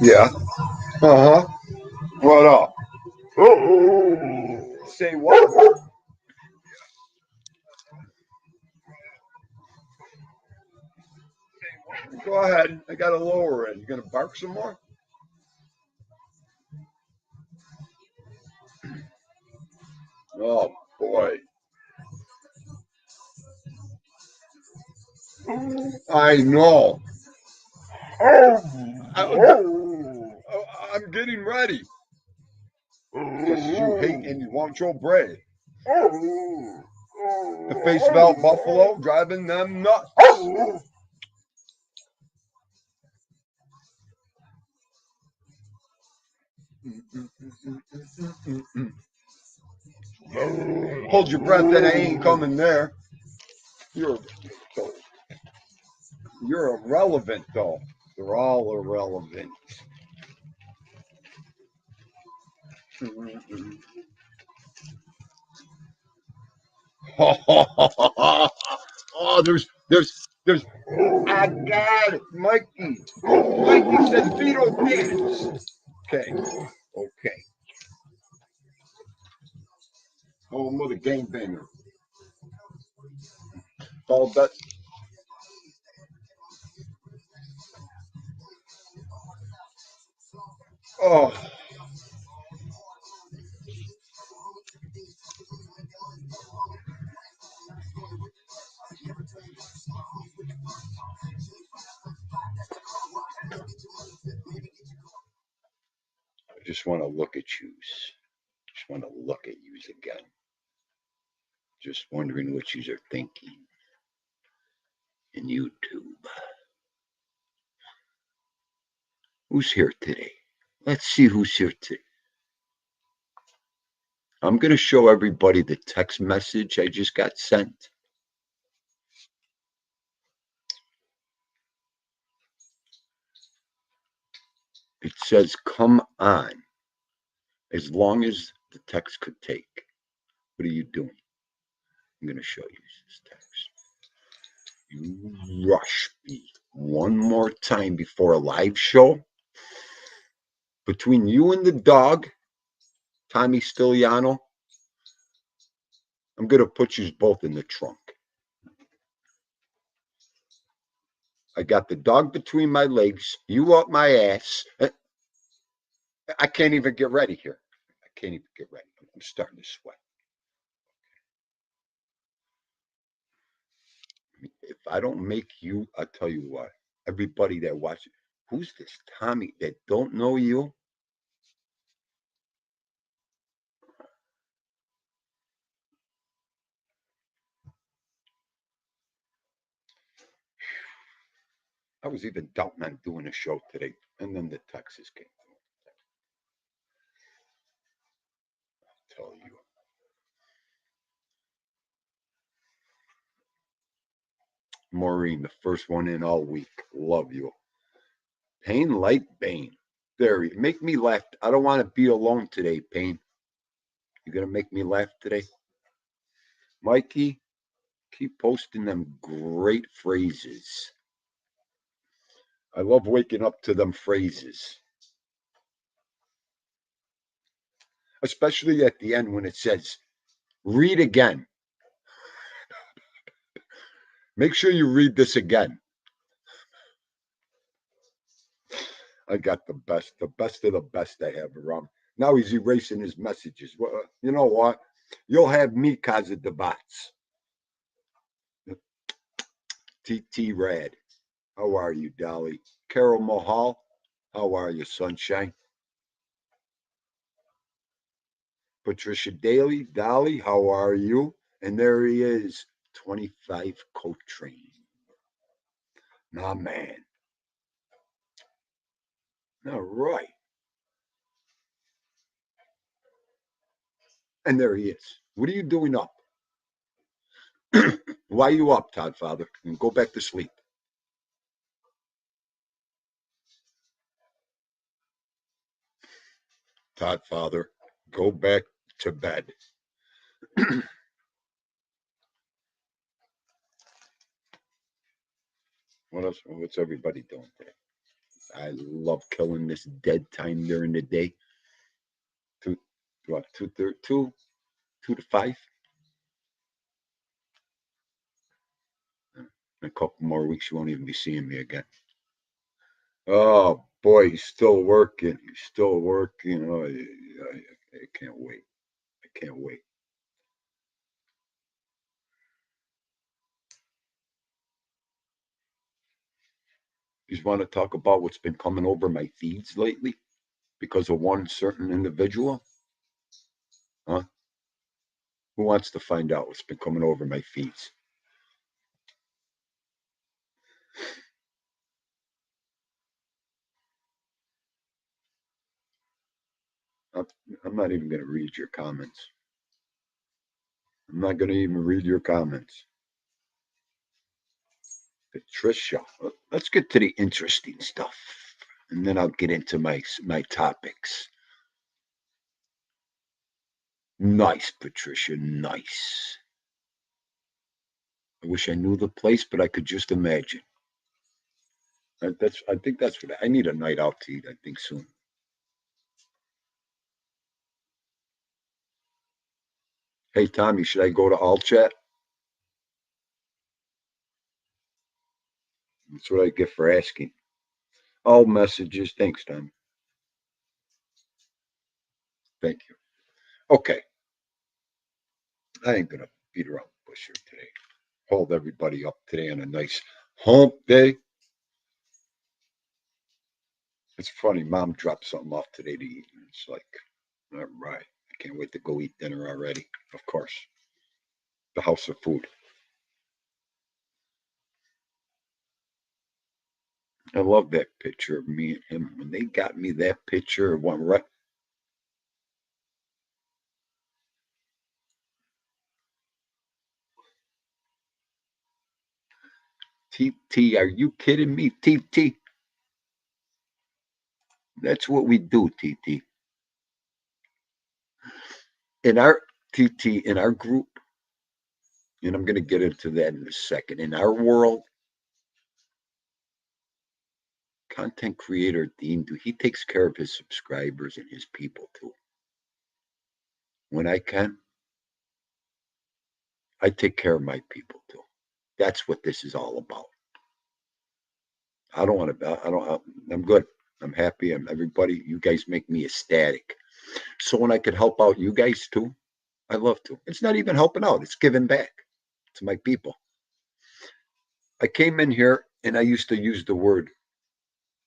Yeah. Uh huh. What up? Say what? Go ahead. I got to lower it. You gonna bark some more? Oh boy. I know. I'm getting ready. Because you hate and you want your bread. The face valve buffalo driving them nuts. Hold your breath, then I ain't coming there. You're you're irrelevant though. They're all irrelevant. Oh, there's. I got it, Mikey. Mikey said Vito dance. Okay, okay. Home of the game banger. All that. Oh, I just want to look at yous. Just want to look at yous again. Just wondering what yous are thinking in YouTube. Who's here today? Let's see who's here today. I'm going to show everybody the text message I just got sent. It says, come on, as long as the text could take. What are you doing? I'm going to show you this text. You rush me one more time before a live show. Between you and the dog, Tommy Stiliano, I'm going to put you both in the trunk. I got the dog between my legs, you up my ass. I can't even get ready here. I can't even get ready. I'm starting to sweat. If I don't make you, I'll tell you what. Everybody that watches, who's this Tommy that don't know you? I was even doubting on doing a show today, and then the Texas came. I'll tell you. Maureen, the first one in all week. Love you. Pain like Bane. There, you make me laugh. I don't want to be alone today, Pain. You're going to make me laugh today? Mikey, keep posting them great phrases. I love waking up to them phrases. Especially at the end when it says, read again. Make sure you read this again. I got the best of the best I have around. Now he's erasing his messages. Well, you know what? You'll have me cause of debats. TT Rad. How are you, Dolly? Carol Mahal. How are you, Sunshine? Patricia Daly. Dolly, how are you? And there he is, 25 Coltrane. Nah, man. All right. And there he is. What are you doing up? Why are you up, Todd Father? And go back to sleep. Todd Father, go back to bed. What else? What's everybody doing today? I love killing this dead time during the day. Two, what? 2 to 5. In a couple more weeks, you won't even be seeing me again. Oh boy, he's still working. He's still working. Oh, I can't wait. I can't wait. You just want to talk about what's been coming over my feeds lately because of one certain individual? Huh? Who wants to find out what's been coming over my feeds? I'm not even going to read your comments. I'm not going to even read your comments. Patricia, let's get to the interesting stuff, and then I'll get into my topics. Nice, Patricia, nice. I wish I knew the place, but I could just imagine. I think that's what I need a night out to eat. I think soon. Hey Tommy, should I go to all chat? That's what I get for asking. All messages. Thanks, Tommy. Thank you. Okay, I ain't gonna beat around the bush here today. Hold everybody up today on a nice hump day. It's funny, Mom dropped something off today to eat, and it's like, all right, I can't wait to go eat dinner already. Of course, the house of food. I love that picture of me and him. When they got me that picture, one right. TT, are you kidding me, TT? That's what we do, TT. In our TT, in our group, and I'm going to get into that in a second. In our world, content creator Dean, he takes care of his subscribers and his people too. When I can, I take care of my people too. That's what this is all about. I don't want to. I don't. I'm good. I'm happy. I'm everybody. You guys make me ecstatic. So when I could help out you guys too, I love to. It's not even helping out. It's giving back to my people. I came in here and I used to use the word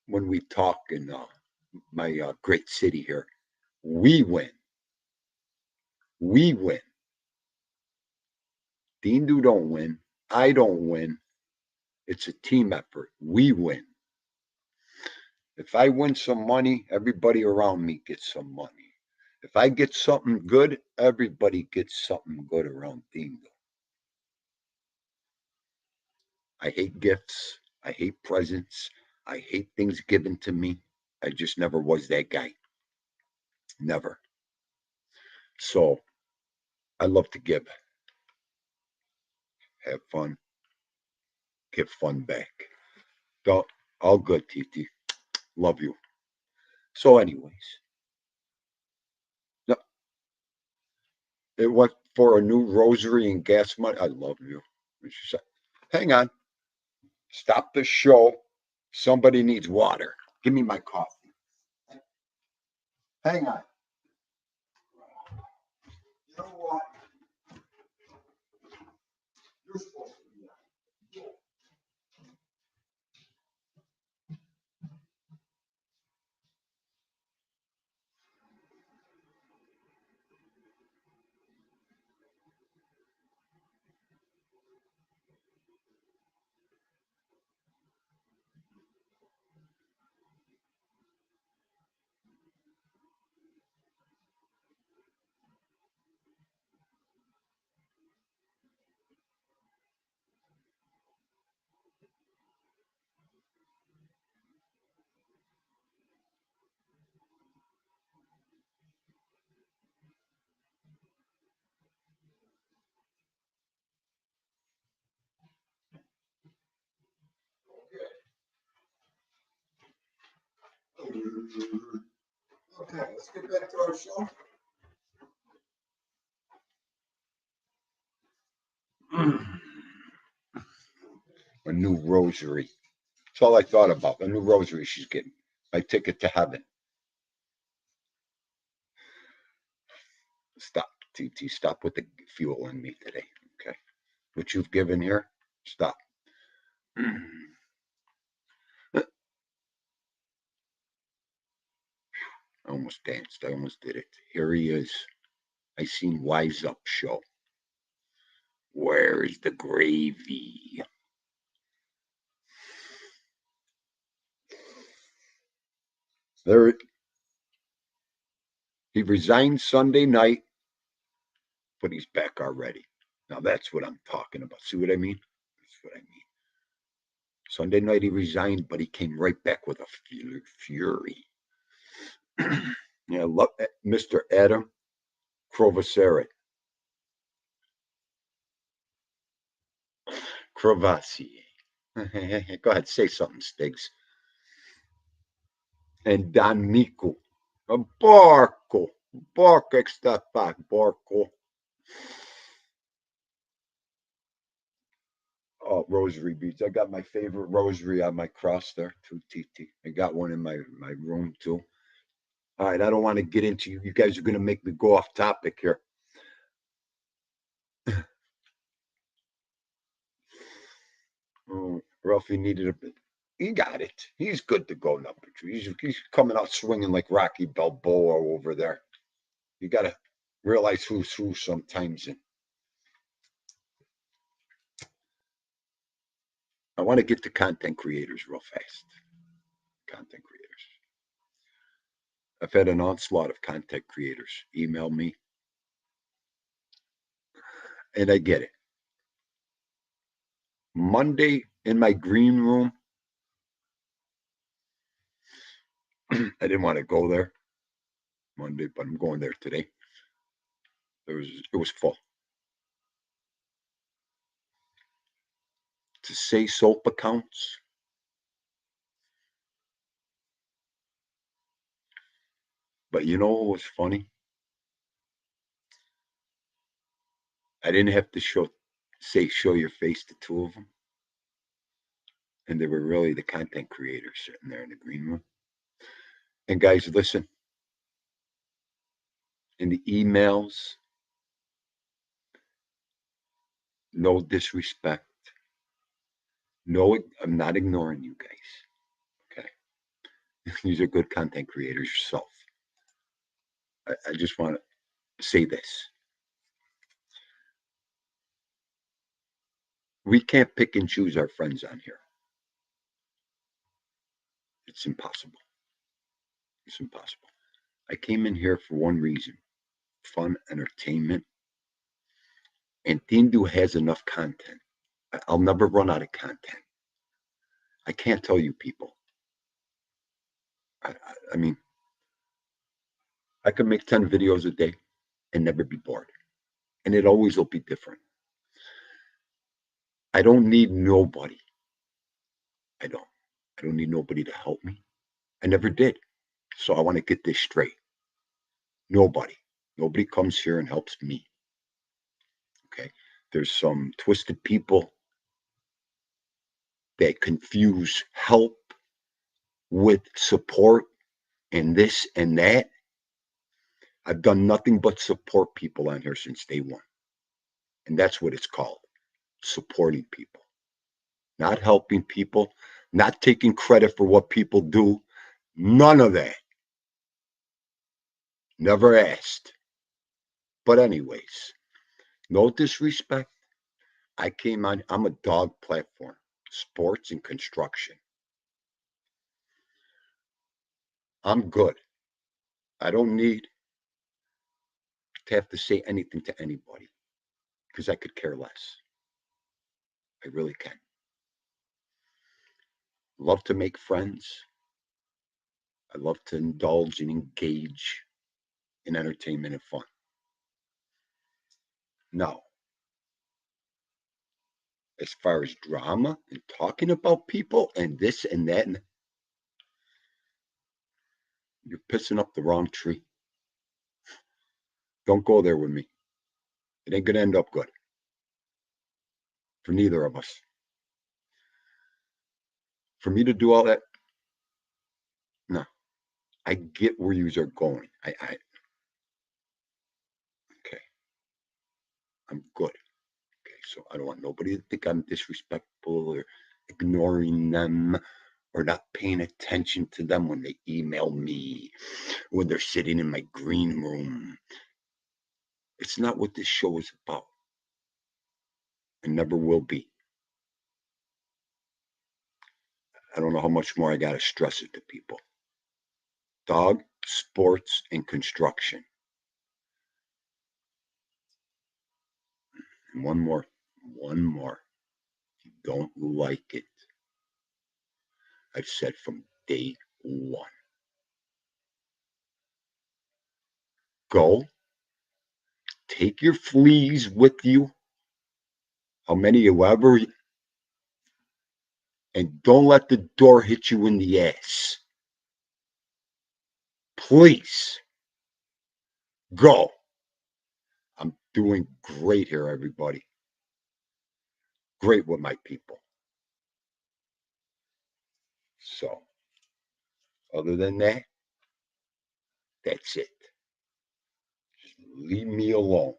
when we talk in my great city here. We win. We win. Dean Do don't win. I don't win. It's a team effort. We win. If I win some money, everybody around me gets some money. If I get something good, everybody gets something good around Dean. I hate gifts. I hate presents. I hate things given to me. I just never was that guy. Never. So I love to give, have fun, give fun back. Don't, all good, TT. Love you. So, anyways, no, it went for a new rosary and gas money. I love you. And she said, hang on, stop the show. Somebody needs water. Give me my coffee. Hang on. You know what? You're supposed to be on. Okay, let's get back to our show. A new rosary. That's all I thought about. A new rosary she's getting. My ticket to heaven. Stop, TT. Stop with the fuel in me today. Okay. What you've given here, stop. I almost danced. I almost did it. Here he is. I seen Wise Up show. Where's the gravy? There, he resigned Sunday night, but he's back already. Now that's what I'm talking about. See what I mean? That's what I mean. Sunday night he resigned, but he came right back with a fury. Yeah, love Mr. Adam Crovasera. Crovasi. Go ahead, say something, Stiggs. And Don Mico. Barco. Barco está back, Barco. Oh, rosary beads. I got my favorite rosary on my cross there, too, TT. I got one in my room, too. All right, I don't want to get into you. You guys are going to make me go off topic here. Oh, Ralphie needed a bit. He got it. He's good to go, number two. He's coming out swinging like Rocky Balboa over there. You got to realize who's who sometimes. And I want to get to content creators real fast. Content creators. I've had an onslaught of content creators email me, and I get it. Monday in my green room, I didn't want to go there Monday, but I'm going there today. It was full. To say soap accounts, but you know what was funny? I didn't have to show your face to two of them, and they were really the content creators sitting there in the green room. And guys, listen, in the emails, no disrespect. No, I'm not ignoring you guys. Okay, these are good content creators yourself. I just want to say this: we can't pick and choose our friends on here. It's impossible. It's impossible. I came in here for one reason: fun, entertainment, and Tindu has enough content. I'll never run out of content. I can't tell you people. I mean, I could make 10 videos a day and never be bored. And it always will be different. I don't need nobody. I don't. I don't need nobody to help me. I never did. So I want to get this straight. Nobody. Nobody comes here and helps me. Okay. There's some twisted people that confuse help with support and this and that. I've done nothing but support people on here since day one. And that's what it's called, supporting people, not helping people, not taking credit for what people do. None of that. Never asked. But, anyways, no disrespect. I came on, I'm a dog platform, sports and construction. I'm good. I don't need to have to say anything to anybody because I could care less. I really can. Love to make friends. I love to indulge and engage in entertainment and fun. Now, as far as drama and talking about people and this and that, and you're pissing up the wrong tree. Don't go there with me. It ain't gonna end up good for neither of us. For me to do all that, no. I get where you are going. Okay, I'm good. Okay, so I don't want nobody to think I'm disrespectful or ignoring them or not paying attention to them when they email me, when they're sitting in my green room. It's not what this show is about. It never will be. I don't know how much more I got to stress it to people. Dog, sports, and construction. And one more. One more. If you don't like it, I've said from day one, go, take your fleas with you, how many you ever, and don't let the door hit you in the ass. Please, go. I'm doing great here, everybody. Great with my people. So, other than that, that's it. Just leave me alone.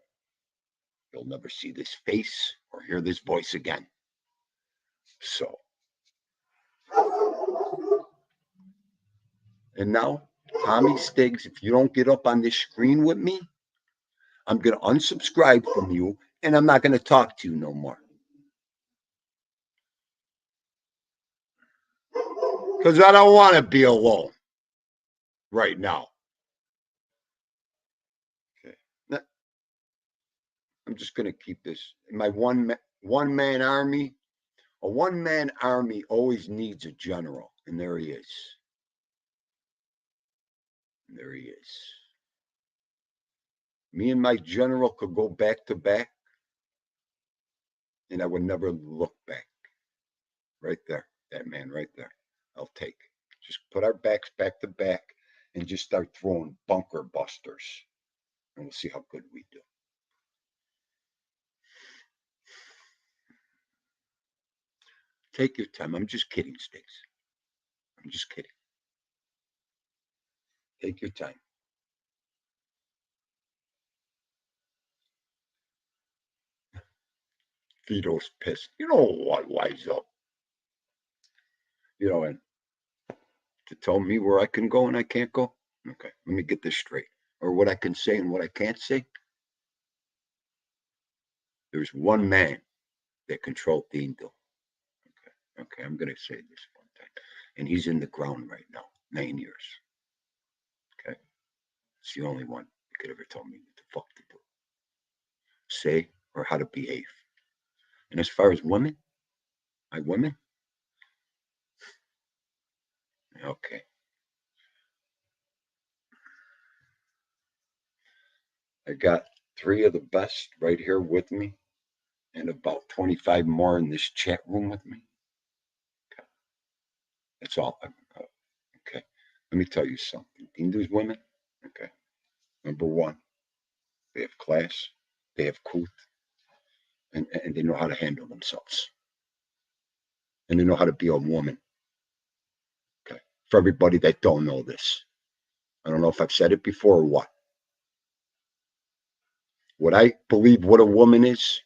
You'll never see this face or hear this voice again. So, and now, Tommy Stiggs, if you don't get up on this screen with me, I'm going to unsubscribe from you and I'm not going to talk to you no more. Because I don't want to be alone right now. Okay. I'm just going to keep this. My one man army, a one man army always needs a general. And there he is. And there he is. Me and my general could go back to back and I would never look back. Right there. That man right there. I'll take. Just put our backs back to back and just start throwing bunker busters. And we'll see how good we do. Take your time. I'm just kidding, Sticks. I'm just kidding. Take your time. Vito's pissed. You know what? Wise up. And to tell me where I can go and I can't go. Okay, let me get this straight. Or what I can say and what I can't say. There's one man that controlled Deanville. Okay, I'm gonna say this one time. And he's in the ground right now, 9 years. Okay. It's the only one that could ever tell me what the fuck to do. Say or how to behave. And as far as women, my women, okay. I got 3 of the best right here with me, and about 25 more in this chat room with me. Okay. That's all. Okay. Let me tell you something. These women, okay. Number one, they have class, they have couth, and they know how to handle themselves. And they know how to be a woman. Okay. For everybody that don't know this. I don't know if I've said it before or what. What I believe what a woman is,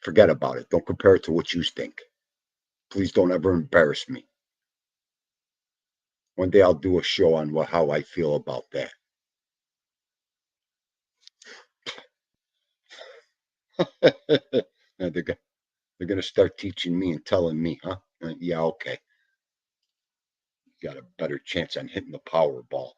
forget about it. Don't compare it to what you think. Please don't ever embarrass me. One day I'll do a show on how I feel about that. Now they're going to start teaching me and telling me, huh? Yeah, okay. You got a better chance on hitting the Powerball.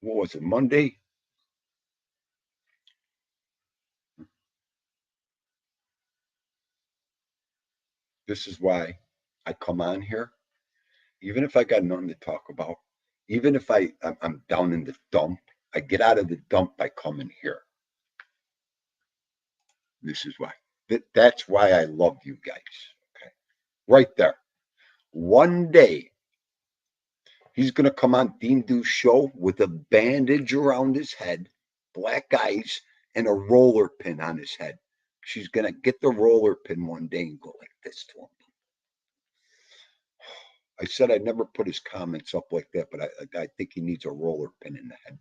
What was it, Monday? This is why I come on here, even if I got nothing to talk about, even if I'm down in the dump, I get out of the dump by coming here. This is why. That's why I love you guys. Okay. Right there. One day, he's going to come on Dean Doo's show with a bandage around his head, black eyes, and a roller pin on his head. She's going to get the roller pin one day and go like this to him. I said I'd never put his comments up like that, but I think he needs a roller pin in the head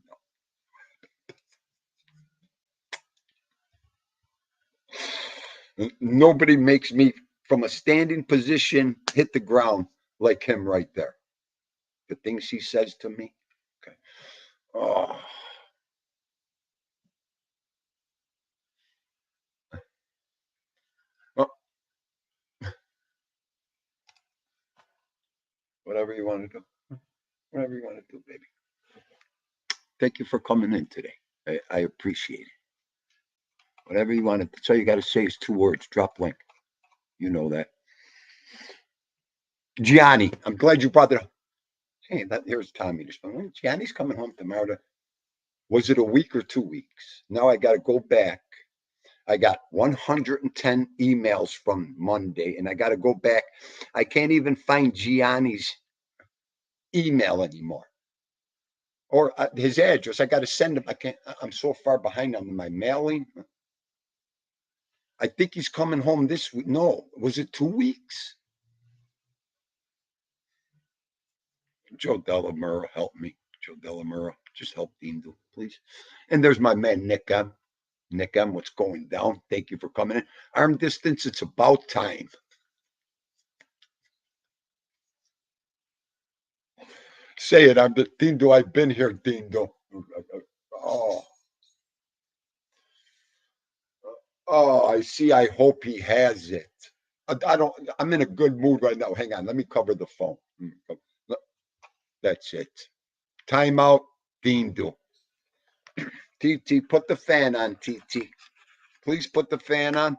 now. Nobody makes me, from a standing position, hit the ground like him right there. The things he says to me. Okay. Oh. Oh. Whatever you want to do. Whatever you want to do, baby. Thank you for coming in today. I appreciate it. Whatever you want to, that's all you got to say is 2 words. Drop link. You know that. Gianni, I'm glad you brought that up. Hey, here's Tommy. Gianni's coming home tomorrow. Was it a week or 2 weeks? Now I got to go back. I got 110 emails from Monday, and I got to go back. I can't even find Gianni's email anymore, or his address. I got to send him. I can't. I'm so far behind on my mailing. I think he's coming home this week. No, was it 2 weeks? Joe Delamuro, help me. Joe Delamuro, just help Dean do, please. And there's my man Nick M. Nick M, what's going down? Thank you for coming in. Arm distance, it's about time. Say it. I'm the Dean do. I've been here, Dean do. Oh. Oh, I see. I hope he has it. I don't. I'm in a good mood right now. Hang on. Let me cover the phone. That's it. Timeout. Dean do. TT, put the fan on. TT, please put the fan on.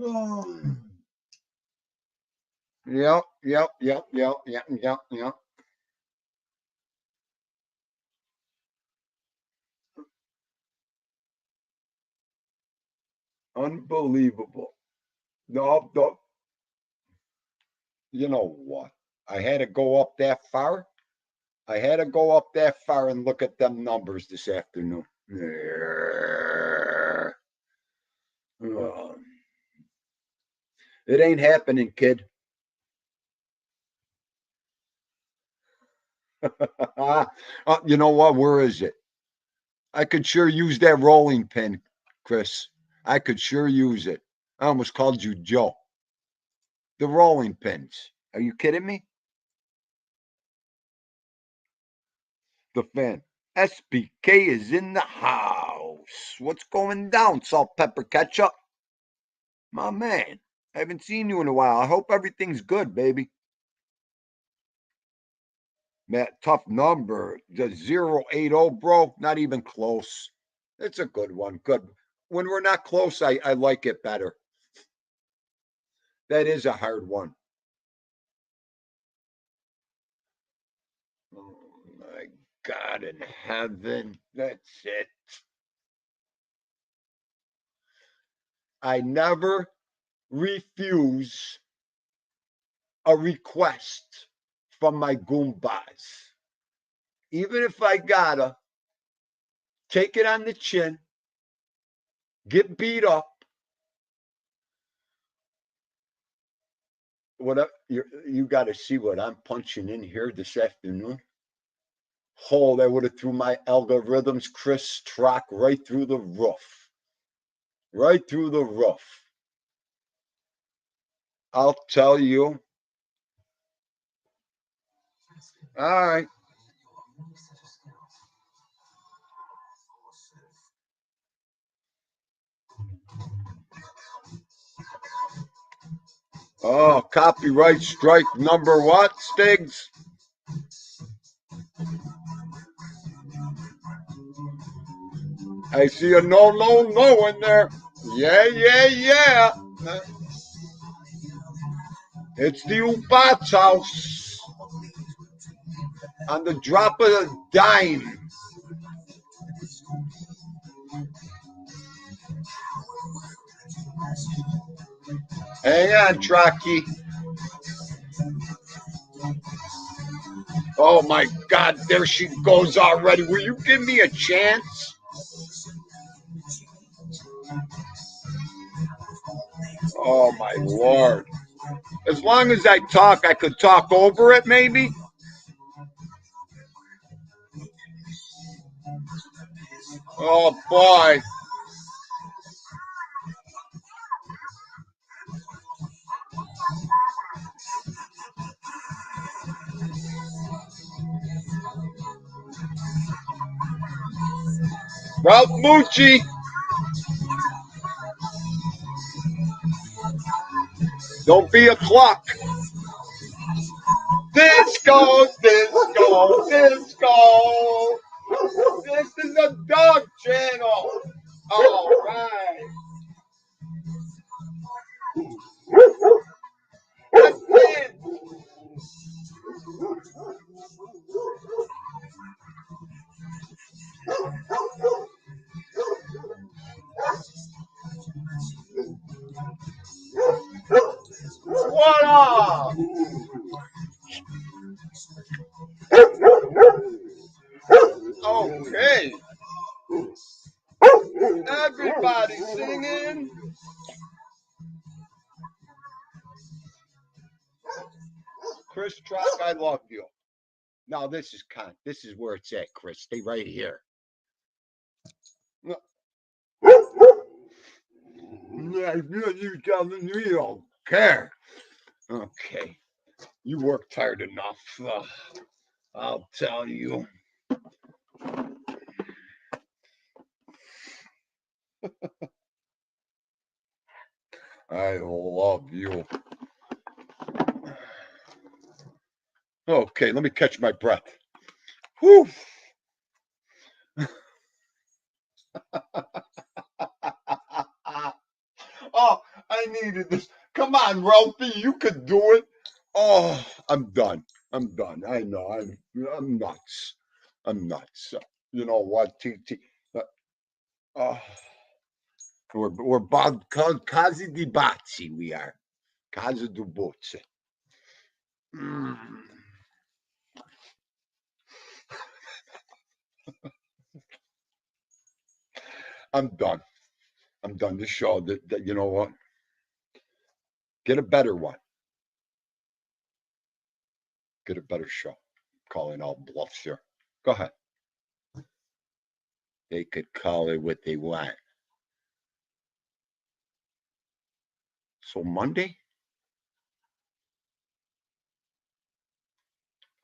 Oh. Yep. Yep. Yep. Yep. Yep. Yep. Yep. Unbelievable. No, no. You know what? I had to go up that far. I had to go up that far and look at them numbers this afternoon. It ain't happening, kid. You know what? Where is it? I could sure use that rolling pin, Chris. I could sure use it. I almost called you Joe. The rolling pins. Are you kidding me? The fan. SBK is in the house. What's going down, salt, pepper, ketchup? My man, I haven't seen you in a while. I hope everything's good, baby. Matt, tough number. The 080, bro. Not even close. It's a good one. Good. When we're not close, I like it better. That is a hard one. Oh my God in heaven. That's it. I never refuse a request from my Goombas. Even if I gotta take it on the chin, get beat up. What you got to see what I'm punching in here this afternoon. Oh, that would have threw my algorithms, Chris Trock, right through the roof. Right through the roof. I'll tell you. All right. Oh, copyright strike number what, Stigs? I see a no in there. Yeah. It's the Ubat's house. On the drop of a dime. Hang on, Trocky. Oh my God, there she goes already. Will you give me a chance? Oh my Lord. As long as I talk, I could talk over it maybe. Oh boy. Ralph Mucci. Don't be a cluck. Disco. This is a dog channel. All right. That's it. What up? Okay. Everybody singing. Chris Truck, I love you. Now this is where it's at, Chris. Stay right here. You don't care. Okay. You worked hard enough. I'll tell you. I love you. Okay, let me catch my breath. Whew. Oh, I needed this. Come on, Ralphie, you could do it. Oh, I'm done. I know. I'm nuts. You know what, TT? Oh, we're Kazi di Bazzi, we are. Casa di Bozze. I'm done. This show, that you know what? Get a better one. Get a better show. Calling all bluffs here. Go ahead. They could call it what they want. So Monday,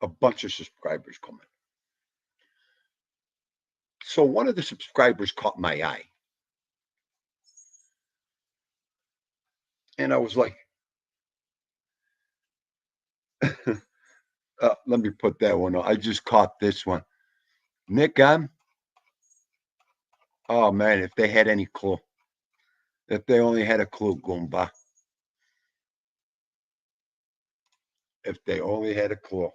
a bunch of subscribers coming. So one of the subscribers caught my eye. And I was like, Let me put that one on. I just caught this one. Nick M. Oh man, if they had any clue. If they only had a clue, Goomba. If they only had a clue.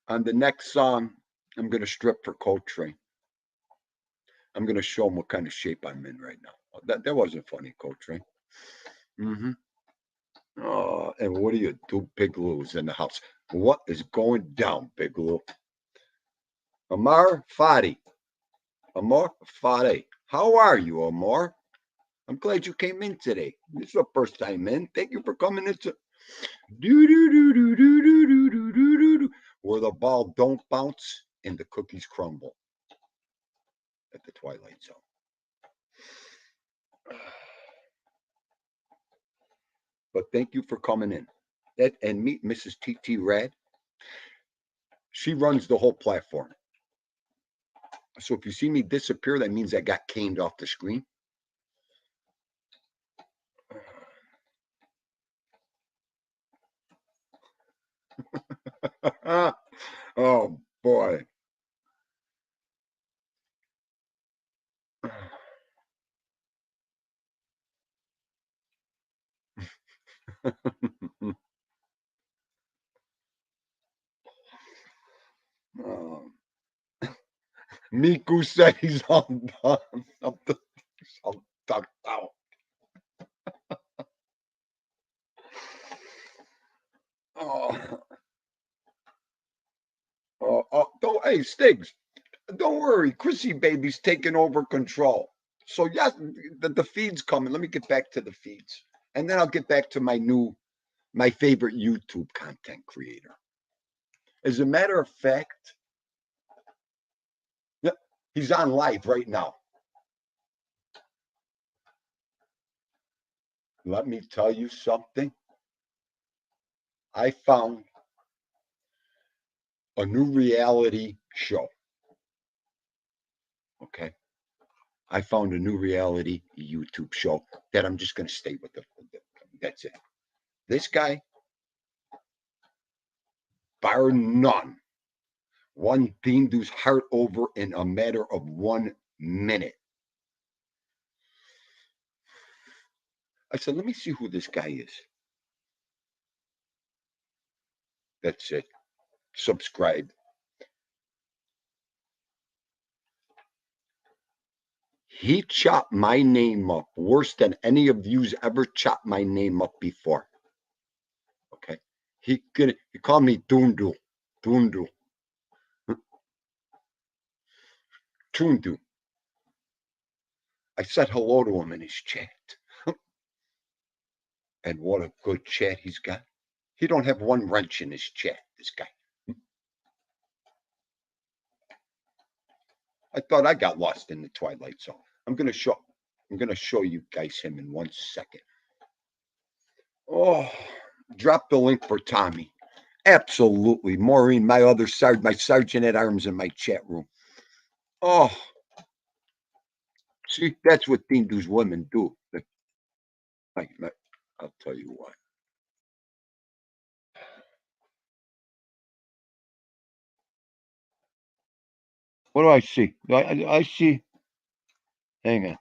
On the next song, I'm going to strip for Coltrane. I'm going to show him what kind of shape I'm in right now. That wasn't funny, Coltrane. Mm-hmm. Oh, and what do you do? Big Lou's in the house. What is going down, Big Lou? Amar Fadi. Amar Fadi. How are you, Amar? I'm glad you came in today. This is your first time in. Thank you for coming into where the ball don't bounce and the cookies crumble at the Twilight Zone. But thank you for coming in. And meet Mrs. TT Rad. She runs the whole platform. So if you see me disappear, that means I got caned off the screen. Oh boy. Miku said he's all done. He's all ducked out. Don't, hey, Stiggs, don't worry. Chrissy Baby's taking over control. So, yes, the feed's coming. Let me get back to the feeds. And then I'll get back to my favorite YouTube content creator. As a matter of fact, yeah, he's on live right now. Let me tell you something. I found a new reality show. Okay. I found a new reality YouTube show that I'm just going to stay with. That's it. This guy, bar none, won Dindu's heart over in a matter of 1 minute. I said, let me see who this guy is. That's it. Subscribe. He chopped my name up worse than any of yous ever chopped my name up before. Okay. He called me Dundu. Dundu. Tundu. I said hello to him in his chat. And what a good chat he's got. He don't have one wrench in his chat, this guy. I thought I got lost in the Twilight Zone. I'm gonna show you guys him in 1 second. Oh, drop the link for Tommy. Absolutely. Maureen, my sergeant at arms in my chat room. Oh, see, that's what Dindu's women do. I'll tell you what. What do I see? I see. Hang on.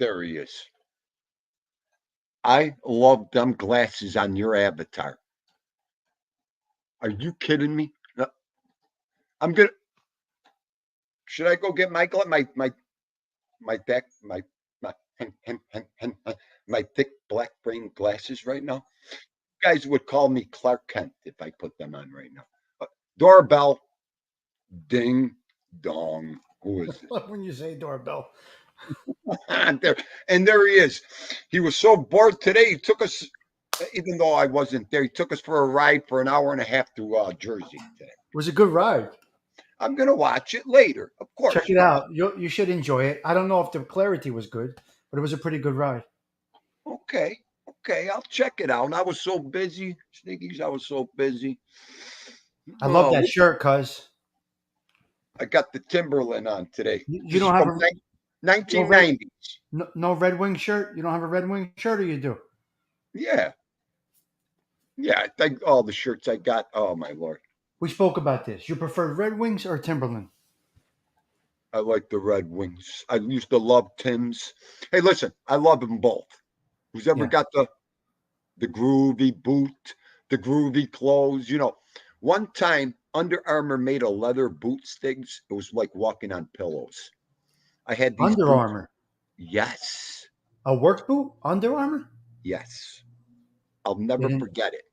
There he is. I love them glasses on your avatar. Are you kidding me? I'm gonna. Should I go get my my thick black frame glasses right now? You guys would call me Clark Kent if I put them on right now. Doorbell, ding dong. Who is it? When you say doorbell. There he is. He was so bored today. He took us, even though I wasn't there. He took us for a ride for an hour and a half to Jersey today. It was a good ride. I'm gonna watch it later, of course. Check it out. You should enjoy it. I don't know if the clarity was good, but it was a pretty good ride. Okay, I'll check it out. I was so busy, Sneakies. I was so busy. I love Oh, that shirt, cuz. I got the Timberland on today. You This is don't have from a no red 1990s. no Red Wing shirt. You don't have a Red Wing shirt, or you do? Yeah. Yeah. I think all the shirts I got. Oh, my Lord. We spoke about this. You prefer Red Wings or Timberland? I like the Red Wings. I used to love Tim's. Hey, listen, I love them both. Who's ever Yeah. got the groovy boot, the groovy clothes? One time Under Armour made a leather boot Stigs. It was like walking on pillows. I had these Under boots. Armour. Yes, A work boot? Under Armour? yes. I'll never Didn't forget it.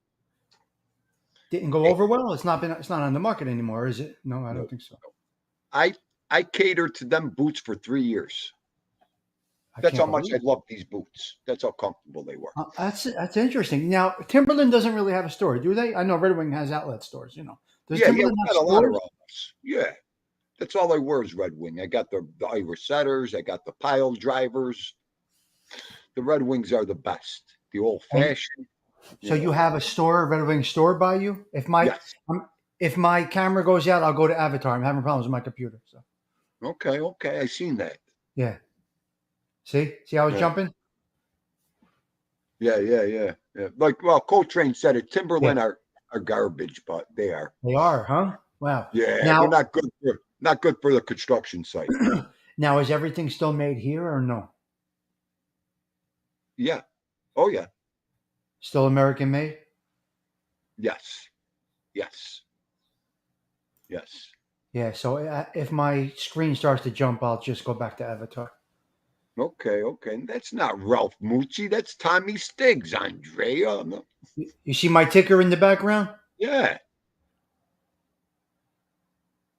didn't go Hey, over well. It's not on the market anymore, is it? No, I no, don't think so. I I catered to them boots for 3 years. I That's can't how much believe I it. love these boots. That's how comfortable they were. That's interesting. Now Timberland doesn't really have a store, do they? I know Red Wing has outlet stores. Does Yeah, Timberland we have got a lot stores? around us. Yeah. That's all I wear is Red Wing. I got the Irish setters. I got the pile drivers. The Red Wings are the best. The old And fashioned, so you you know. have a store, a Red Wing store by you? Yes. If my camera goes out, I'll go to Avatar. I'm having problems with my computer. So Okay. Okay. I seen that. yeah. See how I was Yeah. jumping? Yeah. Yeah. Yeah. Yeah. Like, well, Coltrane said it. Yeah, Timberland are garbage, but they are. they are, huh? Wow. Yeah, they're Now, not good for the construction site. now is everything still made here or no? Yeah. Oh yeah. Still American made? Yes. Yes. Yes. Yeah. So if my screen starts to jump, I'll just go back to Avatar. Okay. Okay. That's not Ralph Mucci. That's Tommy Stiggs, Andrea. No. You see my ticker in the background? Yeah.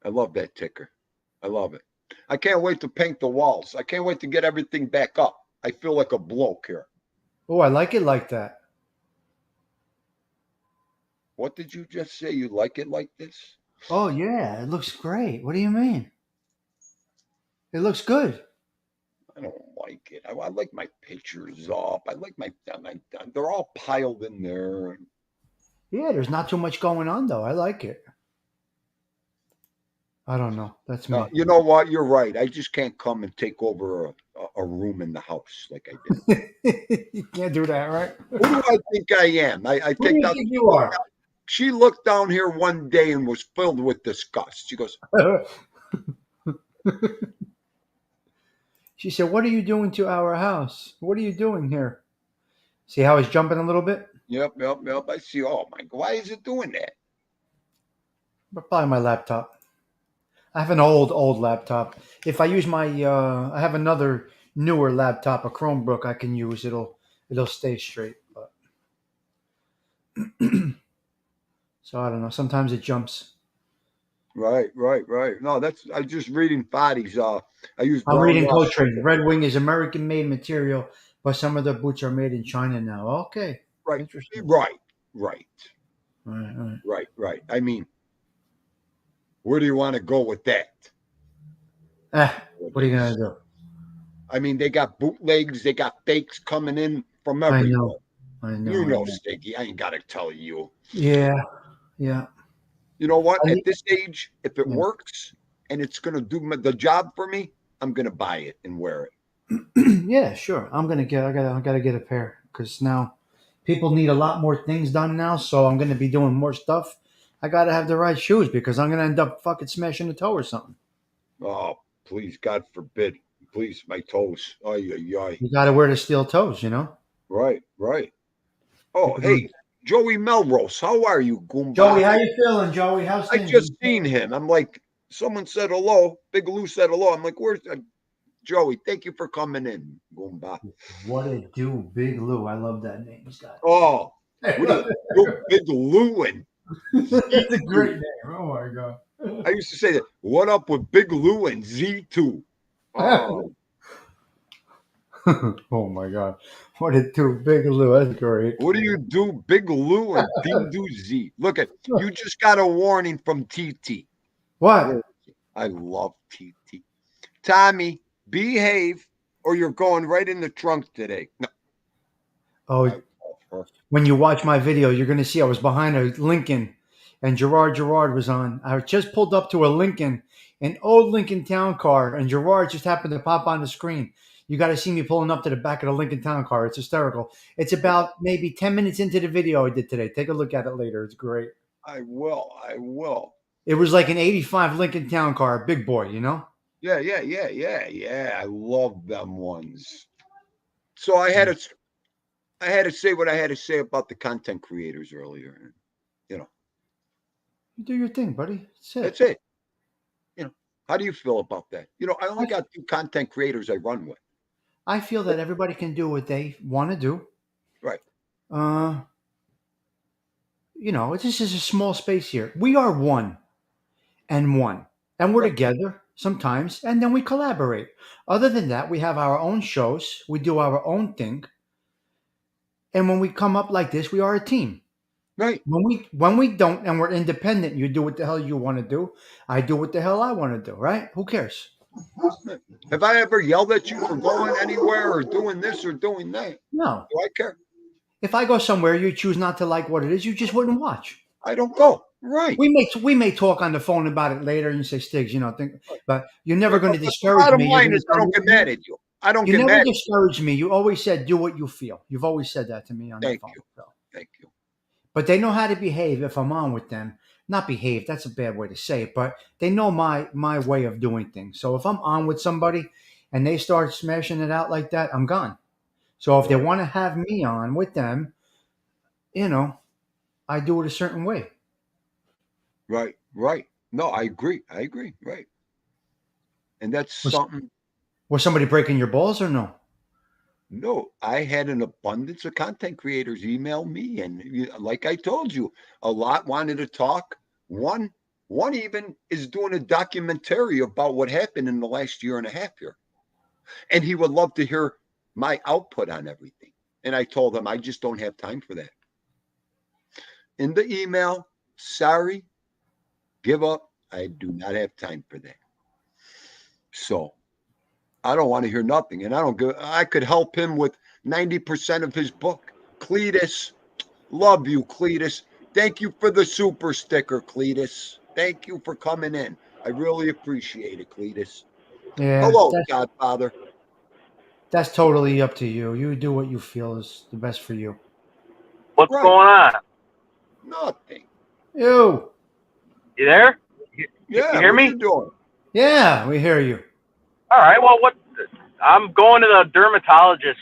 I love that ticker. I love it. I can't wait to paint the walls. I can't wait to get everything back up. I feel like a bloke here. Oh, I like it like that. What did you just say? You like it like this? Oh yeah, it looks great. What do you mean? It looks good. I don't like it. I like my pictures up. I like they're all piled in there. Yeah, there's not too much going on though. I like it. I don't know. That's me. You know what? You're right. I just can't come and take over a room in the house like I did. You can't do that, right? Who do I think I am? I Who do take you out. think you are? She looked down here one day and was filled with disgust. She goes, She said, "What are you doing to our house? What are you doing here?" See how he's jumping a little bit? "Yep, yep, yep." I see. Oh my God, why is it doing that? But probably my laptop. I have an old laptop. If I use I have another newer laptop, a Chromebook I can use. It'll stay straight. But so I don't know. Sometimes it jumps. Right, right, right. No, I just reading Fadi's. I use I'm brown reading wash. Coltrane. Red Wing is American made material, but some of the boots are made in China now. Okay. Right, Interesting. right, right, All right, all right. right, right. I mean, where do you want to go with that? What are you going to do? I mean, they got bootlegs, they got fakes coming in from I everywhere. know. I know. You I know, know. Stinky. I ain't got to tell you. Yeah. Yeah. You know what? I, At this age, if it yeah. works and it's going to do the job for me, I'm going to buy it and wear it. Yeah, sure. I gotta get a pair because now people need a lot more things done now. So I'm gonna be doing more stuff. I gotta have the right shoes because I'm gonna end up fucking smashing a toe or something. Oh, please, God forbid. Please, my toes. Ay, ay, ay. You gotta wear the steel toes, you know. Right, right. Oh, People don't. hey, Joey Melrose, how are you, Joey, Goomba? how you feeling, Joey? How's I things? just seen him. I'm like, someone said hello. Big Lou said hello. I'm like, where's Joey? Thank you for coming in, Goomba. What it do, Big Lou? I love that name. He's got. Oh, what are you, Big Lou and It's a great Z2? name. Oh my god. I used to say that. What up with Big Lou and Z2? Oh, Oh my god. What it do, Big Lou? That's great. what do you do, Big Lou and D2Z? Look at you. Just got a warning from TT. What? I love TT. Tommy, behave, or you're going right in the trunk today. No, I Oh, love her. when you watch my video, you're gonna see I was behind a Lincoln and Gerard was on. I just pulled up to a Lincoln, an old Lincoln Town Car, and Gerard just happened to pop on the screen. You got to see me pulling up to the back of the Lincoln Town Car. It's hysterical. It's about maybe 10 minutes into the video I did today. Take a look at it later. It's great. I will. I will. It was like an 85 Lincoln Town Car, big boy, you know? Yeah. I love them ones. So I had to say what I had to say about the content creators earlier. You know, You do your thing, buddy. That's it. that's it. You know, how do you feel about that? You know, I only got 2 content creators I run with. I feel that everybody can do what they want to do. Right. You know, this is a small space here. We are one, and we're Right. together sometimes, and then we collaborate. Other than that, we have our own shows. We do our own thing, and when we come up like this, we are a team. Right. When we don't, and we're independent, you do what the hell you want to do. I do what the hell I want to do. Right? Who cares? Have I ever yelled at you for going anywhere or doing this or doing that? No. Do I care? If I go somewhere, you choose not to like what it is, you just wouldn't watch. I don't go. Right. We may talk on the phone about it later, and you say, Stiggs, you know, but you're never going to The discourage bottom me. line is I don't get mad at you. I don't You get never mad. discouraged me. You always said, do what you feel. You've always said that to me on the Thank phone. you. So. Thank you. But they know how to behave if I'm on with them. Not behave, that's a bad way to say it, but they know my way of doing things. So if I'm on with somebody and they start smashing it out like that, I'm gone. So if they want to have me on with them, you know, I do it a certain way. Right. Right. No, I agree. Right. And that's Was, something. was somebody breaking your balls or no? No, I had an abundance of content creators email me, and like I told you, a lot wanted to talk. One even is doing a documentary about what happened in the last year and a half here, and he would love to hear my output on everything. And I told him I just don't have time for that. In the email, sorry, give up. I do not have time for that. So I don't want to hear nothing. And I could help him with 90% of his book. Cletus, love you, Cletus. Thank you for the super sticker, Cletus. Thank you for coming in. I really appreciate it, Cletus. Yeah. Hello, Godfather. That's totally up to you. You do what you feel is the best for you. What's going on? Nothing. You there? Yeah, you hear me? What you doing? Yeah, we hear you. All right. Well, I'm going to the dermatologist.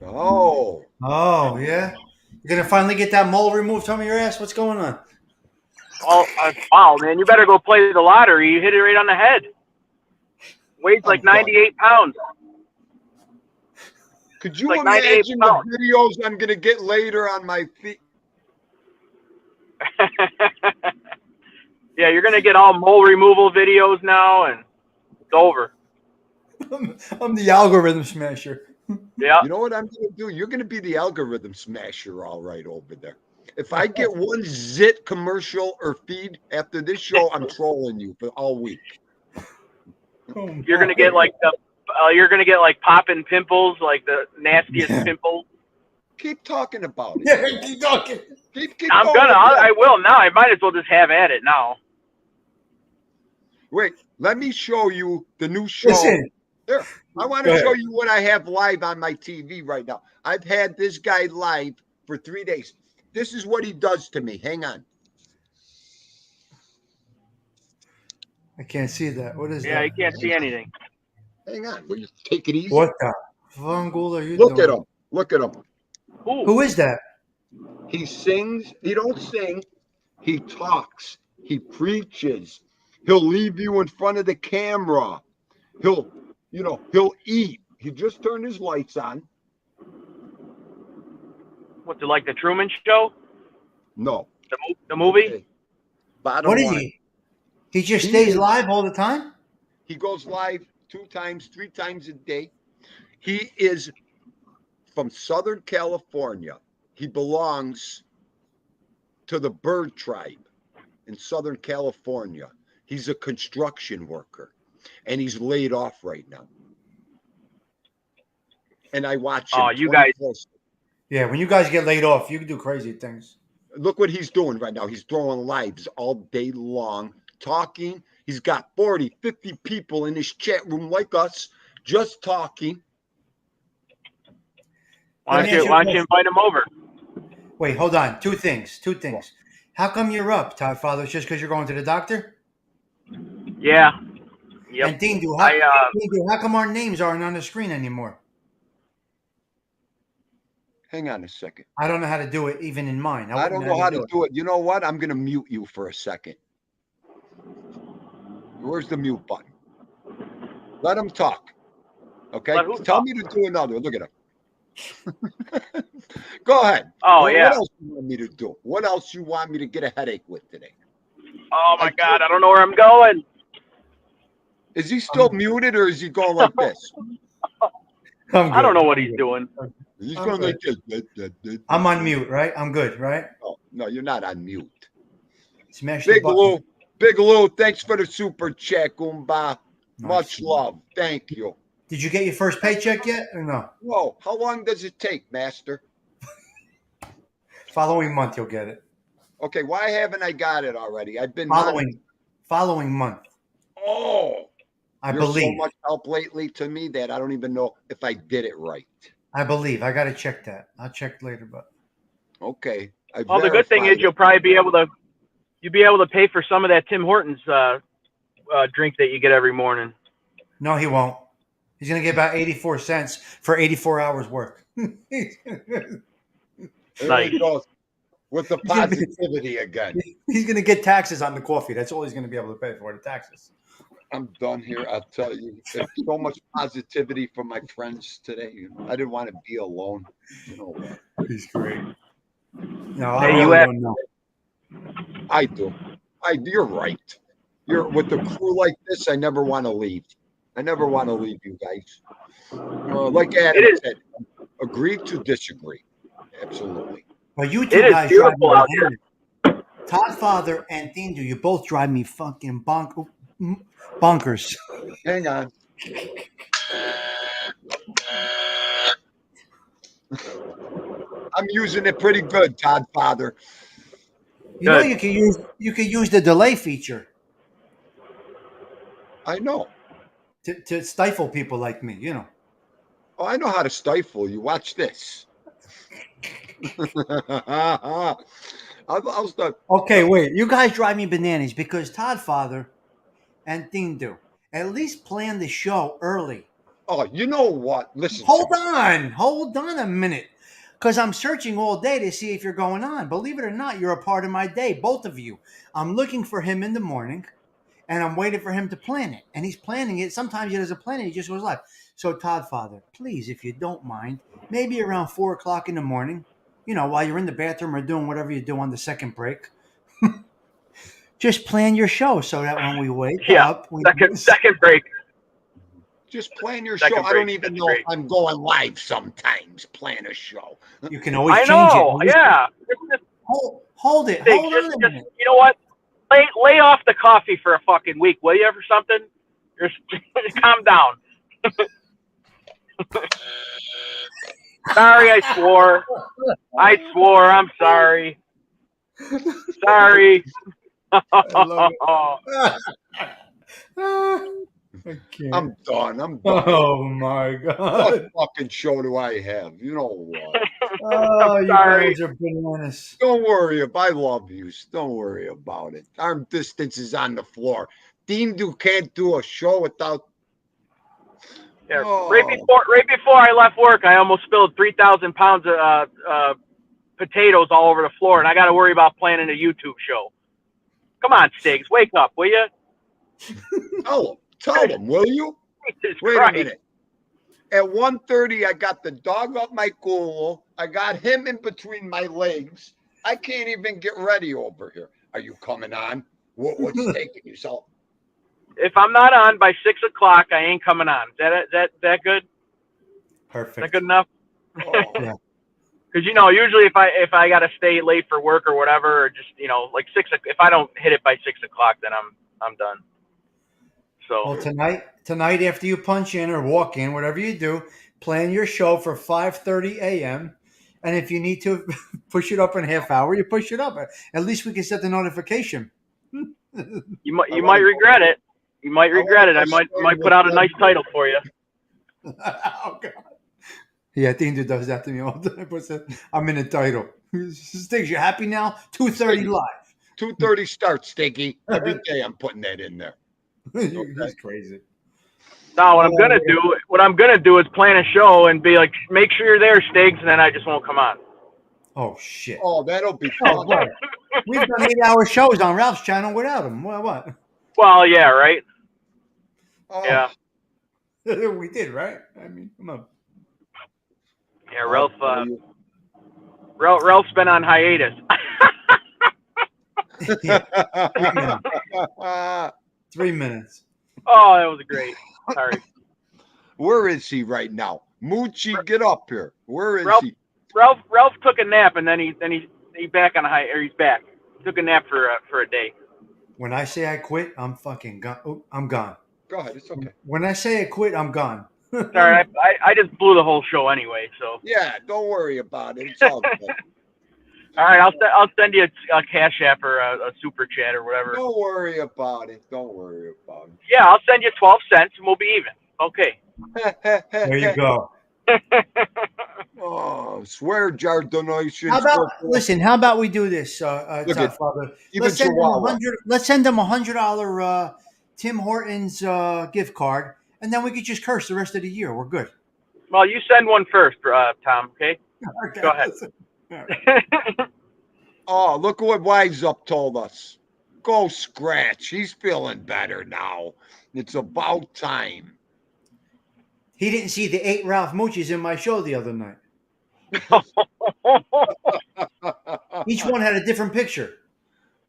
Oh. Oh, yeah? You're going to finally get that mole removed from your ass? What's going on? Oh, wow, man. You better go play the lottery. You hit it right on the head. Weighs like 98 pounds. Could you like imagine the videos I'm going to get later on my feet? Yeah, you're going to get all mole removal videos now, and it's over. I'm the algorithm smasher. Yeah. You know what I'm going to do? You're going to be the algorithm smasher all right over there. If I get one zit commercial or feed after this show, I'm trolling you for all week. You're going to get like popping pimples, like the nastiest pimples. Keep talking about it. Yeah, keep talking. I'm gonna. I will now. I might as well just have at it now. Wait, let me show you the new show. Listen. There, I want to show you what I have live on my TV right now. I've had this guy live for 3 days. This is what he does to me. Hang on. I can't see that. What is that? Yeah, you can't see anything. Hang on. Will you take it easy? What the fungal are you Look doing? at him. Look at him. Who is that? He sings. He don't sing. He talks. He preaches. He'll leave you in front of the camera. He'll eat. He just turned his lights on. What's it, like the Truman Show? No. The movie? Okay. Bottom What is line. he? He just stays live all the time? He goes live 2 times, 3 times a day. He is from Southern California. He belongs to the Bird tribe in Southern California. He's a construction worker, and he's laid off right now. And I watch him. Oh, you guys. Yeah, when you guys get laid off, you can do crazy things. Look what he's doing right now. He's throwing lives all day long, talking. He's got 40, 50 people in his chat room like us, just talking. Why don't you invite him over? Wait, hold on. Two things. How come you're up, Todd Father? It's just because you're going to the doctor? Yeah. Yep. And Dindu, how come our names aren't on the screen anymore? Hang on a second. I don't know how to do it even in mine. I don't know how to do it. You know what? I'm going to mute you for a second. Where's the mute button? Let him talk. Okay? Tell me to do another. Look at him. Go ahead. Oh, What yeah. else you want me to do? What else you want me to get a headache with today? Oh, my God. I don't know where I'm going. Is he still muted or is he going like this? I don't know what he's doing. He's going like this. I'm on mute, right? I'm good, right? Oh, no, you're not on mute. Smash the Big button. Lou. Big Lou, thanks for the super chat, Goomba. Nice. Much love. Thank you. Did you get your first paycheck yet or no? Whoa, how long does it take, Master? Following month you'll get it. Okay, why haven't I got it already? I've been following month. Oh, I you're believe. so much help lately to me that I don't even know if I did it right. I believe. I got to check that. I'll check later, but okay. Well, the good thing is you'll probably be able to pay for some of that Tim Hortons drink that you get every morning. No, he won't. He's going to get about 84 cents for 84 hours work. There he goes with the positivity again. He's going to get taxes on the coffee. That's all he's going to be able to pay for, the taxes. I'm done here. I'll tell you. There's so much positivity from my friends today. I didn't want to be alone. You know what? He's great. No, Hey, don't know. I do. You're right. You're with the crew like this. I never want to leave. I never want to leave you guys. Like Adam said, agree to disagree. Absolutely. Well, you two guys drive me out. Todd Father and Dindu, you both drive me fucking bonkers. Hang on. I'm using it pretty good, Todd Father. You know you can use the delay feature. I know. To stifle people like me, you know. Oh, I know how to stifle you. Watch this. I'll start. Okay, wait. You guys drive me bananas because Todd Father and Dindu at least plan the show early. Oh, you know what? Listen. Hold on a minute. Because I'm searching all day to see if you're going on. Believe it or not, you're a part of my day, both of you. I'm looking for him in the morning, and I'm waiting for him to plan it. And he's planning it. Sometimes he doesn't plan it. He just goes live. So, Todd Father, please, if you don't mind, maybe around 4 o'clock in the morning, you know, while you're in the bathroom or doing whatever you do on the second break, just plan your show so that when we wake up... Second break. Just plan your show. I don't even know if I'm going live sometimes. Plan a show. You can always change it. Yeah. Hold it. Hold on a minute. You know what? Lay off the coffee for a fucking week, will you, for something? Just calm down. Sorry, I swore. I'm sorry. Sorry. I'm done. Oh my God! What fucking show do I have? You know what? Oh, you guys are bananas. Don't worry. I love you. Don't worry about it. Arm distance is on the floor. Dindu can't do a show without. Yeah, right before I left work, I almost spilled 3,000 pounds of potatoes all over the floor, and I got to worry about planning a YouTube show. Come on, Stiggs, wake up, will you? Tell them, will you? Wait a minute. At 1:30, I got the dog up my culo. I got him in between my legs. I can't even get ready over here. Are you coming on? What's taking you so? If I'm not on by 6 o'clock, I ain't coming on. Is that good? Perfect. Is that good enough? Yeah. Because usually if I gotta stay late for work or whatever, or just like 6, if I don't hit it by 6 o'clock, then I'm done. So well, tonight after you punch in or walk in, whatever you do, plan your show for 5:30 a.m. And if you need to push it up in a half hour, you push it up. At least we can set the notification. You might I you wanna might go- regret it. You might I regret wanna it. I go might swimming put with out a nice Glenn. title for you. Oh, God. Yeah, Tinder does that to me all the time. Puts it- I'm in the title. Stinks, you happy now? 2:30 live. 2:30 start, Stinky. Every day I'm putting that in there. He's crazy. No, what I'm gonna do is plan a show and be like, make sure you're there, Stiggs, and then I just won't come on. Oh shit. Oh, that'll be Oh, fun. boy. We've done 8-hour shows on Ralph's channel without him. What? Well, yeah, right. Oh, Yeah, We did, right? I mean, come on. yeah. I'll tell you. Ralph's been on hiatus. Yeah, 3 minutes. Oh, that was great. Sorry, Where is he right now? Moochie, get up here. Where is Ralph- he? Ralph took a nap and then he's back on he's back. Took a nap for a day. When I say I quit, I'm fucking gone. Oh, I'm gone. Go ahead. It's okay. When I say I quit, I'm gone. Sorry, I just blew the whole show anyway. So Yeah, don't worry about it. It's all good. all right, I'll send you a cash app or a super chat or whatever. Don't worry about it. Don't worry about Yeah, I'll send you 12 cents and we'll be even. Okay. it. There you go. Oh, swear jar donations. How about listen? How about we do this, Look Top at- Father? Even Let's send them Chihuahua. Let's send them $100 Tim Hortons gift card, and then we could just curse the rest of the year. We're good. Well, you send one first, Tom. Okay. Okay, Go ahead. listen. All right. Oh, look what Wise Up told us. Go scratch. He's feeling better now. It's about time. He didn't see the 8 Ralph Moochies in my show the other night. Each one had a different picture.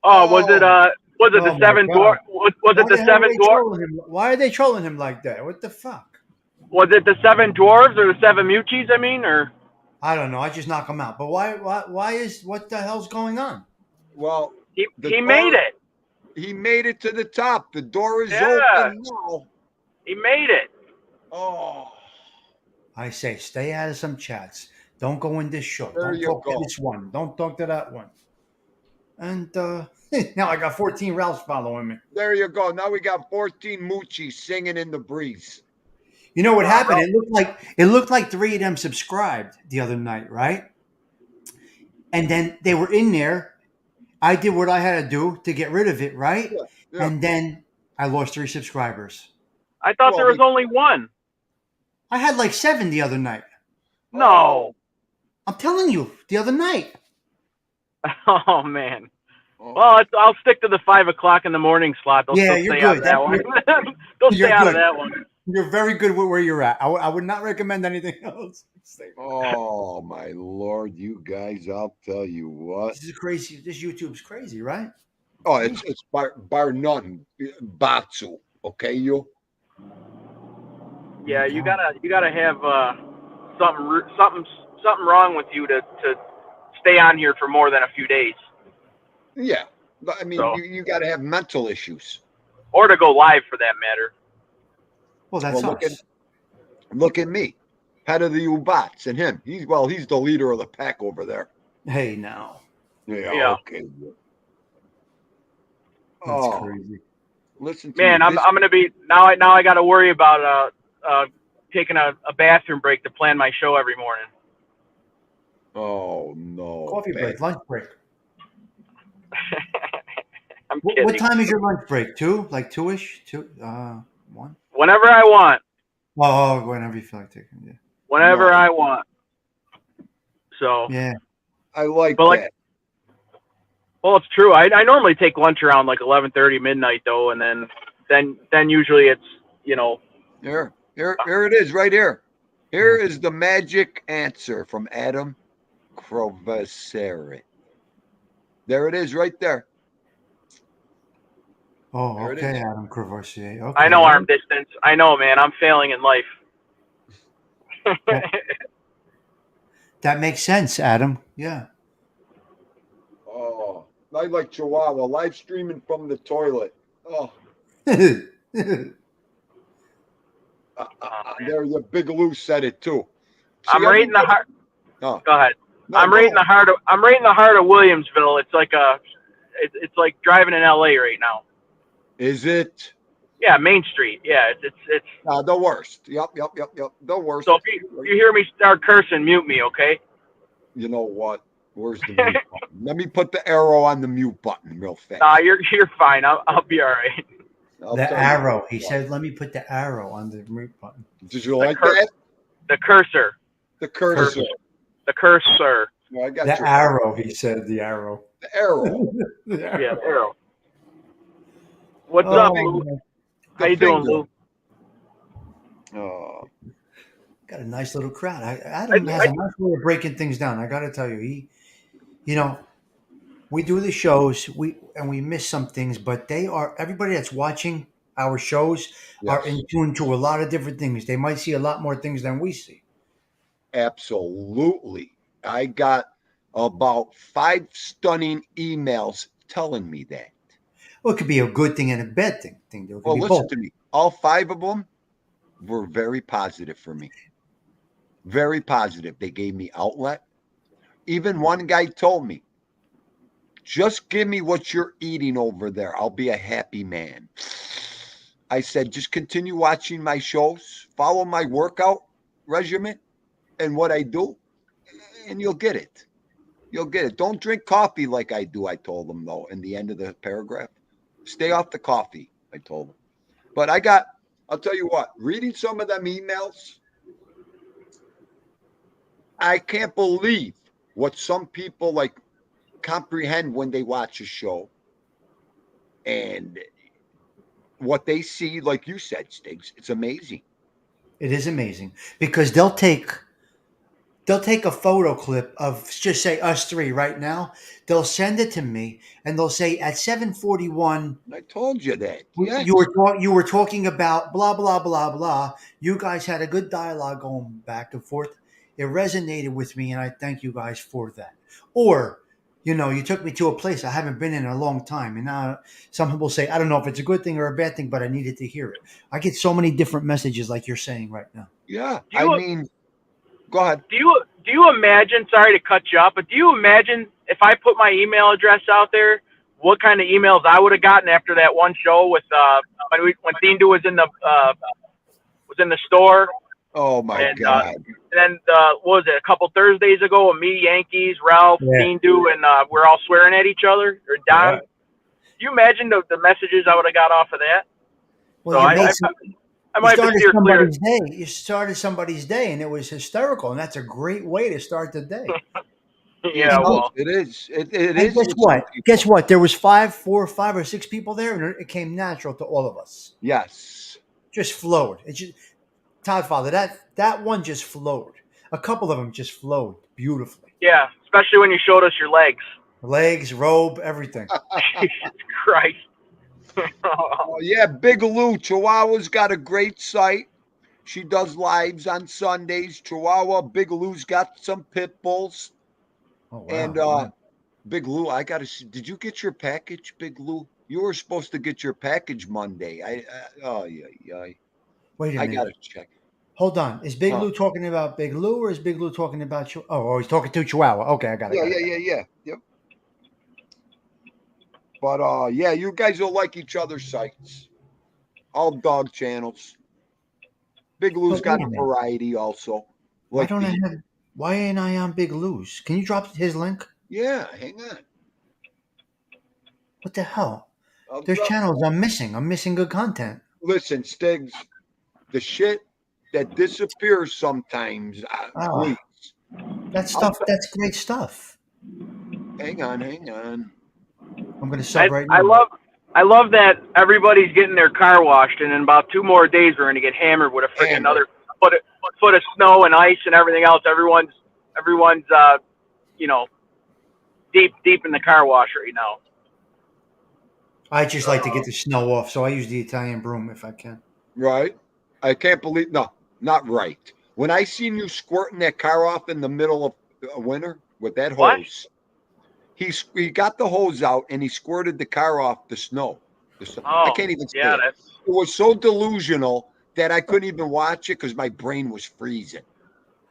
Oh, was it Oh the my seven God. dwarf? Was it Why the the hell are seven they dwarf? trolling him? Why are they trolling him like that? What the fuck? Was it the seven dwarves or the seven Muchis? I mean, or I don't know. I just knock him out. But why is what the hell's going on? Well, he The made door- it. he made it to the top. The door is Yeah. open now. He made it. Oh, I say, stay out of some chats. Don't go in this show. There Don't you talk go. to this one. Don't talk to that one. And now I got 14 Ralphs following me. there you go. Now we got 14 Moochies singing in the breeze. You know what Wow, happened? Ralph. It looked like 3 of them subscribed the other night, right? And then they were in there. I did what I had to do to get rid of it, right? Yeah. And then I lost 3 subscribers. I thought Well, there was only one. I had like 7 the other night. No. I'm telling you, the other night. Oh man. Oh. Well, I'll stick to the 5 o'clock in the morning slot. They'll Yeah, still you're stay out good. of that one. They'll You're stay out of good. that one. You're very good with where you're at. I would not recommend anything else. Oh my Lord, you guys! I'll tell you what. This is crazy. This YouTube's crazy, right? Oh, it's bar none. Batsu. Okay, you. Yeah, you gotta have something wrong with you to stay on here for more than a few days, Yeah, but I mean, So- you got to have mental issues. or to go live for that matter. Well, that's Well, us. look at me, head of the Ubats, and him. He's the leader of the pack over there. Hey, now. Yeah. Okay. That's Oh, crazy. listen to Man, me. I'm gonna be now. I got to worry about taking a bathroom break to plan my show every morning. Oh no. Coffee break, lunch break. I'm What kidding. time is your lunch break? 2? Like 2-ish? 2? 1? Whenever I want. Oh, whenever you feel like taking it. Whenever No. I want. So, Yeah. I like But, like, that. well, it's true. I normally take lunch around like 11:30 midnight though, and then usually it's Here it is, right here. Here is the magic answer from Adam Crovaseri. There it is, right there. Oh, There it okay, is. Adam Cravoisier. Okay. I know arm distance. I know, man. I'm failing in life. That makes sense, Adam. Yeah. Oh, I like Chihuahua live streaming from the toilet. Oh, man. there the Big Lou said it too. I'm See, right in the everybody- heart. Oh, Go ahead. No, I'm right in the heart of Williamsville. It's like it's like driving in LA right now. Is it? Yeah, Main Street. Yeah, it's The worst. Yep. The worst. so if you hear me start cursing, mute me, okay? You know what? Where's the mute button? Let me put the arrow on the mute button real fast. Nah, you're fine. I'll be all right. I'll The tell you arrow. what. He said, "Let me put the arrow on the mute button." Did you like that? The cursor. The cursor. The cursor. Well, I got The your arrow. He said, "The arrow." the arrow. The Yeah, arrow. What's Oh, up, Lou? man. How you doing, finger. Lou? Oh, Got a nice little crowd. Adam has a nice way of breaking things down. I got to tell you, we do the shows, we miss some things, but everybody that's watching our shows are yes. in tune to a lot of different things. They might see a lot more things than we see. Absolutely. I got about 5 stunning emails telling me that. Well, it could be a good thing and a bad thing. There could Well, be listen both. to me. All 5 of them were very positive for me. Very positive. They gave me outlet. Even one guy told me, just give me what you're eating over there. I'll be a happy man. I said, just continue watching my shows, follow my workout regimen and what I do, and you'll get it. You'll get it. Don't drink coffee like I do, I told them, though, in the end of the paragraph. Stay off the coffee, I told them. But I'll tell you what, reading some of them emails, I can't believe what some people like comprehend when they watch a show and what they see, like you said, Stiggs. It's amazing. It is amazing because they'll take a photo clip of just say us three right now. They'll send it to me and they'll say at 7:41 I told you that. Yes. you were talking about blah blah blah blah. You guys had a good dialogue going back and forth. It resonated with me, and I thank you guys for that. Or, you took me to a place I haven't been in a long time, and now some people say I don't know if it's a good thing or a bad thing, but I needed to hear it. I get so many different messages, like you're saying right now. Yeah. Do you- I mean, go ahead. Do you imagine? Sorry to cut you off, but do you imagine if I put my email address out there, what kind of emails I would have gotten after that one show with when Thindu was in the store? Oh my And, God. And then what was it? A couple Thursdays ago, with me, Yankees, Ralph, Yeah. Thindu, and we're all swearing at each other. Or Don. Yeah. Do you imagine the messages I would have got off of that? Well, So you made I might have to steer clear. You started somebody's day, and it was hysterical, and that's a great way to start the day. Yeah, well, it is. It And is. guess what? Guess what? There was 5 or 6 people there, and it came natural to all of us. Yes. Just flowed. It just Todd Father, that one just flowed. A couple of them just flowed beautifully. yeah, especially when you showed us your legs. Legs, robe, everything. Jesus Christ. Oh, yeah, Big Lou, Chihuahua's got a great site. She does lives on Sundays. Chihuahua, Big Lou's got some pit bulls. Oh, wow. And Big Lou, I got to see. Did you get your package, Big Lou? You were supposed to get your package Monday. Wait a I minute. got to check. Hold on. Is Big Lou talking about Big Lou, or is Big Lou talking about he's talking to Chihuahua. Okay, I got it. Yeah. Yep. But yeah, you guys will like each other's sites. All dog channels. Big Lou's But got wait a a minute. variety also. Why ain't I on Big Lou's? Can you drop his link? Yeah, hang on. What the hell? I'll There's drop- channels I'm missing. I'm missing good content. Listen, Stiggs, the shit that disappears sometimes. Please, That's great stuff. hang on. I'm going to sub right now. I love that everybody's getting their car washed, and in about 2 more days we're going to get hammered with a freaking another foot of snow and ice and everything else. Everyone's deep in the car wash right now. I just like to get the snow off, so I use the Italian broom if I can. Right? I can't believe not right. When I seen you squirting that car off in the middle of winter with that What? hose, he got the hose out and he squirted the car off the snow. I can't even say it. It was so delusional that I couldn't even watch it because my brain was freezing.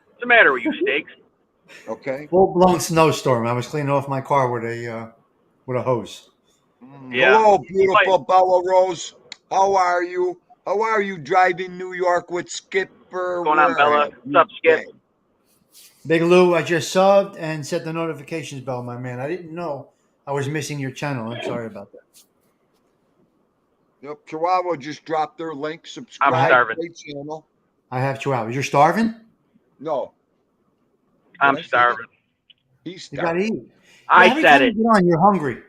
What's the matter with you, Steaks? Okay. Full blown snowstorm. I was cleaning off my car with a hose. Yeah. Hello, beautiful Bella Rose. How are you? How are you driving New York with Skipper? What's going on, Where Bella? have What's up, you Skip? been? Big Lou, I just subbed and set the notifications bell, my man. I didn't know I was missing your channel. I'm sorry about that. Yep, Chihuahua just dropped their link. I'm Subscribe starving. to their channel. I have 2 hours. You're starving? No, I'm did I say that? starving. He's You gotta starving. eat. I Every said time it. you get on, you're hungry.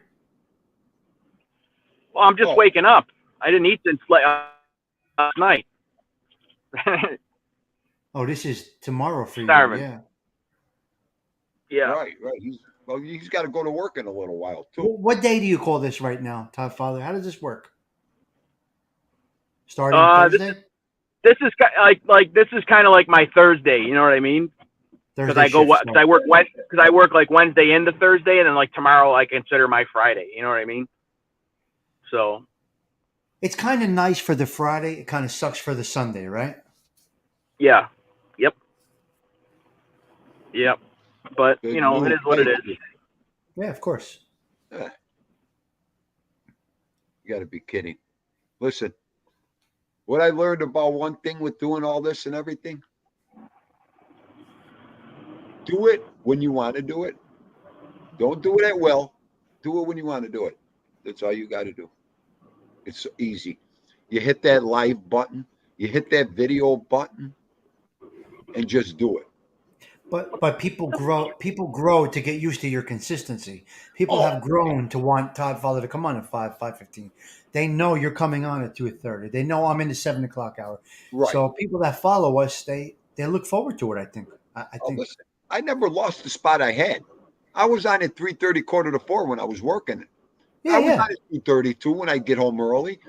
Well, I'm just Oh. waking up. I didn't eat since last night. Oh, this is tomorrow for Starving. you. Yeah. Yeah. Right. He's got to go to work in a little while too. What day do you call this right now, Todd Father? How does this work? Starting This Thursday? This is this is kind of like my Thursday. You know what I mean? Because Thursday I go shift, because I work because I work like Wednesday into Thursday, and then like tomorrow I consider my Friday. You know what I mean? So It's kind of nice for the Friday. It kind of sucks for the Sunday, right? yeah. Yep. But Big you know, Lou, it is what it thank is. you. Yeah, of course. You got to be kidding. Listen, what I learned about one thing with doing all this and everything, do it when you want to do it. Don't do it at will. Do it when you want to do it. That's all you got to do. It's easy. You hit that live button, you hit that video button, and just do it. But people grow to get used to your consistency. People Oh. have grown to want Todd Father to come on at 5:15. They know you're coming on at 2:30. They know I'm in the 7 o'clock hour. Right. So people that follow us, they look forward to it. I think. I think. Listen, I never lost the spot I had. I was on at 3:30, 3:45 when I was working. Yeah, I was yeah. on at 2:32 when I get home early.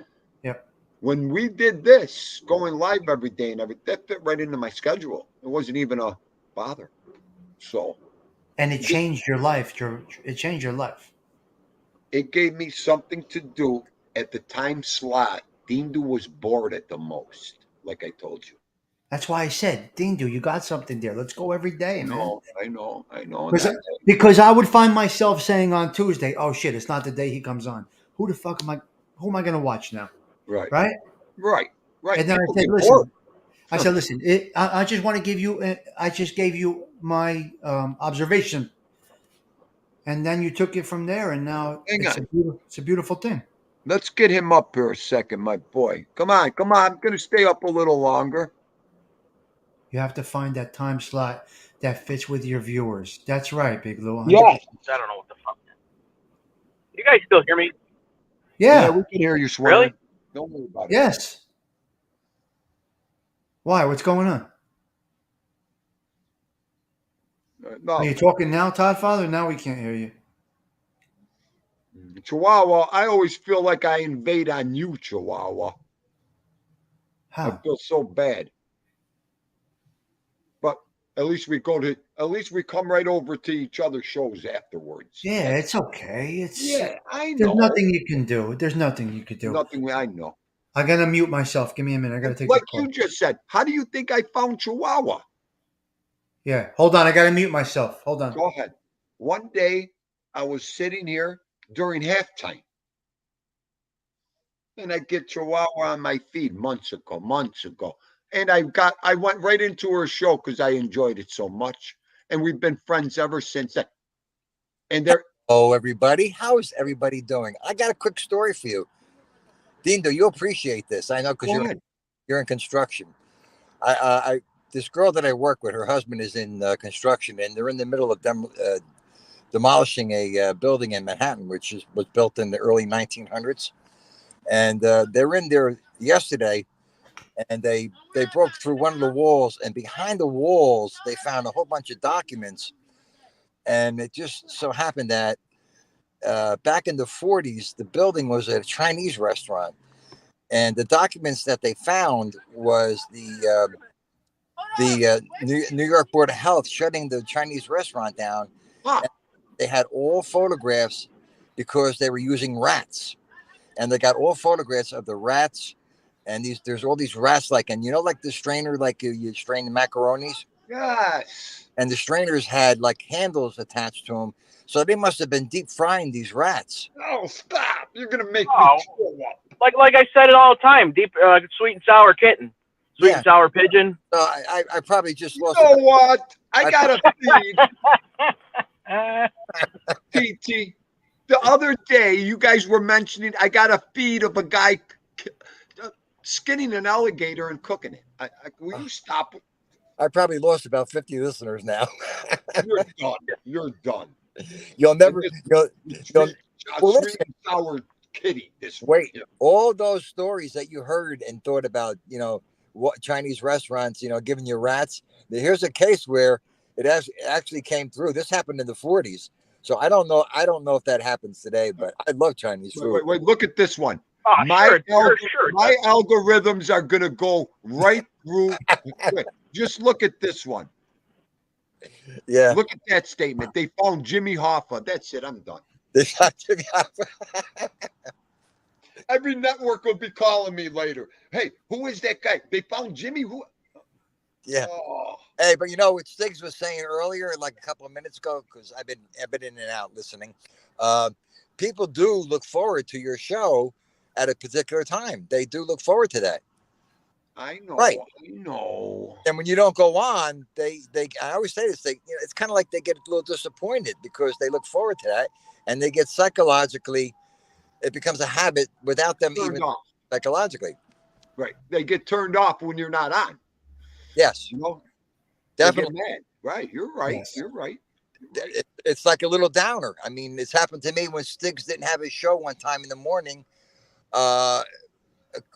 Yep. When we did this, going live every day and everything, that fit right into my schedule. It wasn't even a bother. So And it changed your life, George. It changed your life. it gave me something to do at the time slot. Dindu was bored at the most, like I told you. That's why I said, Dindu, you got something there. Let's go every day, man. I know. Because I would find myself saying on Tuesday, "Oh shit, it's not the day he comes on. Who the fuck am I? Who am I going to watch now?" Right. Right. And then People I said, get "Listen." bored. I said, "Listen. I just want to give you. I just gave you my observation, and then you took it from there, and now it's a beautiful thing." Let's get him up here a second, my boy. Come on. I'm going to stay up a little longer. You have to find that time slot that fits with your viewers. That's right, Big Lou. 100%. Yeah. I don't know what the fuck. You guys still hear me? Yeah, Yeah. we can hear you swearing. Really? Don't worry about it. Yes. Why? What's going on? No. Are you talking now, Todd Father? Now we can't hear you. Chihuahua, I always feel like I invade on you, Chihuahua. How? I feel so bad. But at least we come right over to each other's shows afterwards. Yeah, it's okay. I know. There's nothing you can do. There's nothing you could do. Nothing I know. I gotta mute myself. Give me a minute. I gotta take like the call. you just said, how do you think I found Chihuahua? Yeah, hold on. I gotta mute myself. Hold on. Go ahead. One day I was sitting here during halftime. And I get Chihuahua on my feed months ago. And I went right into her show because I enjoyed it so much. And we've been friends ever since then. And they're Hello, everybody. How is everybody doing? I got a quick story for you. Dindo, you appreciate this. I know because you're in construction. This girl that I work with, her husband is in construction, and they're in the middle of demolishing a building in Manhattan, which was built in the early 1900s. And they're in there yesterday, and they broke through one of the walls, and behind the walls, they found a whole bunch of documents. And it just so happened that back in the 40s, the building was a Chinese restaurant. And the documents that they found was the New York Board of Health shutting the Chinese restaurant down. They had all photographs because they were using rats. And they got all photographs of the rats. And there's all these rats, like the strainer, like you strain the macaronis. Yes. and the strainers had like handles attached to them. So they must have been deep frying these rats. Oh, stop! You're gonna make Oh. me throw up. Like I said it all the time. Deep, sweet and sour kitten, sweet Yeah. and sour pigeon. So I probably just You lost. know what? I gotta feed Uh, PT. The other day, you guys were mentioning I got a feed of a guy skinning an alligator and cooking it. Will you stop? I probably lost about 50 listeners now. You're done. You're done. You'll never. You'll, Sweet, Well, sweet listen. and sour kitty. This wait. week. All those stories that you heard and thought about, what Chinese restaurants, giving you rats. Here's a case where it actually came through. This happened in the 40s. So I don't know. I don't know if that happens today, but I love Chinese food. Wait. Look at this one. oh, My sure. my algorithms are gonna go right through. Just look at this one. Yeah. Look at that statement. They found Jimmy Hoffa. That's it. I'm done. Every network will be calling me later. Hey, who is that guy? They found Jimmy. Who? Yeah. Oh, Hey, but what Stiggs was saying earlier, like a couple of minutes ago, because I've been in and out listening. People do look forward to your show at a particular time. They do look forward to that. I know. Right. I know. And when you don't go on, they I always say this, it's kind of like they get a little disappointed because they look forward to that, and they get psychologically, it becomes a habit without them Turned even off. psychologically. Right. They get turned off when you're not on. Yes, You know. They get definitely. mad. Right. You're right. Yes. You're right. It's like a little downer. I mean, it's happened to me when Stiggs didn't have his show one time in the morning,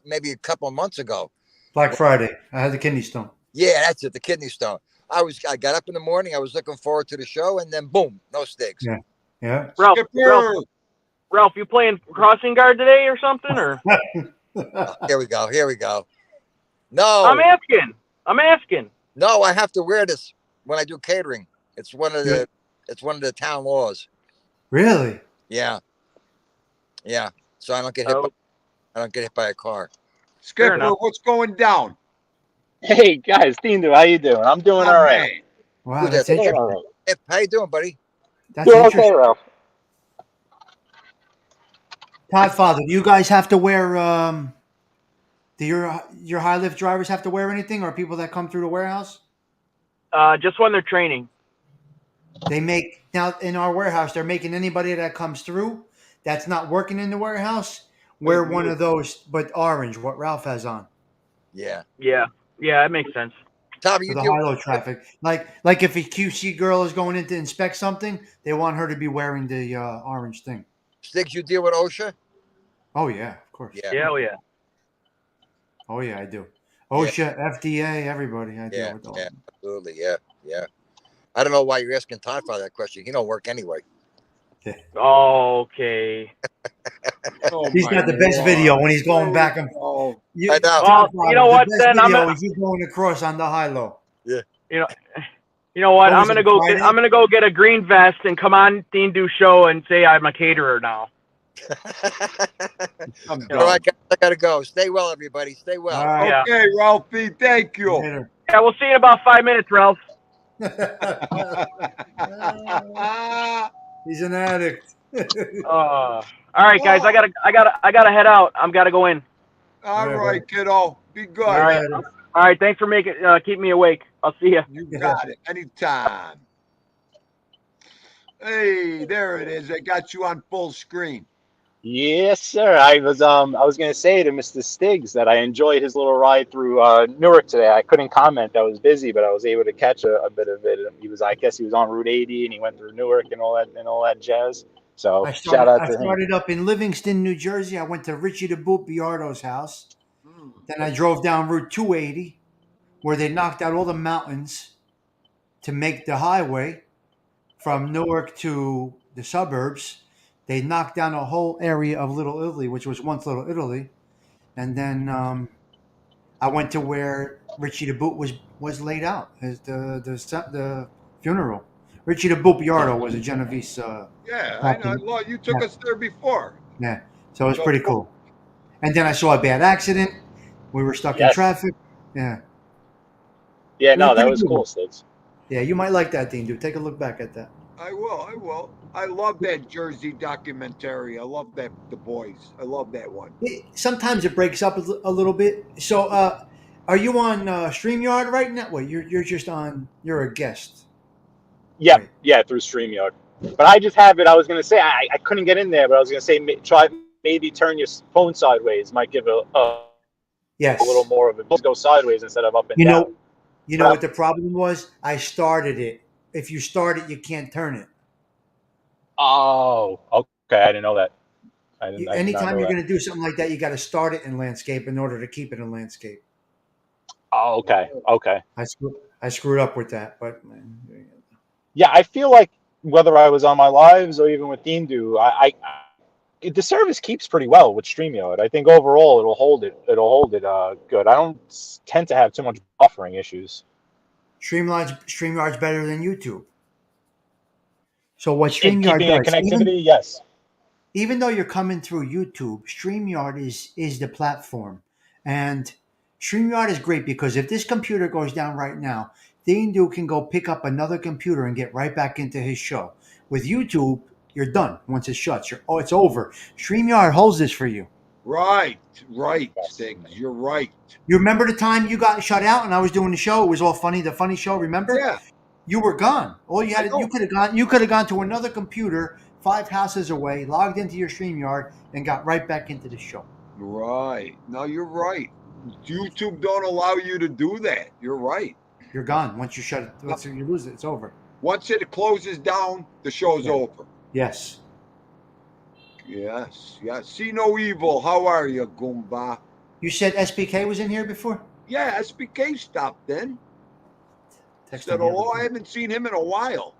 maybe a couple of months ago. Black Friday. I had the kidney stone. Yeah, that's it. The kidney stone. I got up in the morning. I was looking forward to the show, and then boom, no Stiggs. Yeah. Yeah. Ralph, you playing crossing guard today or something? Or Here we go. No, I'm asking. no, I have to wear this when I do catering. It's one of the town laws. Really? Yeah. So I don't get hit. I don't get hit by a car. Skipper, enough. what's going down? Hey guys, Dindo, how you doing? I'm doing Oh, all right. man. Wow, Who's that's that? interesting. All right. Hey, how you doing, buddy? That's Doing interesting. okay, Ralph. Todd, Father, do you guys have to wear? Do your high lift drivers have to wear anything, or people that come through the warehouse? Just when they're training. They make now in our warehouse. They're making anybody that comes through that's not working in the warehouse wear one of those, but orange. What Ralph has on Yeah. Yeah, that makes sense. Tommy, for you the deal. high low traffic. Like if a QC girl is going in to inspect something, they want her to be wearing the orange thing. Sticks, you deal with OSHA? Oh yeah, of course. Yeah. Yeah. Oh yeah, I do. OSHA, FDA, everybody. I deal with all. Yeah, absolutely. Yeah. I don't know why you're asking Todd for that question. He don't work anyway. Okay. Oh, He's my got the best God. video when he's going back and. Oh, I know. Well, you know what? Then I'm gonna, he's going across on the high low. You know what? What I'm was gonna it, go. Friday? I'm gonna go get a green vest and come on Dean Do show and say I'm a caterer now. I'm All right, done. guys, I gotta go. Stay well, everybody. Stay well. All right. Yeah. Okay, Ralphie, thank you. Later. Yeah, we'll see you in about 5 minutes, Ralph. He's an addict. All right, guys. I gotta head out. I'm gotta go in. All right, kiddo. Be good. All right. All right. Thanks for keep me awake. I'll see you. You got it. Anytime. Hey, there it is. I got you on full screen. Yes, sir. I was gonna say to Mr. Stiggs that I enjoyed his little ride through Newark today. I couldn't comment. I was busy, but I was able to catch a bit of it. I guess he was on Route 80 and he went through Newark and all that jazz. So I shout out to him. started up in Livingston, New Jersey. I went to Richie the Boot Biardo's house. Then I drove down Route 280, where they knocked out all the mountains to make the highway from Newark to the suburbs. They knocked down a whole area of Little Italy, which was once Little Italy. And then I went to where Richie the Boot was laid out as the funeral. Richie the Boot Biardo was a Genovese. Yeah, I know. Well, you took us there before. Yeah, so it was pretty cool. And then I saw a bad accident. We were stuck in Yes. traffic. Yeah. Yeah, It no, that pretty was good. cool, Sticks. Yeah, you might like that, Dean. Dude, take a look back at that. I will. I will. I love that Jersey documentary. I love that The Boys. I love that one. Sometimes it breaks up a little bit. So, are you on StreamYard right now? Wait, you're just on. You're a guest. Yeah, Right. yeah, through StreamYard. But I just have it. I was gonna say I couldn't get in there, but I was gonna say try maybe turn your phone sideways. Might give a little Yes. more of it. Just go sideways instead of up and You know. down. You know But what the problem was? I started it. If you start it, you can't turn it. oh, okay, I didn't know that. I did not Anytime know you're that. going to do something like that, you got to start it in landscape in order to keep it in landscape. Oh, okay, okay. I screwed up with that, but Yeah, I feel like whether I was on my lives or even with Deandu, the service keeps pretty well with StreamYard. I think overall it'll hold it. It'll hold it good. I don't tend to have too much buffering issues. StreamYard's better than YouTube. So what In StreamYard keeping a does, connectivity, yes. even though you're coming through YouTube, StreamYard is the platform. And StreamYard is great because if this computer goes down right now, Dean Duke can go pick up another computer and get right back into his show. With YouTube, you're done. Once it shuts, it's over. StreamYard holds this for you. Right, Stiggs. You're right. You remember the time you got shut out and I was doing the show? It was all funny, the funny show, remember? Yeah. You were gone. All you I had know. you could have gone to another computer 5 houses away, logged into your StreamYard, and got right back into the show. Right. No, you're right. YouTube don't allow you to do that. You're right. You're gone. Once you shut it, once you lose it, it's over. Once it closes down, the show's Yeah. over. Yes. Yes. See no evil. How are you, Goomba? You said SBK was in here before? Yeah, SBK stopped in. Text Said him the other hello. I day. haven't seen him in a while.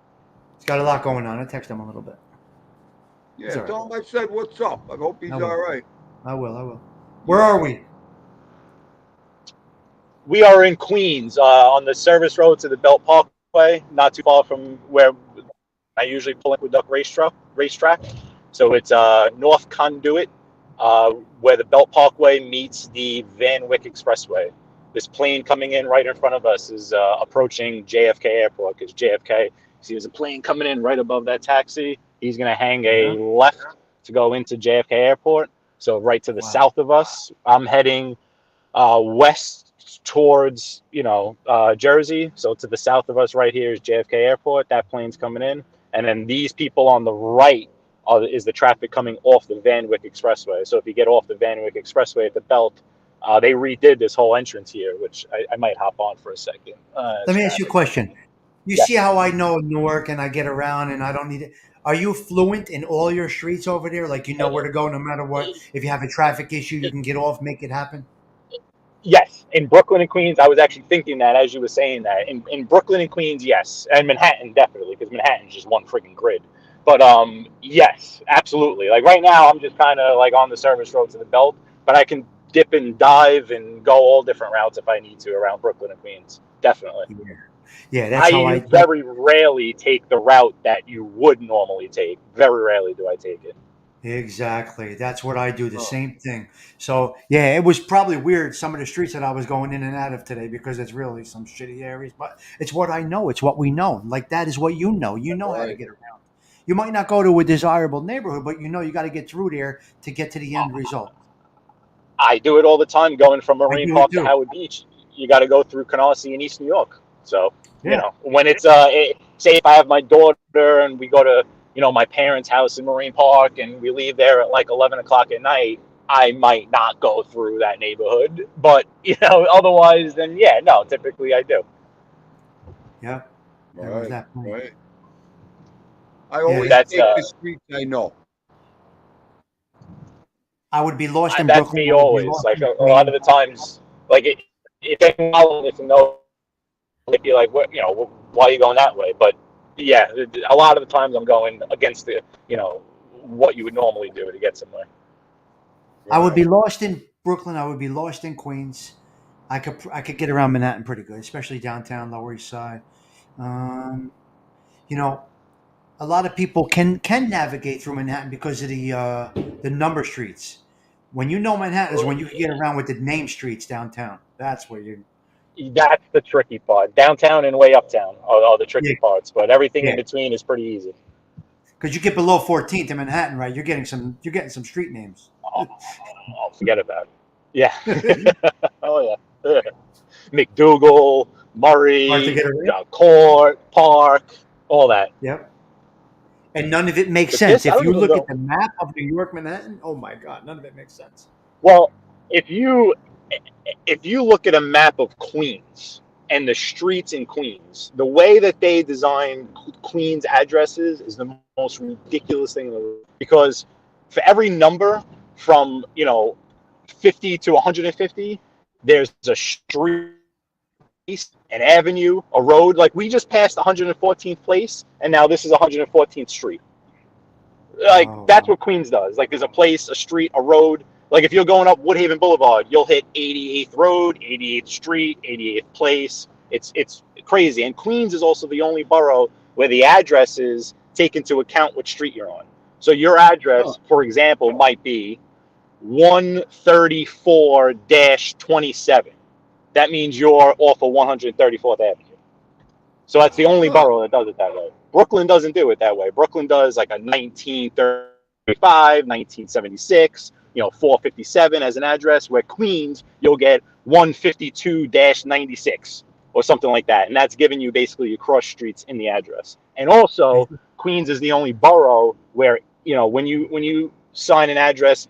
He's got a lot going on. I text him a little bit. Yeah, It's all tell him I said what's up. I hope he's I will. all right. I will. Where are we? We are in Queens on the service road to the Belt Parkway, not too far from where I usually pull in with Duck Racetrack. So it's North Conduit, where the Belt Parkway meets the Van Wyck Expressway. This plane coming in right in front of us is approaching JFK Airport because JFK, see there's a plane coming in right above that taxi. He's going to hang a left to go into JFK Airport. So right to the south of us, I'm heading west towards Jersey. So to the south of us right here is JFK Airport. That plane's coming in, and then these people on the right is the traffic coming off the Van Wyck Expressway. So if you get off the Van Wyck Expressway at the Belt, they redid this whole entrance here, which I might hop on for a second. Let me ask you a question. You see how I know Newark and I get around and I don't need it. Are you fluent in all your streets over there? Like you know where to go no matter what? If you have a traffic issue, you can get off, make it happen? Yes, in Brooklyn and Queens, I was actually thinking that as you were saying that. In Brooklyn and Queens, yes, and Manhattan definitely, because Manhattan's just one freaking grid. But yes, absolutely. Like right now, I'm just kind of like on the service road to the Belt, but I can dip and dive and go all different routes if I need to around Brooklyn and Queens. Definitely. Yeah, that's how I very rarely take the route that you would normally take. Very rarely do I take it. Exactly. That's what I do. The same thing. So yeah, it was probably weird some of the streets that I was going in and out of today because it's really some shitty areas. But it's what I know. It's what we know. Like that is what you know. You know how to get around. You might not go to a desirable neighborhood, but you know you got to get through there to get to the end result. I do it all the time going from Marine Park to Howard Beach. You got to go through Canarsie in East New York. So, when it's, say if I have my daughter and we go to, my parents' house in Marine Park and we leave there at like 11 o'clock at night, I might not go through that neighborhood. But, otherwise, then, typically I do. Yeah. Right. I always take the streets I know. I would be lost in That's Brooklyn. me always. Like a lot of the times, like if they follow this and know, they'd be like, "What? Why are you going that way?" But yeah, a lot of the times I'm going against the, what you would normally do to get somewhere. I would be lost in Brooklyn. I would be lost in Queens. I could get around Manhattan pretty good, especially downtown, Lower East Side. A lot of people can navigate through Manhattan because of the number streets. When you know Manhattan is when you can get around with the name streets downtown. That's where you. That's the tricky part. Downtown and way uptown are the tricky Yeah. parts, but everything in Yeah. between is pretty easy. Because you get below 14th in Manhattan, right? You're getting some street names. Oh, forget about it. Yeah. Oh yeah. McDougal, Murray, Hard to get around. Court, Park, all that. Yep. And none of it makes But sense. this, I If don't you even look know. at the map of New York, Manhattan, oh my God, none of it makes sense. Well, if you look at a map of Queens and the streets in Queens, the way that they design Queens addresses is the most ridiculous thing in the world. Because for every number from 50 to 150, there's a street, an avenue, a road. Like we just passed 114th place, and now this is 114th Street. Like Oh, that's wow. what Queens does. Like there's a place, a street, a road. Like if you're going up Woodhaven Boulevard, you'll hit 88th Road, 88th Street, 88th Place. It's crazy. And Queens is also the only borough where the addresses take into account what street you're on. So your address, for example, might be 134-27. That means you're off of 134th Avenue. So that's the only borough that does it that way. Brooklyn doesn't do it that way. Brooklyn does like a 1935, 1976, 457 as an address, where Queens, you'll get 152-96 or something like that. And that's giving you basically your cross streets in the address. And also, Queens is the only borough where, when you sign an address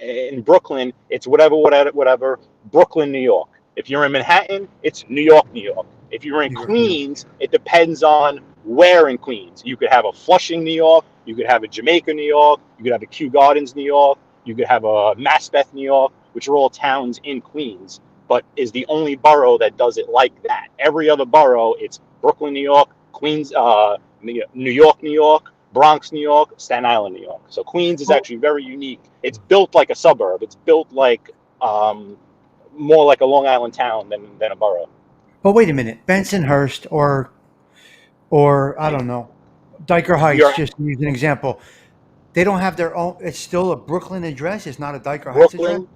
in Brooklyn, it's whatever, Brooklyn, New York. If you're in Manhattan, it's New York, New York. If you're in Queens, it depends on where in Queens. You could have a Flushing, New York. You could have a Jamaica, New York. You could have a Kew Gardens, New York. You could have a Maspeth, New York, which are all towns in Queens, but is the only borough that does it like that. Every other borough, it's Brooklyn, New York, Queens, New York, New York, Bronx, New York, Staten Island, New York. So Queens is actually very unique. It's built like a suburb. It's built like more like a Long Island town than a borough. But wait a minute, Bensonhurst or I don't know, Diker Heights, just to use an example. They don't have their own. It's still a Brooklyn address. It's not a Diker Heights address. Brooklyn,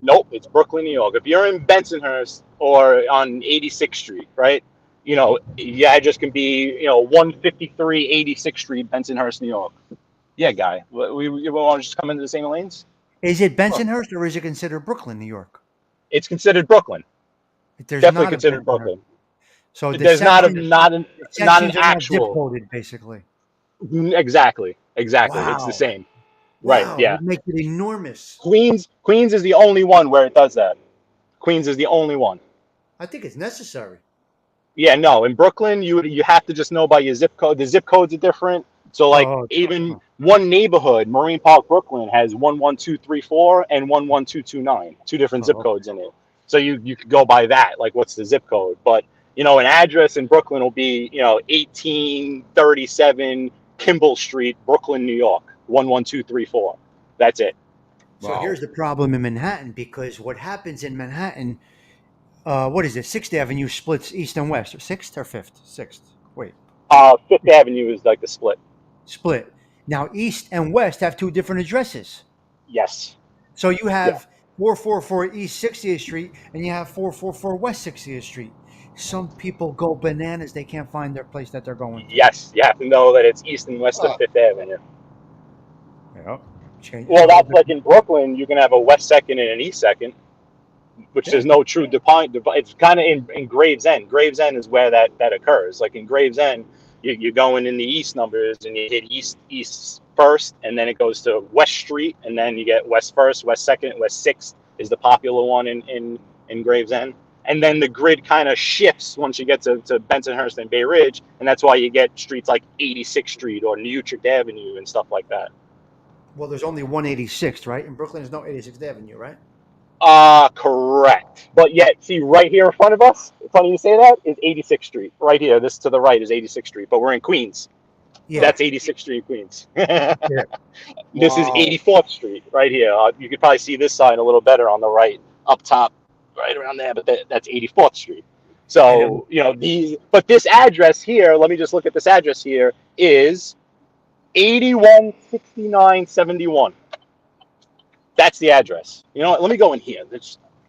nope, it's Brooklyn, New York. If you're in Bensonhurst or on 86th Street, right? Your address can be 153 86th Street, Bensonhurst, New York. Yeah, guy. We want to just come into the same lanes. Is it Bensonhurst or is it considered Brooklyn, New York? It's considered Brooklyn. There's Definitely not a considered Bensonhurst. Brooklyn. So the There's not an sections are actual. zip coded, basically. Exactly. Wow. It's the same. Right. Wow, Yeah. it makes it enormous. Queens is the only one where it does that. Queens is the only one. I think it's necessary. Yeah, no. In Brooklyn, you have to just know by your zip code. The zip codes are different. So like even one neighborhood, Marine Park, Brooklyn, has 11234 and 11229, two different zip codes in it. So you could go by that. Like, what's the zip code? But an address in Brooklyn will be 1837 Kimball Street, Brooklyn, New York, 11234. That's it. So here's the problem in Manhattan, because what happens in Manhattan, what is it? 6th Avenue splits east and west, or 6th or 5th? 6th. Wait. 5th Avenue is like the split. Split. Now, east and west have two different addresses. Yes. So you have 444 East 60th Street and you have 444 West 60th Street. Some people go bananas. They can't find their place that they're going to. Yes, you have to know that it's east and west of 5th Avenue. Yep. Well, that's like in Brooklyn, you can have a West 2nd and an East 2nd, which there's no true divide. It's kind of in Gravesend. Gravesend is where that occurs. Like in Gravesend, you're going in the east numbers and you hit east first, and then it goes to West Street, and then you get West 1st, West 2nd, West 6th is the popular one in Gravesend. And then the grid kind of shifts once you get to Bensonhurst and Bay Ridge, and that's why you get streets like 86th Street or New Utrecht Avenue and stuff like that. Well, there's only 186th, right? In Brooklyn, there's no 86th Avenue, right? Correct. But yet, see, right here in front of us, funny you say that, is 86th Street. Right here, this to the right is 86th Street, but we're in Queens. Yeah. That's 86th Street, Queens. Yeah. This is 84th Street right here. You could probably see this sign a little better on the right, up top, right around there, but that's 84th Street. So, but this address here, let me just look at this address here, is 816971. That's the address. You know what? Let me go in here.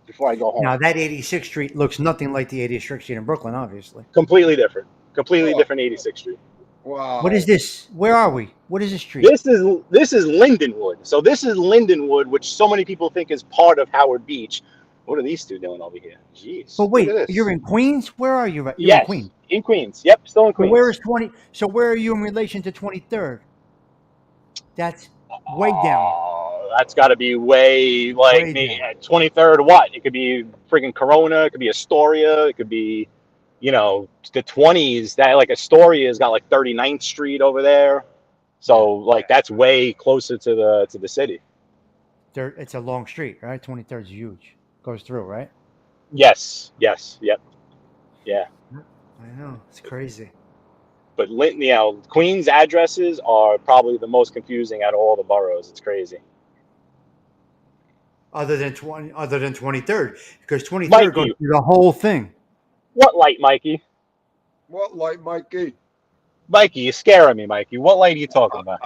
before I go home. Now that 86th Street looks nothing like the 86th Street in Brooklyn, obviously. Completely different. Completely Oh. different 86th Street. Wow. What is this? Where are we? What is this street? This is Lindenwood. So this is Lindenwood, which so many people think is part of Howard Beach. What are these two doing over here? Jeez. But wait, look at this. you're in Queens? Where are you? You're Yes, in Queens. in Queens. Yep, still in So Queens. where is 20? So where are you in relation to 23rd? That's way down. Oh, that's got to be way like Way maybe down. 23rd. What? It could be freaking Corona. It could be Astoria. It could be, you know, the 20s. That like Astoria's got like 39th Street over there. So like that's way closer to the city. It's a long street, right? 23rd is huge. Goes through, right? Yes. Yes. Yep. Yeah. I know. It's crazy. But you know, Queens addresses are probably the most confusing out of all the boroughs. It's crazy. Other than 23rd, because 23rd Mikey. goes through the whole thing. What light, Mikey? What light, Mikey? Mikey, you're scaring me, Mikey. What light are you talking about?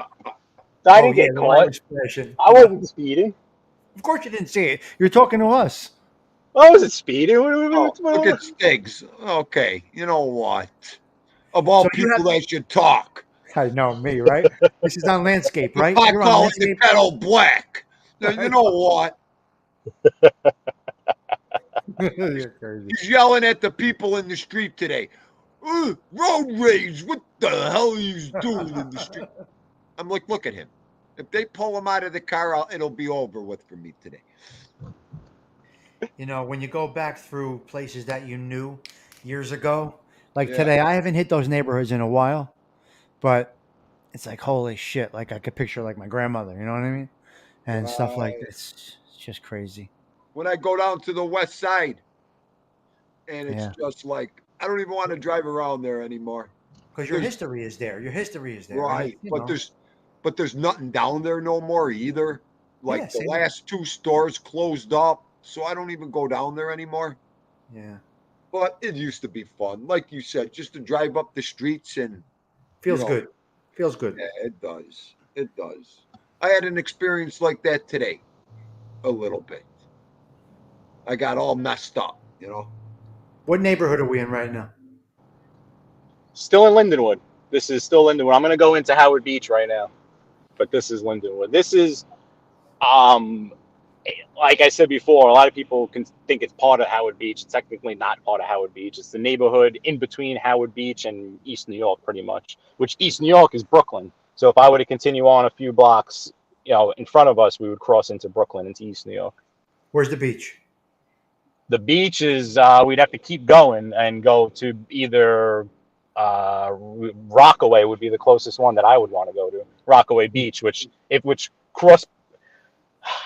I didn't get the light caught. was flashing. I wasn't speeding. Of course you didn't see it. You're talking to us. I wasn't speeding. Oh, look at Stiggs. Okay, you know what? Of all So you people that should talk. I know me, right? This is on landscape, right? I You're on call it the landscape. kettle black. Now, you know what? You're crazy. He's yelling at the people in the street today. Road rage. What the hell are you doing in the street? I'm like, look at him. If they pull him out of the car, it'll be over with for me today. You know, when you go back through places that you knew years ago, like Yeah. today, I haven't hit those neighborhoods in a while, but it's like, holy shit. Like I could picture like my grandmother, you know what I mean? And stuff like Right. this. It's just crazy. When I go down to the west side, and it's Yeah. just like, I don't even want to drive around there anymore. Because your There's- history is there. Your history is there. Right. And, you But know, there's nothing down there no more either. Like Yeah, the same. last two stores closed up, so I don't even go down there anymore. yeah. But it used to be fun. Like you said, just to drive up the streets and Feels know. good. Feels good. yeah, it does. It does. I had an experience like that today. A little bit. I got all messed up, you know. What neighborhood are we in right now? Still in Lindenwood. This is still Lindenwood. I'm going to go into Howard Beach right now, but this is Lindenwood. This is, like I said before, a lot of people can think it's part of Howard Beach. It's technically not part of Howard Beach. It's the neighborhood in between Howard Beach and East New York, pretty much, which East New York is Brooklyn. So if I were to continue on a few blocks, you know, in front of us, we would cross into Brooklyn, into East New York. Where's the beach? The beach is, we'd have to keep going and go to either Rockaway would be the closest one that I would want to go to. Rockaway Beach, which cross,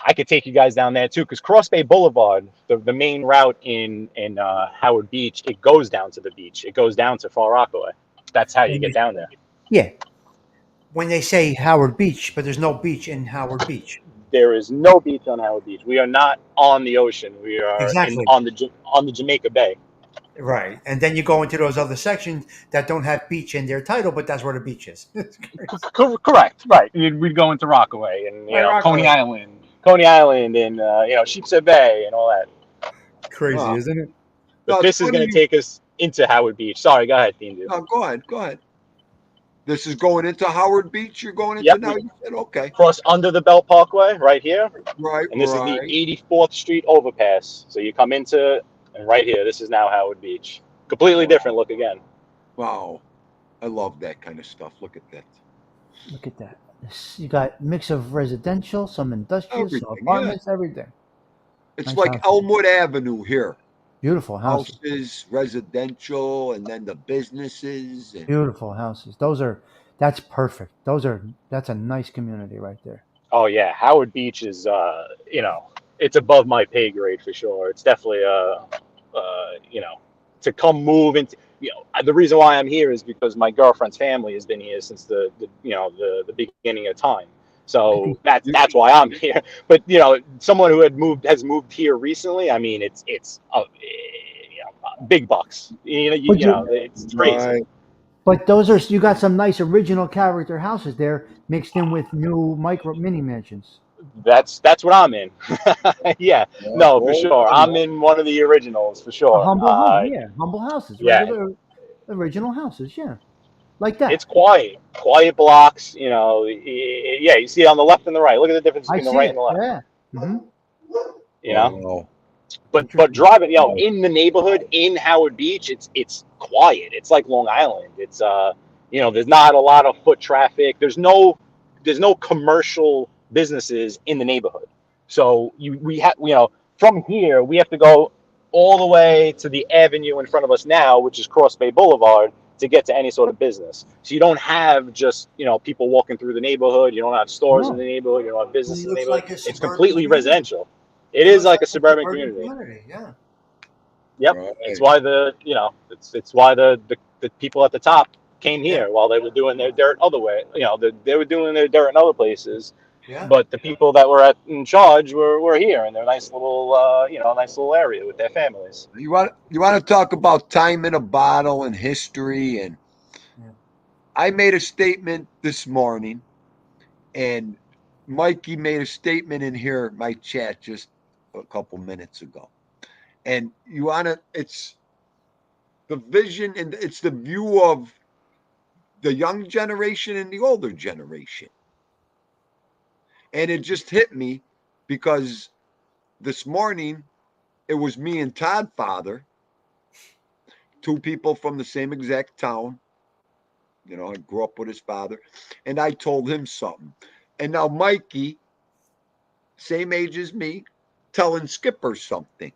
I could take you guys down there too, because Cross Bay Boulevard, the main route in Howard Beach, it goes down to the beach. It goes down to Far Rockaway. That's how you get down there. Yeah. When they say Howard Beach, but there's no beach in Howard Beach. There is no beach on Howard Beach. We are not on the ocean. We are Exactly. on the Jamaica Bay. Right. And then you go into those other sections that don't have beach in their title, but that's where the beach is. It's crazy. Correct. Right. We'd go into Rockaway and Rockaway. Coney Island, and Sheepshead Bay and all that. Crazy, Wow. isn't it? But No, this is going to take us into Howard Beach. Sorry, go ahead, Dean. No, go ahead. Go ahead. This is going into Howard Beach. You're going into Yep. now. You said okay. Cross under the Belt Parkway right here, Right. and this right. is the 84th Street overpass. So you come into, and right here, this is now Howard Beach. Completely different look again. Wow. I love that kind of stuff. Look at that. Look at that. You got mix of residential, some industrial, some Everything, apartments, everything. It's Nice like house. Elmwood Avenue here. Beautiful houses. Houses, residential, and then the businesses. And Beautiful houses. That's perfect. That's a nice community right there. Oh yeah, Howard Beach is, it's above my pay grade for sure. It's definitely to come move into. The reason why I'm here is because my girlfriend's family has been here since the beginning of time. So that's why I'm here. But someone who has moved here recently. I mean, it's big bucks. It's crazy. right. But you got some nice original character houses there mixed in with new mini mansions. That's what I'm in. Yeah, no, for sure. I'm in one of the originals for A sure. humble home, yeah. Humble houses, Yeah, regular original houses, yeah. Like that. it's quiet blocks. You know, yeah. You see it on the left and the right. Look at the difference I between the see right and it. the left. Yeah. Hmm. You know, Wow. but Interesting. driving, in the neighborhood in Howard Beach, it's quiet. It's like Long Island. It's there's not a lot of foot traffic. There's no commercial businesses in the neighborhood. So we have from here we have to go all the way to the avenue in front of us now, which is Cross Bay Boulevard, to get to any sort of business. So you don't have just people walking through the neighborhood. You don't have stores in the No. neighborhood. You don't have business It in the looks neighborhood. like a It's suburban completely community. residential. It It is looks like like a a suburban suburban community. community, yeah. Yep. Right. It's why it's why the people at the top came Yeah. here while they were doing their dirt other way. They were doing their dirt in other places, Yeah. but the people that were in charge were here in their nice little area with their families. You want to talk about time in a bottle and history, and Yeah. I made a statement this morning, and Mikey made a statement in here, my chat, just a couple minutes ago. And it's the vision and it's the view of the young generation and the older generation. And it just hit me because this morning it was me and Todd Father, two people from the same exact town. I grew up with his father, and I told him something. And now Mikey, same age as me, telling Skipper something,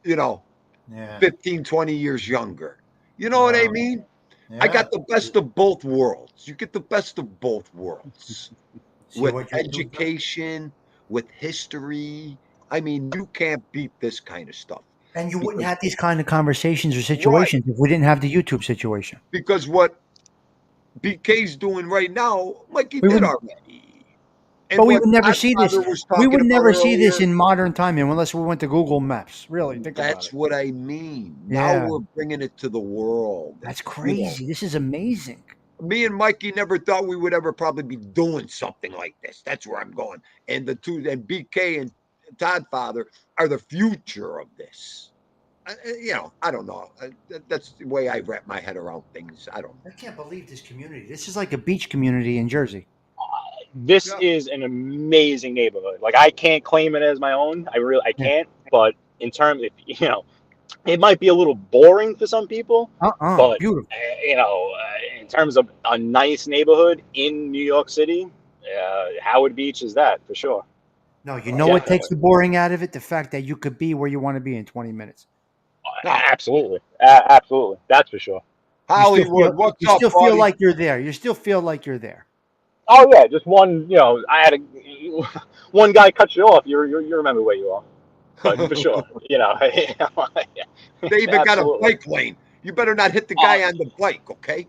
Yeah. 15, 20 years younger. You know what I Wow. mean? I Yeah. got the best of both worlds. You get the best of both worlds See with what you're doing. education, with history. I mean, you can't beat this kind of stuff. And you wouldn't Because, have these kind of conversations or right. situations if we didn't have the YouTube situation. Because what BK's doing right now, Mikey We did would, already. but And we what would never see this. Godfather was We talking would about never see this earlier, in modern time unless we went to Google Maps. Really, think about that's it. what I mean. Now Yeah, we're bringing it to the world. that's crazy. This is amazing. Me and Mikey never thought we would ever probably be doing something like this. That's where I'm going. And the two, and BK and Todd Father are the future of this. I don't know. That's the way I wrap my head around things. I don't know. I can't believe this community. This is like a beach community in Jersey. This Yeah. is an amazing neighborhood. Like I can't claim it as my own. I Yeah. can't. But in terms of it might be a little boring for some people, but Beautiful. in terms of a nice neighborhood in New York City, Howard Beach is that for sure. No, you know Yeah. what takes the boring out of it? The fact that you could be where you want to be in 20 minutes. Absolutely, absolutely, that's for sure. Hollywood, what's You up, still feel buddy? like you're there. You still feel like you're there. Oh yeah, just one. I had one guy cut you off. You remember where you are, but for sure, They even got a absolutely. bike lane. You better not hit the guy on the bike, okay?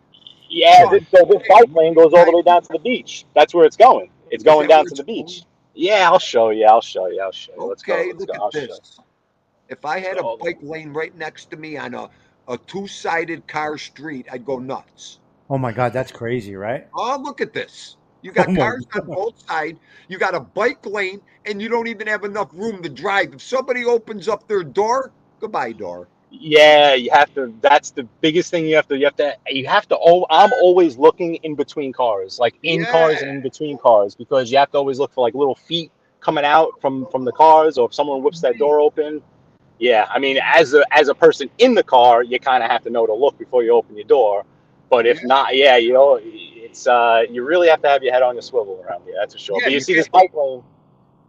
Yeah, Come on. this bike lane goes all the way down to the beach. That's where it's going. It's going that down where to the it's beach. Yeah, I'll show you. Let's go. Okay, Let's look go. at I'll show you. this. If I had a So, bike lane right next to me on a two-sided car street, I'd go nuts. Oh my God, that's crazy, right? Oh, look at this. You Oh got my cars on God. both sides. You got a bike lane, and you don't even have enough room to drive. If somebody opens up their door, goodbye, door. yeah, you have to. That's the biggest thing you have to. I'm always looking in between cars, like in cars Yeah. and in between cars, because you have to always look for like little feet coming out from the cars, or if someone whips that door open. Yeah, I mean, as a person in the car, you kind of have to know to look before you open your door. But if Yeah. not, yeah, it's you really have to have your head on your swivel around here. That's for sure. Yeah, But you you see can't- this bike lane.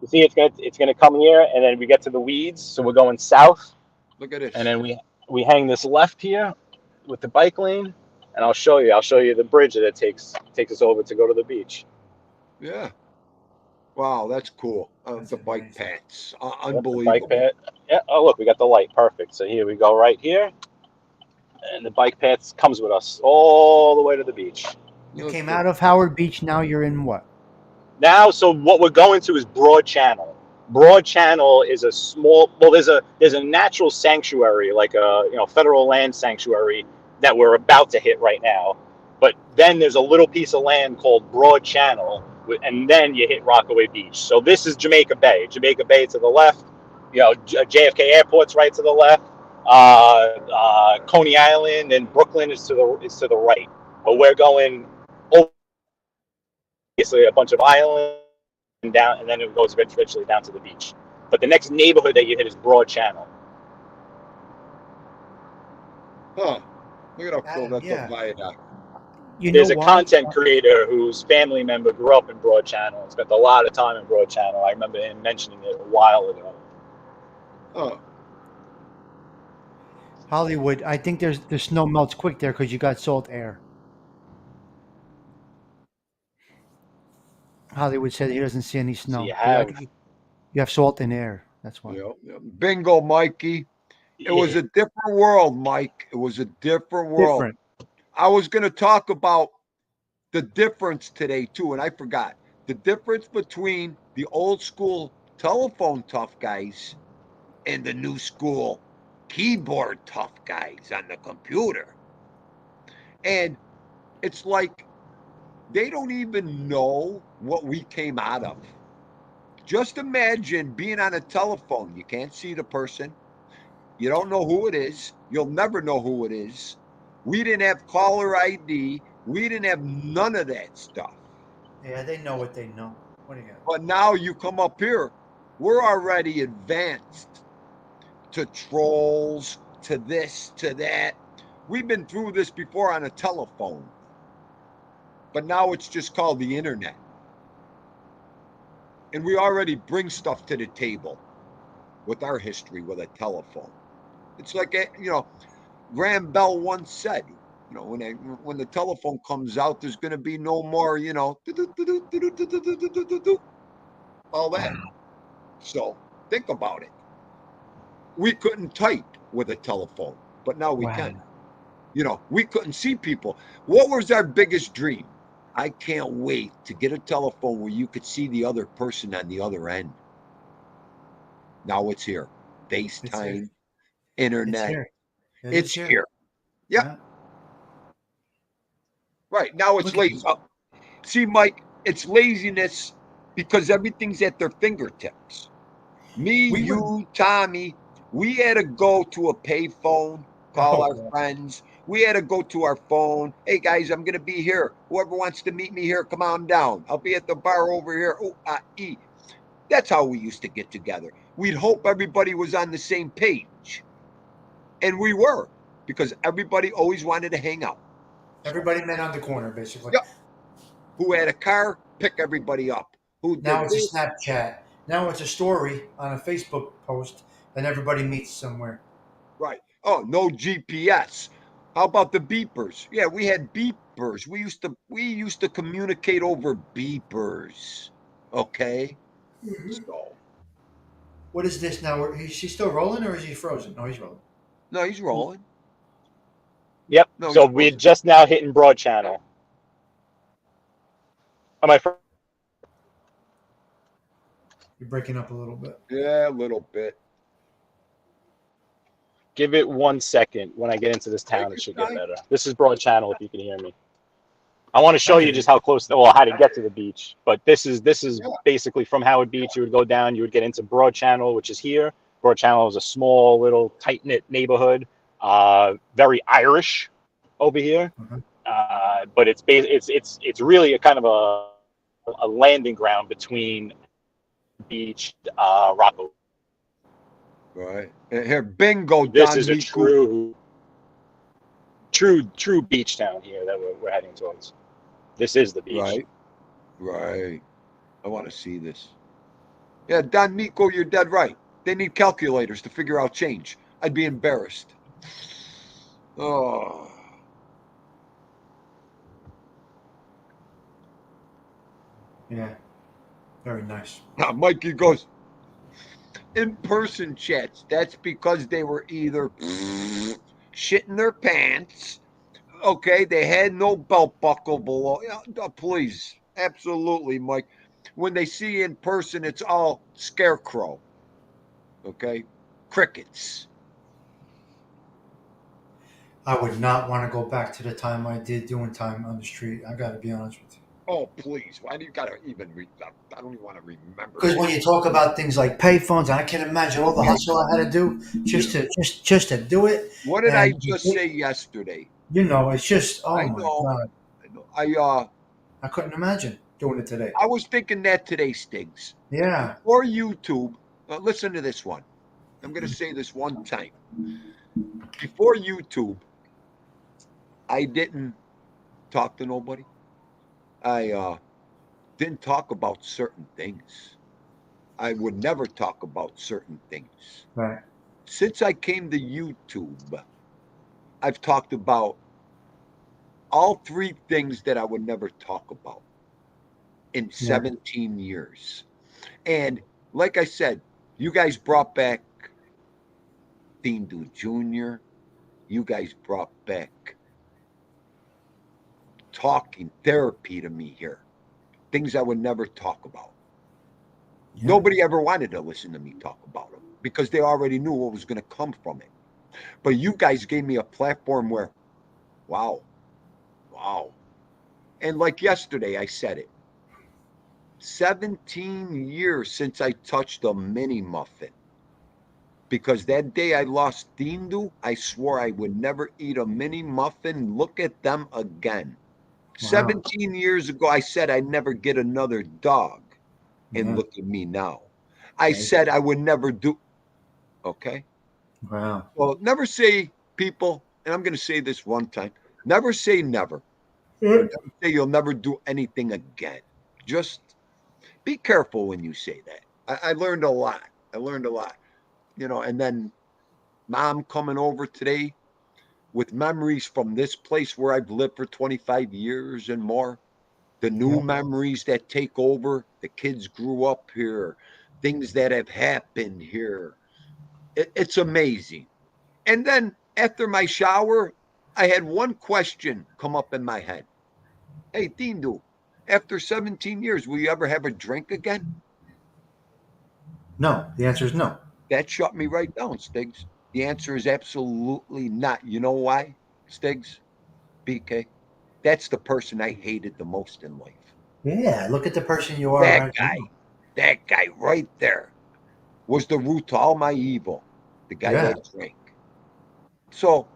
You see, it's gonna come here, and then we get to the weeds, so we're going south, Look at this. and then we hang this left here with the bike lane, and I'll show you the bridge that it takes us over to go to the beach. Yeah. Wow, that's cool. That's The bike amazing. paths. Yep, the Unbelievable. bike path. Yeah. Oh, look, we got the light. Perfect. So here we go, right here, and the bike path comes with us all the way to the beach. You Look came at- out of Howard Beach. Now you're in what? Now, so what we're going to is Broad Channel. Broad Channel is a small. Well, there's a natural sanctuary, like a federal land sanctuary that we're about to hit right now. But then there's a little piece of land called Broad Channel, and then you hit Rockaway Beach. So this is Jamaica Bay. Jamaica Bay to the left. JFK Airport's right to the left. Coney Island and Brooklyn is to the right. But we're going over basically a bunch of islands and down, and then it goes eventually down to the beach. But the next neighborhood that you hit is Broad Channel. Huh. Look at how cool that's Yeah. a viaduct. There's a why? content creator whose family member grew up in Broad Channel and spent a lot of time in Broad Channel. I remember him mentioning it a while ago. Huh. Hollywood. I think the snow melts quick there because you got salt air. Hollywood said he doesn't see any So snow. you Yeah, have you have salt in air. That's why. Yep. Bingo, Mikey. It was a different world, Mike. It was a different world. Different. I was going to talk about the difference today, too, and I forgot. The difference between the old school telephone tough guys and the new school keyboard tough guys on the computer. And it's like they don't even know what we came out of. Just imagine being on a telephone. You can't see the person. You don't know who it is. You'll never know who it is. We didn't have caller ID. We didn't have none of that stuff. Yeah, they know what they know. What do you got? But now you come up here, we're already advanced to trolls, to this, to that. We've been through this before on a telephone. But now it's just called the internet. And we already bring stuff to the table with our history with a telephone. It's like, Graham Bell once said, when the telephone comes out, there's going to be no more, all that. So think about it. We couldn't type with a telephone, but now we can. We couldn't see people. What was our biggest dream? I can't wait to get a telephone where you could see the other person on the other end. Now it's here. FaceTime, internet. It's here. Yeah. Right. Now it's lazy. See, Mike, it's laziness because everything's at their fingertips. You, Tommy, we had to go to a payphone, call our friends. We had to go to our phone. Hey, guys, I'm going to be here. Whoever wants to meet me here, come on down. I'll be at the bar over here. That's how we used to get together. We'd hope everybody was on the same page. And we were, because everybody always wanted to hang out. Everybody met on the corner, basically. Yep. Who had a car, pick everybody up. Now it's a Snapchat. Now it's a story on a Facebook post, and everybody meets somewhere. Right. Oh, no GPS. How about the beepers? Yeah, we had beepers. We used to communicate over beepers. Okay. So. What is this now? Is he still rolling or is he frozen? No, he's rolling. No, he's rolling. Yep. No, so we're just now hitting Broad Channel. Am I? You're breaking up a little bit. Yeah, a little bit. Give it 1 second. When I get into this town, it should get better. This is Broad Channel, if you can hear me. I want to show you just how close, how to get to the beach. But this is basically from Howard Beach. You would go down, you would get into Broad Channel, which is here. Broad Channel is a small, little, tight-knit neighborhood. Very Irish over here. But it's really a kind of a landing ground between beach, Rocco. Right. And here, bingo. This is a true beach town here that we're heading towards. This is the beach. Right. I want to see this. Yeah, Don Miko, you're dead right. They need calculators to figure out change. I'd be embarrassed. Oh. Yeah. Very nice. Now, Mikey goes, in-person chats, that's because they were either shitting their pants. Okay, they had no belt buckle below. Please, absolutely, Mike. When they see you in person, it's all scarecrow. Okay, crickets. I would not want to go back to the time I did doing time on the street. I got to be honest with you. Oh, please. Why do you gotta even I don't even want to remember Because that. when you talk about things like payphones, I can imagine all the hustle I had to do just to do it. What did I And just say yesterday? it's just oh I my know. god, I know. I couldn't imagine doing it today. I was thinking that today, Stiggs. Yeah, Before YouTube, listen to this one. I'm going to say this one time. Before YouTube, I didn't talk to nobody. I didn't talk about certain things. I would never talk about certain things. right. Since I came to YouTube, I've talked about all three things that I would never talk about in Yeah, 17 years. And like I said, you guys brought back Dean Du Jr., you guys brought back talking therapy to me here, things I would never talk about. yeah. Nobody ever wanted to listen to me talk about them because they already knew what was going to come from it. But you guys gave me a platform where, wow, wow. And like yesterday, I said it 17 years since I touched a mini muffin. Because that day I lost Dindu, I swore I would never eat a mini muffin. Look at them again. Wow. 17 years ago, I said I'd never get another dog. And Yeah. look at me now. I Right. said I would never do. Okay. Wow. Well, never say, people, and I'm going to say this one time, never say never. Yeah. Never say you'll never do anything again. Just be careful when you say that. I learned a lot. I learned a lot. And then mom coming over today with memories from this place where I've lived for 25 years and more. The new Yeah. memories that take over. The kids grew up here, things that have happened here. It's amazing. And then after my shower, I had one question come up in my head. Hey, Dindu, after 17 years, will you ever have a drink again? No, the answer is no. That shut me right down, Stiggs. The answer is absolutely not. You know why, Stiggs? BK? That's the person I hated the most in life. Yeah, look at the person you are That right guy, now. that guy right there was the root to all my evil, the guy Yeah. that drank. So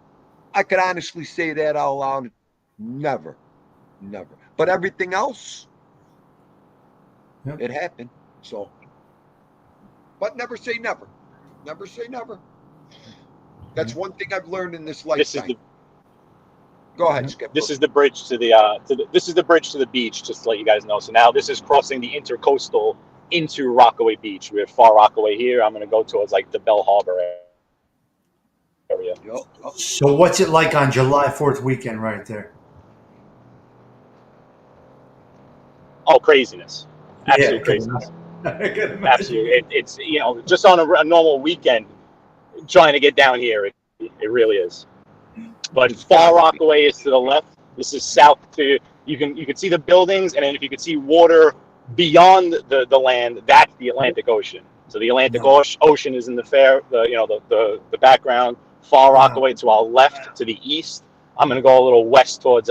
I could honestly say that out loud. Never, never. But everything else, Yep. it happened. So, but never say never. Never say never. That's Yeah. one thing I've learned in this This is lifetime. the Go ahead, Yep. Skipper. this is the bridge to the this is the bridge to the beach, just to let you guys know. So now this is crossing the intercoastal into Rockaway Beach. We have Far Rockaway here. I'm gonna go towards like the Bell Harbor area. Yep. So what's it like on July 4th weekend right there? Oh, craziness! Yeah, Absolute craziness! I can imagine. Absolutely. It's just on a normal weekend, trying to get down here. It really is. But It's Far gotta be. Rockaway is to the left. This is south to you can see the buildings, and then if you could see water beyond the land, that's the Atlantic Ocean. So the Atlantic No. Ocean is in the background. Far Wow. Rockaway to our left, to the east. I'm gonna go a little west towards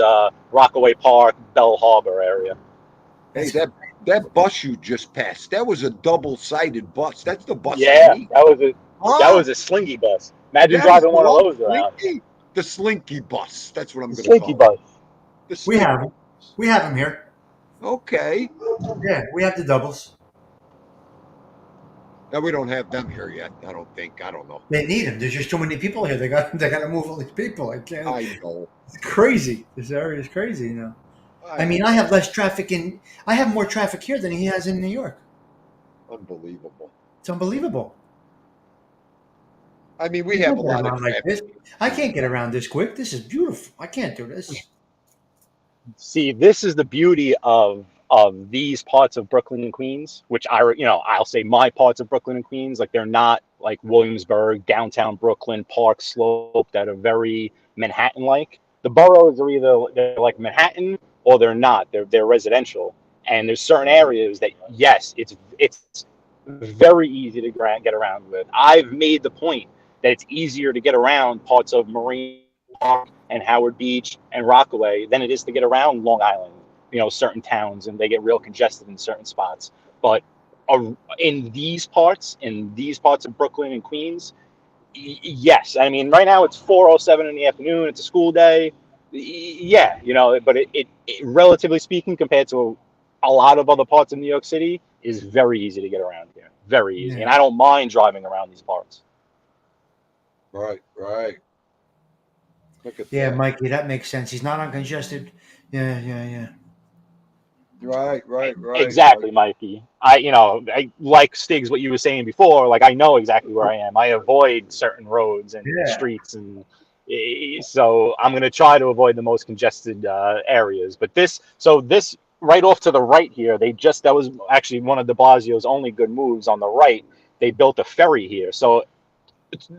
Rockaway Park, Bell Harbor area. Hey, That's that bus you just passed, that was a double-sided bus. That's the bus I Yeah, need. that Huh? was a slingy bus. Imagine That is driving one of those around. Slinky? The Slinky bus. That's what I'm The going to slinky call it. bus. The we Slinky. have them. We have them here. Okay. Yeah, we have the doubles. Now we don't have them here yet. I don't think. I don't know. They need them. There's just too many people here. They got to move all these people. I can't. I know. It's crazy. This area is crazy now. I mean, know. I have less traffic I have more traffic here than he has in New York. Unbelievable. It's unbelievable. I mean, we I have can't a get lot of around like this. traffic. I can't get around this quick. This is beautiful. I can't do this. See, this is the beauty of these parts of Brooklyn and Queens, which I'll say my parts of Brooklyn and Queens, like they're not like Williamsburg, downtown Brooklyn, Park Slope, that are very Manhattan-like. The boroughs are either they're like Manhattan or they're not. They're residential, and there's certain areas that yes, it's very easy to get around with. I've made the point that it's easier to get around parts of Marine Park and Howard Beach and Rockaway than it is to get around Long Island. certain towns, and they get real congested in certain spots. But in these parts of Brooklyn and Queens, yes. I mean, right now it's 4:07 in the afternoon. It's a school day. Yeah, but it relatively speaking, compared to a lot of other parts of New York City, is very easy to get around here. Very easy, and I don't mind driving around these parts. Right. Look at Yeah, that. Mikey, that makes sense. He's not uncongested. Yeah. Right. Exactly, Mikey. I like Stiggs, what you were saying before. Like, I know exactly where I am. I avoid certain roads and streets, and so I'm going to try to avoid the most congested areas. But this right off to the right here, that was actually one of de Blasio's only good moves on the right. They built a ferry here, so it's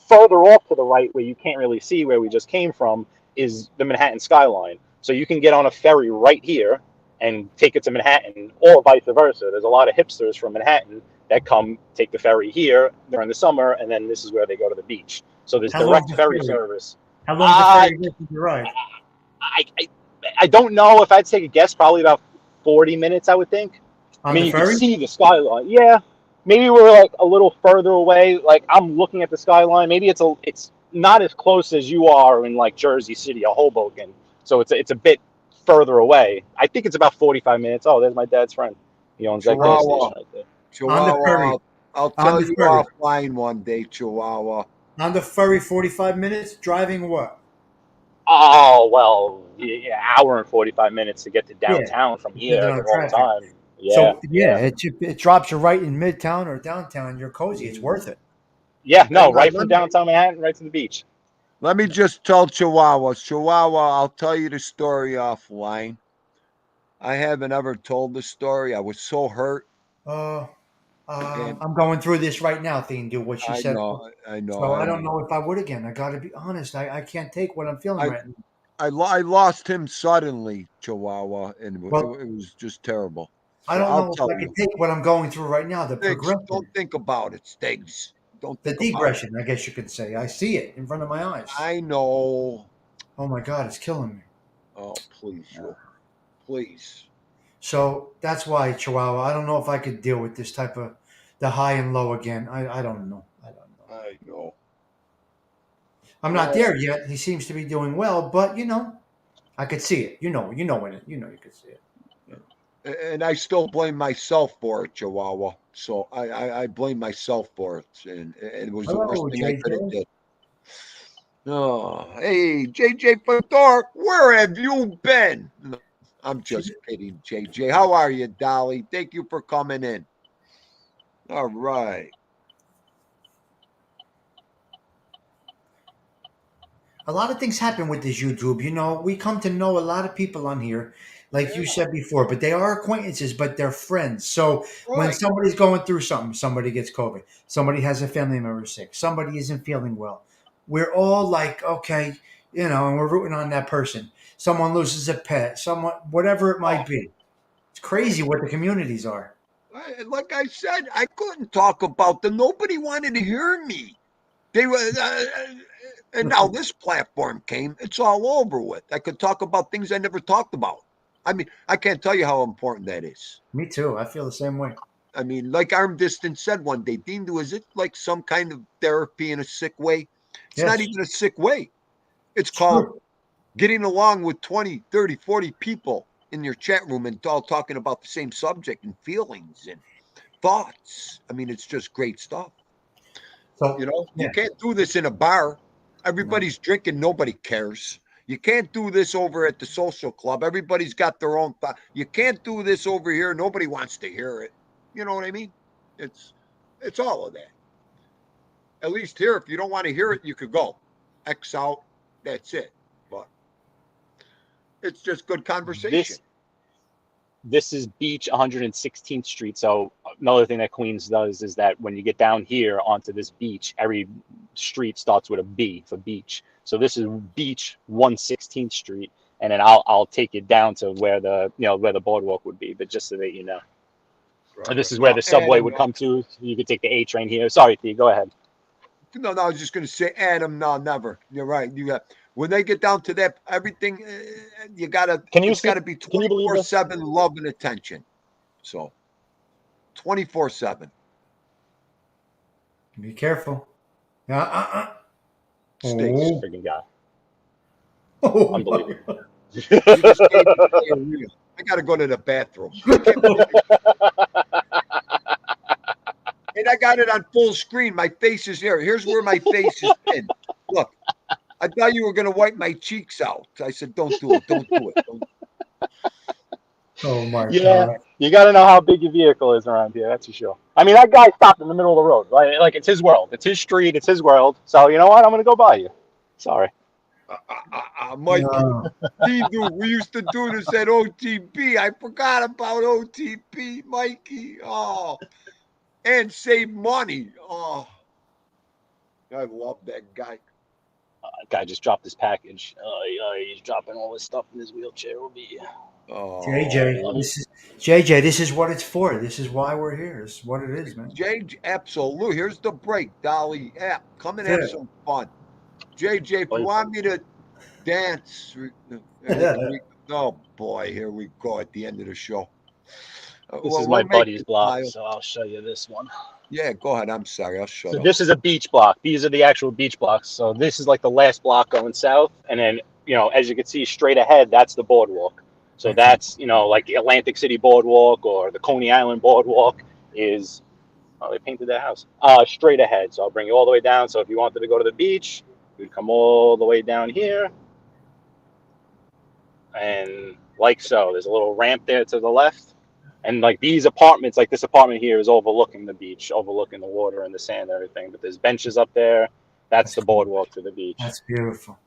further off to the right, where you can't really see where we just came from, is the Manhattan skyline. So you can get on a ferry right here and take it to Manhattan, or vice versa. There's a lot of hipsters from Manhattan that come take the ferry here during the summer, and then this is where they go to the beach. So there's direct ferry service. How long does the ferry take you ride? I don't know. If I'd take a guess, probably about 40 minutes, I would think. On I mean, the you ferry? can see the skyline. Yeah, maybe we're like a little further away. Like, I'm looking at the skyline. Maybe it's not as close as you are in like Jersey City or Hoboken. So it's a bit further away. I think it's about 45 minutes. Oh, there's my dad's friend. He owns that gas station right there. Chihuahua. I'll On tell the you ferry. offline one day, Chihuahua. On the ferry, 45 minutes. Driving what? Oh, well, yeah, hour and 45 minutes to get to downtown from here depending on all the traffic. time. Yeah, So it drops you right in Midtown or downtown. You're cozy. It's worth it. Yeah, no, Hang on, right let from me- downtown Manhattan right to the beach. Let me just tell Chihuahua. I'll tell you the story offline. I haven't ever told the story. I was so hurt. I'm going through this right now, Thien, do what she I said. know. So I don't know if I would again. I got to be honest. I can't take what I'm feeling right now. I lost him suddenly, Chihuahua, and it Well, was just terrible. I So don't I'll know if tell I you. can take what I'm going through right now. The Stiggs, progression, don't think about it, Stiggs. Don't the think about it. degression, I guess you could say. I see it in front of my eyes. I know. Oh my God, it's killing me. Oh, please, please. So that's why, Chihuahua, I don't know if I could deal with this type of the high and low again. I don't know. I know. I'm not there yet. He seems to be doing well, but I could see it. You know in it. You could see it. And I still blame myself for it, Chihuahua. So I blame myself for it, and it was the worst thing I could have did. Oh, hey, JJ Fedor, where have you been? No, I'm just kidding, JJ. How are you, Dolly? Thank you for coming in. All right. A lot of things happen with this YouTube. We come to know a lot of people on here, like you said before, but they are acquaintances, but they're friends. So when somebody's going through something, somebody gets COVID, somebody has a family member sick, somebody isn't feeling well, we're all like, okay, and we're rooting on that person. Someone loses a pet, whatever it might be. It's crazy what the communities are. Like I said, I couldn't talk about them. Nobody wanted to hear me. They were, and now this platform came. It's all over with. I could talk about things I never talked about. I mean, I can't tell you how important that is. Me too. I feel the same way. I mean, like Arm Distance said one day, Dean, is it like some kind of therapy in a sick way? It's not even a sick way. It's called getting along with 20, 30, 40 people in your chat room and all talking about the same subject and feelings and thoughts. I mean, it's just great stuff. So, you can't do this in a bar. Everybody's drinking. Nobody cares. You can't do this over at the social club. Everybody's got their own thought. You can't do this over here. Nobody wants to hear it. You know what I mean? It's all of that. At least here, if you don't want to hear it, you could go. X out. That's it. But it's just good conversation. This is Beach 116th Street. So another thing that Queens does is that when you get down here onto this beach, every street starts with a B for beach. So this is Beach 116th Street, and then I'll take it down to where the where the boardwalk would be. But just so that you know, this is where the subway would come to. You could take the A train here. Sorry, T, go ahead. No, I was just going to say, Adam. No, never. You're right. You got when they get down to that, everything you gotta. Can you It's got to be Can you believe this? 24/7 love and attention. So 24/7. Be careful. Stinks. Oh. Freaking guy. Oh, Unbelievable. You just gave me diarrhea. I got to go to the bathroom. And I got it on full screen. My face is here. Here's where my face is pinned. Look, I thought you were going to wipe my cheeks out. I said, don't do it. Don't do it. Don't. Oh my Yeah, God. you got to know how big your vehicle is around here. That's for sure. I mean, that guy stopped in the middle of the road, right? Like it's his world, it's his street, it's his world. So you know what? I'm gonna go by you. Sorry. Mike, No. dude, we used to do this at OTP. I forgot about OTP, Mikey. Oh, and save money. Oh, I love that guy. Guy just dropped his package. He's dropping all his stuff in his wheelchair over here. Oh, JJ, this is what it's for. This is why we're here. This is what it is, man. absolutely. Here's the break, Dolly. App, come and have Yeah. some fun. JJ, if you want me to dance, oh boy, here we go at the end of the show. This is my buddy's block, so I'll show you this one. Yeah, go ahead. I'm sorry. I'll shut So up. this is a beach block. These are the actual beach blocks. So this is like the last block going south, and then as you can see straight ahead, that's the boardwalk. So that's like the Atlantic City Boardwalk or the Coney Island Boardwalk is. Oh, they painted their house. Straight ahead. So I'll bring you all the way down. So if you wanted to go to the beach, you'd come all the way down here, and like so, there's a little ramp there to the left. And like these apartments, like this apartment here is overlooking the beach, overlooking the water and the sand and everything. But there's benches up there. That's the boardwalk to the beach. That's beautiful.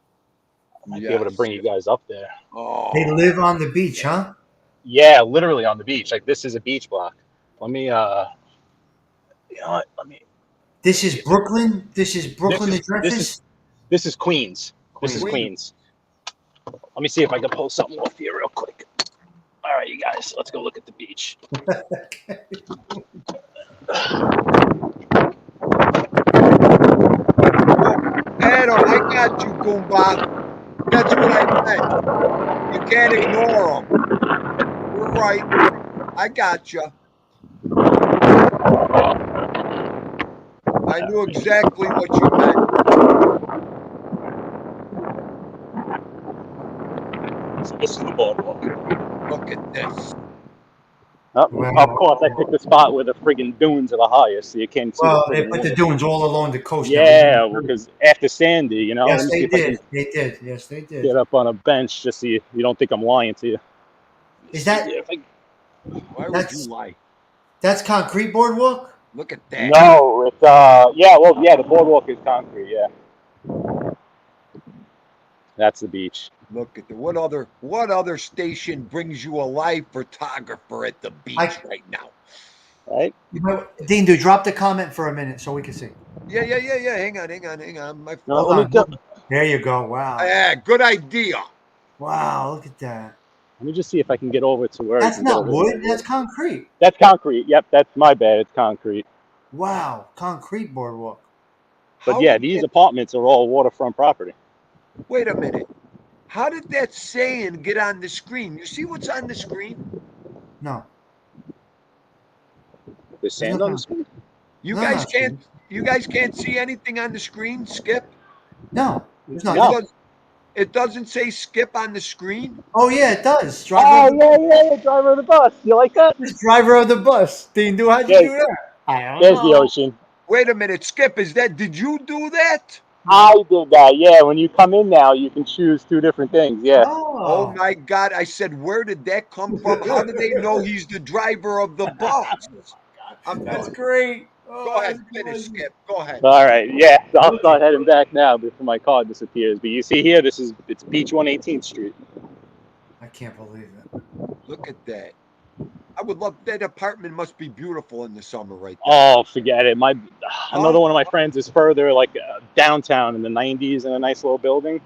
I might be able to bring you guys up there. Oh, They live on the beach, huh? Yeah, literally on the beach. Like this is a beach block. Let me Let me. This is Brooklyn. This is Brooklyn addresses. This is Queens. This is Queens. Let me see if I can pull something off here real quick. All right, you guys, let's go look at the beach. Adam, I got you, Goomba. That's what I meant. You can't ignore them. You're right. I got you. I knew exactly what you meant. So this is the boardwalk. Look at this. Oh, Wow. Of course, I picked the spot where the friggin' dunes are the highest, so you can't see. Well, the they friggin' put the water. dunes all along the coast. Yeah, because after Sandy, Yes, let me see they if I did. can They did. Yes, they did. get up on a bench just so you don't think I'm lying to you. Is that Yeah, if I- Why would That's- you lie? that's concrete boardwalk? Look at that. No, it's the boardwalk is concrete. Yeah, that's the beach. Look at the what other station brings you a live photographer at the beach right now? Right? Dean, do drop the comment for a minute so we can see. Yeah. Hang on. My No, phone. let me Hold on. There you go. Wow. Yeah, good idea. Wow. Look at that. Let me just see if I can get over to where. That's not wood. That's concrete. That's concrete. Yep, that's my bad. It's concrete. Wow. Concrete boardwalk. But How yeah, did these that- apartments are all waterfront property. Wait a minute. How did that saying get on the screen? You see what's on the screen? No. There's sand on the screen. You No, guys no. can't. You guys can't see anything on the screen. Skip. No. There's It nothing. No. does- It doesn't say skip on the screen. Oh yeah, it does. Yeah, driver of the bus. You like that? Driver of the bus. Dean, how'd you Yeah. do that? I don't There's know. the ocean. Wait a minute, Skip. Did you do that? I did that. Yeah, when you come in now, you can choose two different things. Yeah. Oh my God! I said, where did that come from? How do they know he's the driver of the bus? That's great. Oh, Go ahead, that's finish, good. Skip. Go ahead. All right. Yeah. So I'll start heading back now before my car disappears. But you see here, it's Beach 118th Street. I can't believe it. Look at that. I would love that apartment. Must be beautiful in the summer, right there. Oh, forget it. Another one of my friends is further, like downtown in the 90s in a nice little building.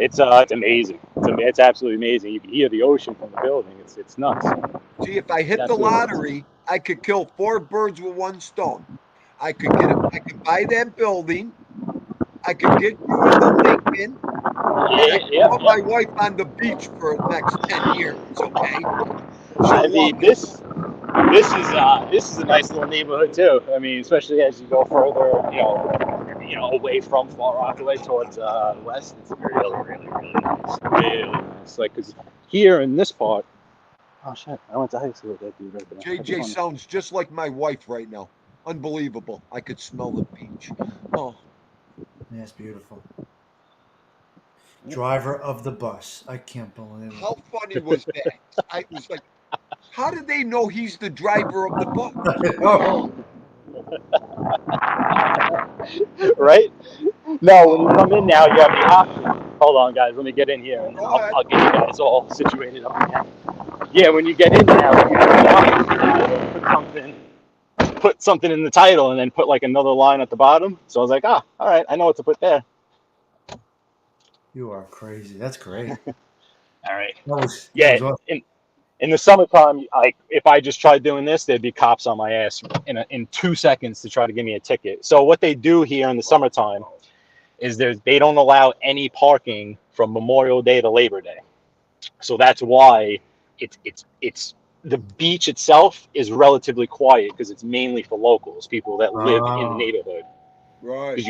It's amazing. It's absolutely amazing. You can hear the ocean from the building. It's nuts. See, if I hit That's the what it is. lottery, I could kill 4 birds with one stone. I could buy that building, I could get you in the Lincoln. Yeah. Put my wife on the beach for the next 10 years, okay? I She'll mean, love it. this is a nice little neighborhood too. I mean, especially as you go further, away from Far Rockaway towards west. It's really nice. Really nice. Like, cause here in this part, oh shit, I went to high school with that dude right there. That's JJ funny. sounds just like my wife right now. Unbelievable. I could smell the beach. Oh, That's beautiful. Driver of the bus. I can't believe it. how funny was that? I was like, how did they know he's the driver of the bus? Oh, Right? No, when you come in now, you have the option. Hold on, guys. Let me get in here, and Go I'll, ahead. I'll get you guys all situated up again. Yeah, when you get in now, you have the option to put something in the title, and then put like another line at the bottom. So I was like, all right, I know what to put there. you are crazy. That's great. All right. That Yeah. was awesome. In the summertime, like if I just tried doing this, there'd be cops on my ass in 2 seconds to try to give me a ticket. So what they do here in the summertime is they don't allow any parking from Memorial Day to Labor Day. So that's why it's the beach itself is relatively quiet because it's mainly for locals, people that live in the neighborhood. Right. Because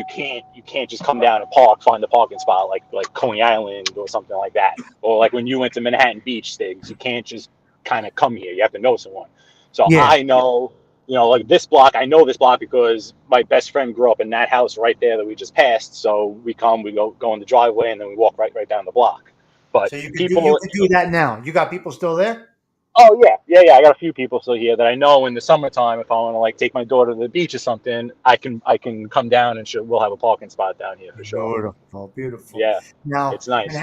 you can't just come down and find a parking spot like Coney Island or something like that, or like when you went to Manhattan Beach, Stiggs, you can't just kind of come here. You have to know someone. So Yeah. I know, like this block. I know this block because my best friend grew up in that house right there that we just passed. So we go in the driveway, and then we walk right down the block. But So you people, could do that now. You got people still there? oh yeah. I got a few people still here that I know in the summertime. If I want to like take my daughter to the beach or something, I can come down and we'll have a parking spot down here for sure. Beautiful, beautiful. Yeah, Now, it's nice.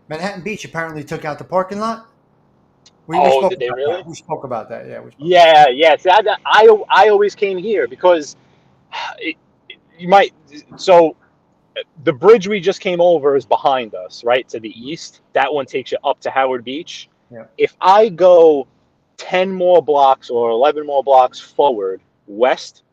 Manhattan Beach apparently took out the parking lot. We Oh, spoke did they about really? that. We spoke about that. Yeah, we spoke. Yeah. See, I always came here because you might. So the bridge we just came over is behind us, right to the east. That one takes you up to Howard Beach. Yeah. If I go 10 more blocks or 11 more blocks forward west,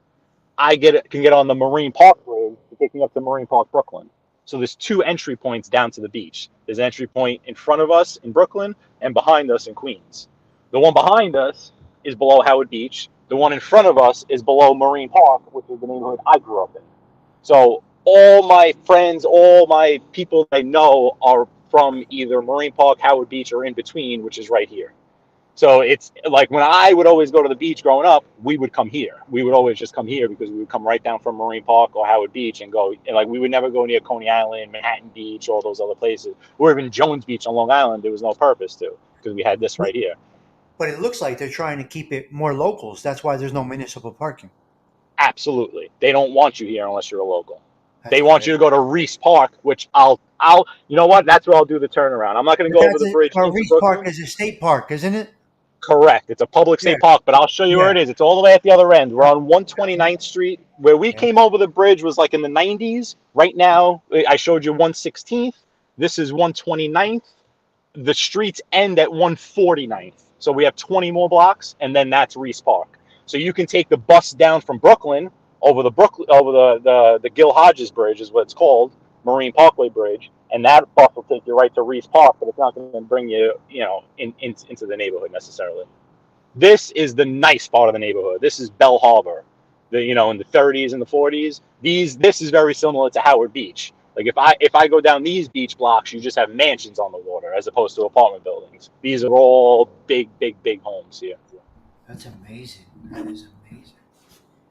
can get on the Marine Park Road to take me up to Marine Park, Brooklyn. So there's two entry points down to the beach. There's an entry point in front of us in Brooklyn and behind us in Queens. The one behind us is below Howard Beach. The one in front of us is below Marine Park, which is the neighborhood I grew up in. So all my friends, all my people I know are from either Marine Park, Howard Beach, or in between, which is right here. So it's like when I would always go to the beach growing up, we would come here. We would always just come here because we would come right down from Marine Park or Howard Beach and go. And like we would never go near Coney Island, Manhattan Beach, all those other places, or even Jones Beach on Long Island. There was no purpose to because we had this right here. But it looks like they're trying to keep it more locals. That's why there's no municipal parking. Absolutely, they don't want you here unless you're a local. That's They want great. you to go to Reese Park, which I'll. You know what? That's where I'll do the turnaround. I'm not going to go over the bridge into Reese Brooklyn. Park is a state park, isn't it? Correct. It's a public state Yeah. park, but I'll show you where it is. It's all the way at the other end. We're on 129th Street. Where we came over the bridge was like in the 90s. Right now, I showed you 116th. This is 129th. The streets end at 149th. So we have 20 more blocks, and then that's Reese Park. So you can take the bus down from Brooklyn over the Gil Hodges Bridge is what it's called, Marine Parkway Bridge, and that bus will take you right to Reese Park, but it's not going to bring you, into the neighborhood necessarily. This is the nice part of the neighborhood. This is Bell Harbor. In the 30s and the 40s. This is very similar to Howard Beach. Like if I go down these beach blocks, you just have mansions on the water as opposed to apartment buildings. These are all big homes here. That's amazing. That is amazing.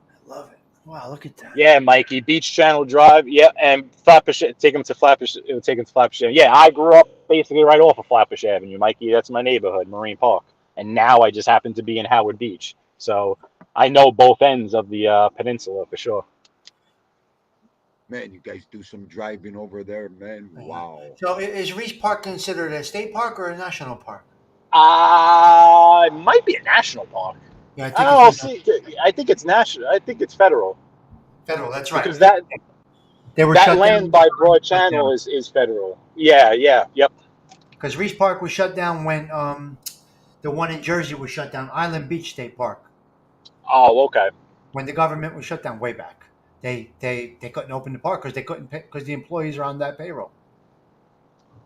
I love it. Wow, look at that. Yeah, Mikey, Beach Channel Drive. Yeah, and Flatbush. Take them to Flatbush. It would take them to Flatbush. Yeah, I grew up basically right off of Flatbush Avenue, Mikey. That's my neighborhood, Marine Park. And now I just happen to be in Howard Beach, so I know both ends of the peninsula for sure. Man, you guys do some driving over there, man. Wow. So is Reese Park considered a state park or a national park? It might be a national park. Yeah, I think it's national. I think it's federal. Federal, that's right. Because that land by Broad Channel is federal. Yeah, yep. Because Reese Park was shut down when the one in Jersey was shut down, Island Beach State Park. Oh, okay. When the government was shut down way back. they couldn't open the park because they couldn't pay because the employees are on that payroll.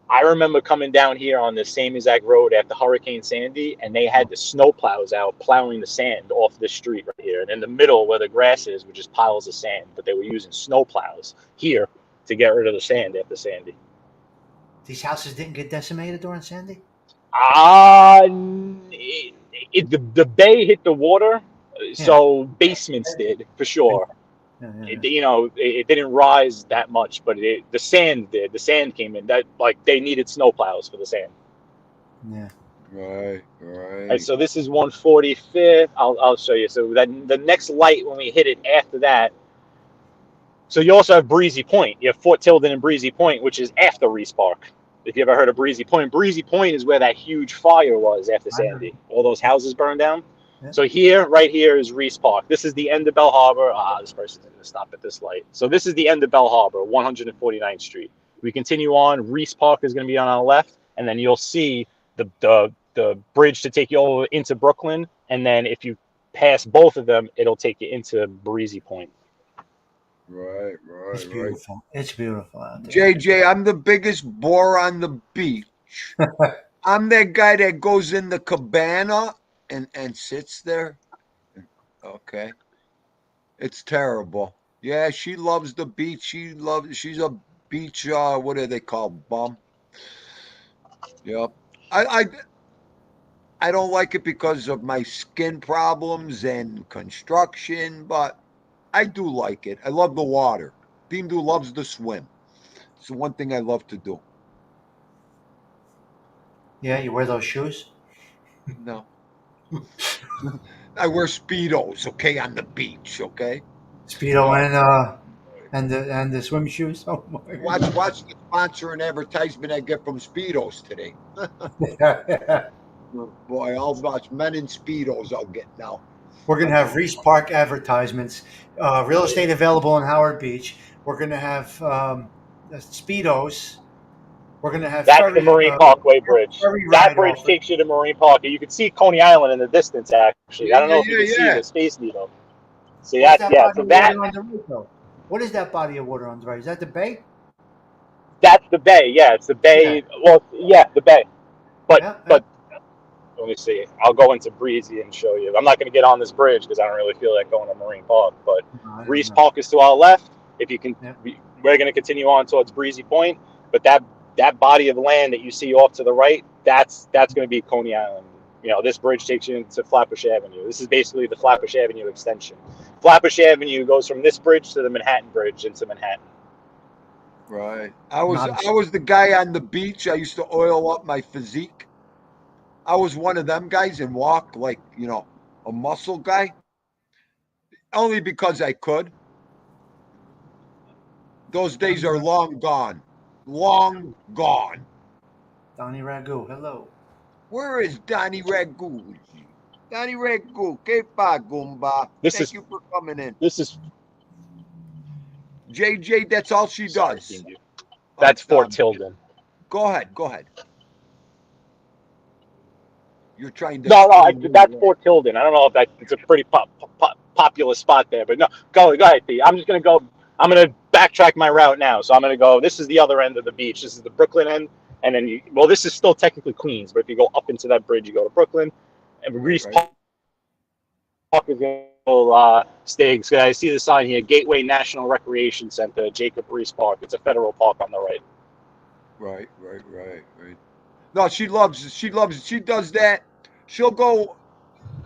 I remember coming down here on the same exact road after Hurricane Sandy, and they had the snow plows out plowing the sand off this street right here. And in the middle where the grass is were just piles of sand, but they were using snow plows here to get rid of the sand after Sandy. These houses didn't get decimated during Sandy? The bay hit the water, so basements did for sure. Yeah. It didn't rise that much, but the sand did. The sand came in. That they needed snow plows for the sand. Yeah. Right. All right, so this is 145th. I'll show you. So that the next light when we hit it after that. So you also have Breezy Point. You have Fort Tilden and Breezy Point, which is after Reese Park. If you ever heard of Breezy Point is where that huge fire was after Sandy. All those houses burned down. Yeah. So right here is Reese Park. This is the end of Bell Harbor. This person's going to stop at this light. So this is the end of Bell Harbor, 149th Street. We continue on. Reese Park is going to be on our left, and then you'll see the bridge to take you over into Brooklyn. And then if you pass both of them, it'll take you into Breezy Point. Right. It's beautiful. It's beautiful out there. JJ, I'm the biggest bore on the beach. I'm that guy that goes in the cabana and sits there. Okay. It's terrible. Yeah, she loves the beach. She's a beach, what do they call, bum? Yep. I don't like it because of my skin problems and construction, but I do like it. I love the water. Dindu loves to swim. It's the one thing I love to do. Yeah, you wear those shoes? No. I wear Speedos, okay, on the beach, okay? Speedo and the swim shoes. Oh my! Watch the sponsor and advertisement I get from Speedos today. Boy, I'll watch men in Speedos I'll get now. We're going to have Reese Park advertisements, real estate available in Howard Beach. We're going to have Speedos. We're going to have the Marine Parkway Bridge. That bridge takes you to Marine Park. You can see Coney Island in the distance, actually. I don't know if you can see the Space Needle. See that? Yeah, so that. What is that body of water on the right? Is that the bay? That's the bay, yeah. It's the bay. Yeah. Well, yeah, the bay. But let me see. I'll go into Breezy and show you. I'm not going to get on this bridge because I don't really feel like going to Marine Park. But Reese Park is to our left. If you can, we're going to continue on towards Breezy Point. But that body of land that you see off to the right, that's going to be Coney Island. This bridge takes you into Flatbush Avenue. This is basically the Flatbush Avenue extension. Flatbush Avenue goes from this bridge to the Manhattan Bridge into Manhattan. Right. I was the guy on the beach. I used to oil up my physique. I was one of them guys and walk like, a muscle guy. Only because I could. Those days are long gone. Long gone. Donnie Ragu, hello. Where is Donnie Ragu? Donnie Ragu, que pa, Goomba? Thank you for coming in. This is JJ, that's all she does. That's Fort Tilden. Go ahead. You're trying to. No, that's Fort Tilden. I don't know if it's a pretty popular spot there, but no, go ahead, P. I'm just going to go. I'm going to backtrack my route now. So I'm going to go. This is the other end of the beach. This is the Brooklyn end. And then, this is still technically Queens, but if you go up into that bridge, you go to Brooklyn. And Reese Park is going to go Stiggs. I see the sign here, Gateway National Recreation Center, Jacob Reese Park. It's a federal park on the right. Right. No, she does that. She'll go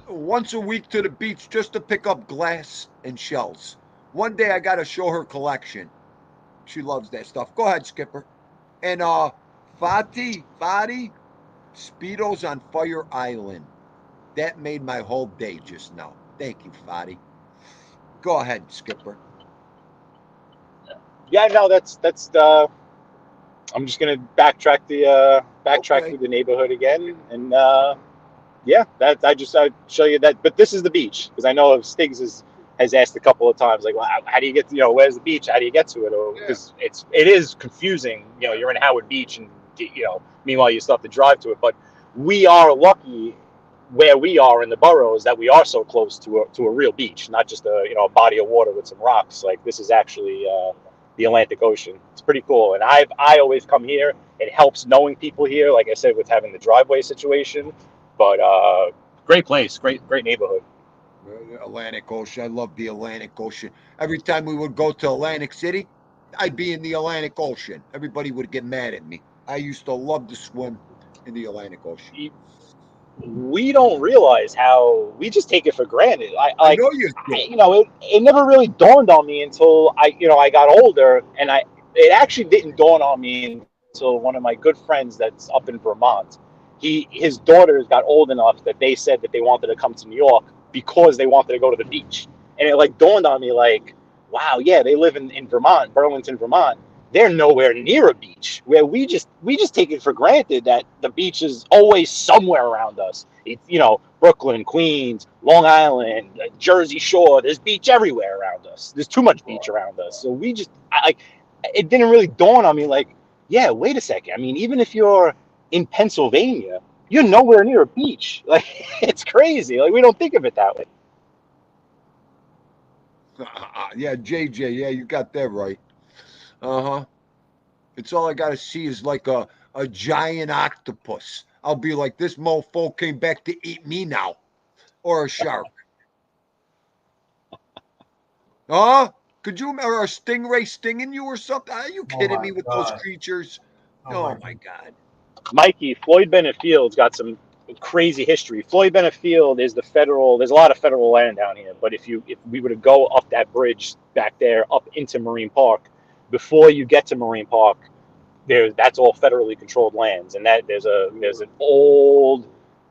once a week to the beach just to pick up glass and shells. One day I got to show her collection. She loves that stuff. Go ahead, Skipper. And Fadi, Speedos on Fire Island. That made my whole day just now. Thank you, Fadi. Go ahead, Skipper. Yeah, no, that's I'm just gonna backtrack through the neighborhood again, and I'll show you that. But this is the beach because I know Stiggs has asked a couple of times, like, well, how do you get to, where's the beach? How do you get to it? Because it is confusing. You're in Howard Beach, and meanwhile you still have to drive to it. But we are lucky where we are in the boroughs that we are so close to a real beach, not just a body of water with some rocks. Like this is actually the Atlantic Ocean. It's pretty cool, and I always come here. It helps knowing people here, like I said, with having the driveway situation. But great place, great neighborhood. Atlantic Ocean. I love the Atlantic Ocean. Every time we would go to Atlantic City, I'd be in the Atlantic Ocean. Everybody would get mad at me. I used to love to swim in the Atlantic Ocean. We don't realize how we just take it for granted. I know you do. It never really dawned on me until I got older, and it actually didn't dawn on me until one of my good friends that's up in Vermont. His daughters got old enough that they said that they wanted to come to New York because they wanted to go to the beach, and it like dawned on me like, wow, yeah, they live in Vermont, Burlington, Vermont. They're nowhere near a beach, where we just take it for granted that the beach is always somewhere around us. It's Brooklyn, Queens, Long Island, Jersey Shore. There's beach everywhere around us. There's too much beach around us. So it didn't really dawn on me like, yeah, wait a second. I mean, even if you're in Pennsylvania, you're nowhere near a beach. Like it's crazy. Like we don't think of it that way. Yeah, JJ. Yeah, you got that right. It's all I gotta see is like a giant octopus. I'll be like, this mofo came back to eat me now. Or a shark. Could you remember a stingray stinging you or something? Are you kidding me with those creatures? Oh my God. Mikey, Floyd Bennett Field's got some crazy history. Floyd Bennett Field is there's a lot of federal land down here, but if we were to go up that bridge back there up into Marine Park, before you get to Marine Park, that's all federally controlled lands, and that there's an old,